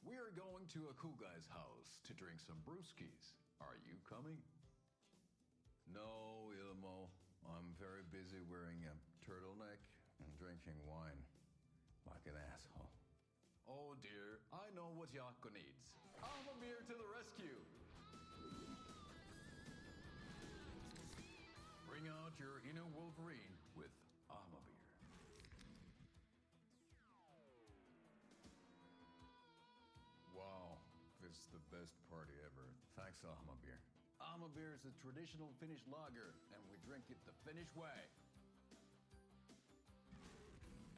we're going to a cool guy's house to drink some brewskis. Are you coming? No, Ilmo. I'm very busy wearing a turtleneck and drinking wine like an asshole. Oh dear, I know what Yako needs. Beer to the rescue. Bring out your inner Wolverine with Beer. Wow, this is the best party ever. Thanks, Beer. Beer is a traditional Finnish lager, and we drink it the Finnish way.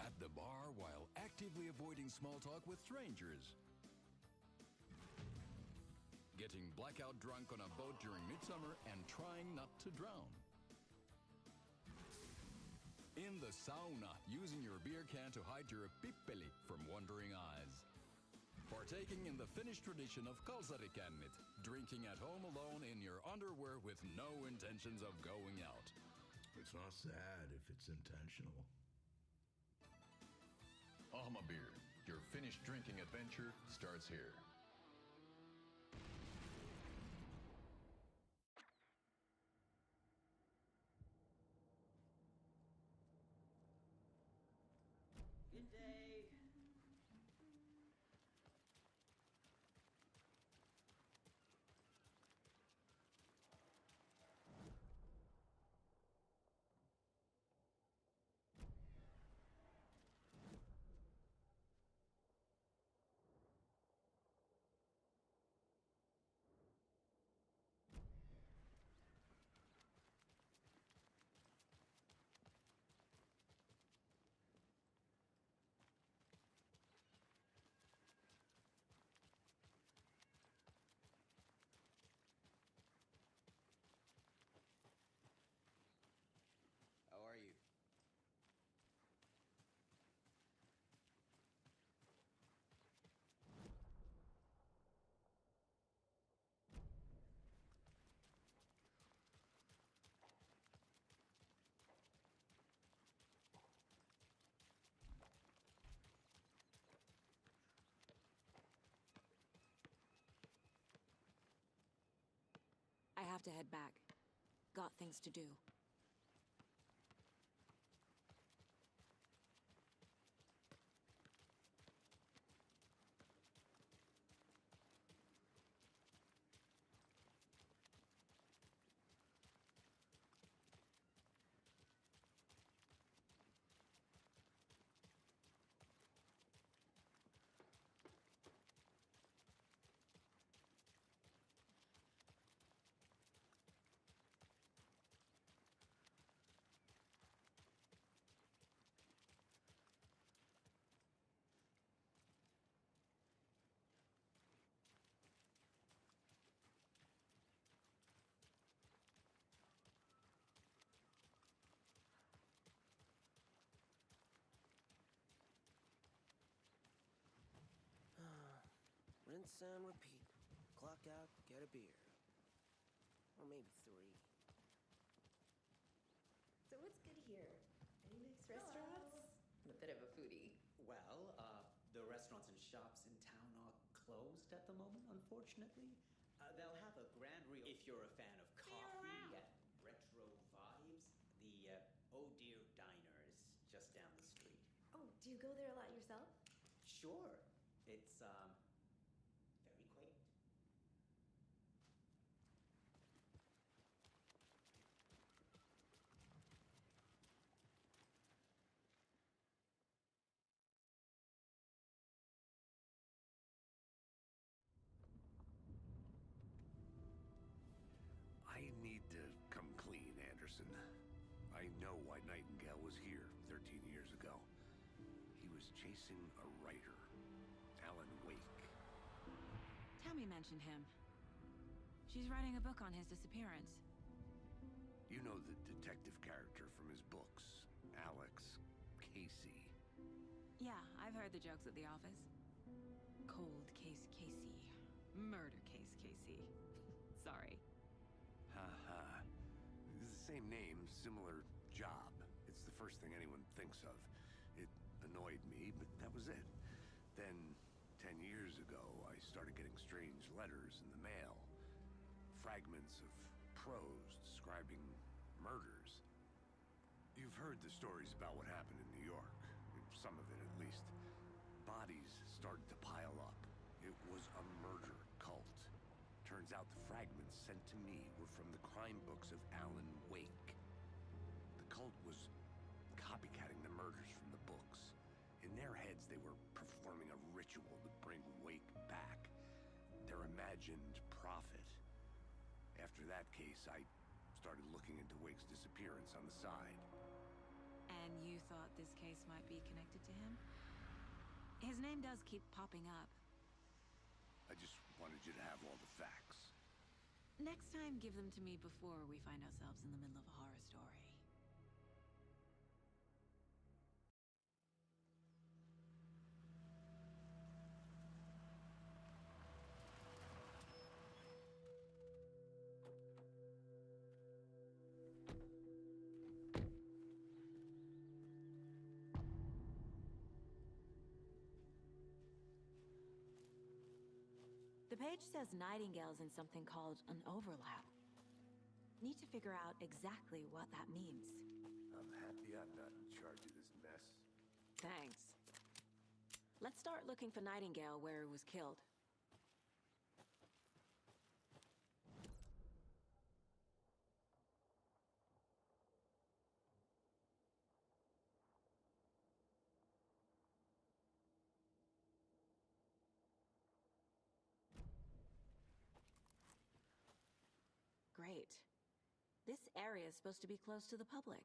At the bar while actively avoiding small talk with strangers. getting blackout drunk on a boat during midsummer, and trying not to drown. In the sauna, using your beer can to hide your pippeli from wondering eyes. Partaking in the Finnish tradition of kalsarikännit, drinking at home alone in your underwear with no intentions of going out. It's not sad if it's intentional. Beer, your Finnish drinking adventure starts here. Good day. How are you? I have to head back. Got things to do. Rinse and repeat. Clock out, get a beer. Or maybe 3. So what's good here? Any nice restaurants? I'm a bit of a foodie. Well, the restaurants and shops in town are closed at the moment, unfortunately. They'll have a grand if you're a fan of coffee and retro vibes. The Oh Dear Diner is just down the street. Oh, do you go there a lot yourself? Sure. It's, very quaint. I need to come clean, Anderson. I know why Nightingale was here 13 years ago. He was chasing a writer, Alan Wake. Tammy mentioned him. She's writing a book on his disappearance. You know the detective character from his books, Alex Casey. Yeah, I've heard the jokes at the office. Cold case Casey. Murder case Casey. Sorry. Ha. It's the same name, similar job. It's the first thing anyone thinks of. It annoyed me, but that was it. Then, 10 years ago, I started getting strange letters in the mail. Fragments of prose describing murders. You've heard the stories about what happened in New York. Some of it, at least. Bodies started to pile up. It was a murder cult. Turns out the fragments sent to me were from the crime books of Alan Wake. The cult was copycatting the murders from the books. In their heads, they were performing a ritual to bring Wake back. Their imagined prophet. After that case, I started looking into Wake's disappearance on the side. And you thought this case might be connected to him? His name does keep popping up. I just Wanted you to have all the facts. Next time, give them to me before we find ourselves in the middle of a horror story. The page says nightingales in something called an overlap. Need to figure out exactly what that means. I'm happy I'm not in charge of this mess. Thanks. Let's start looking for Nightingale where he was killed. Great. This area is supposed to be closed to the public.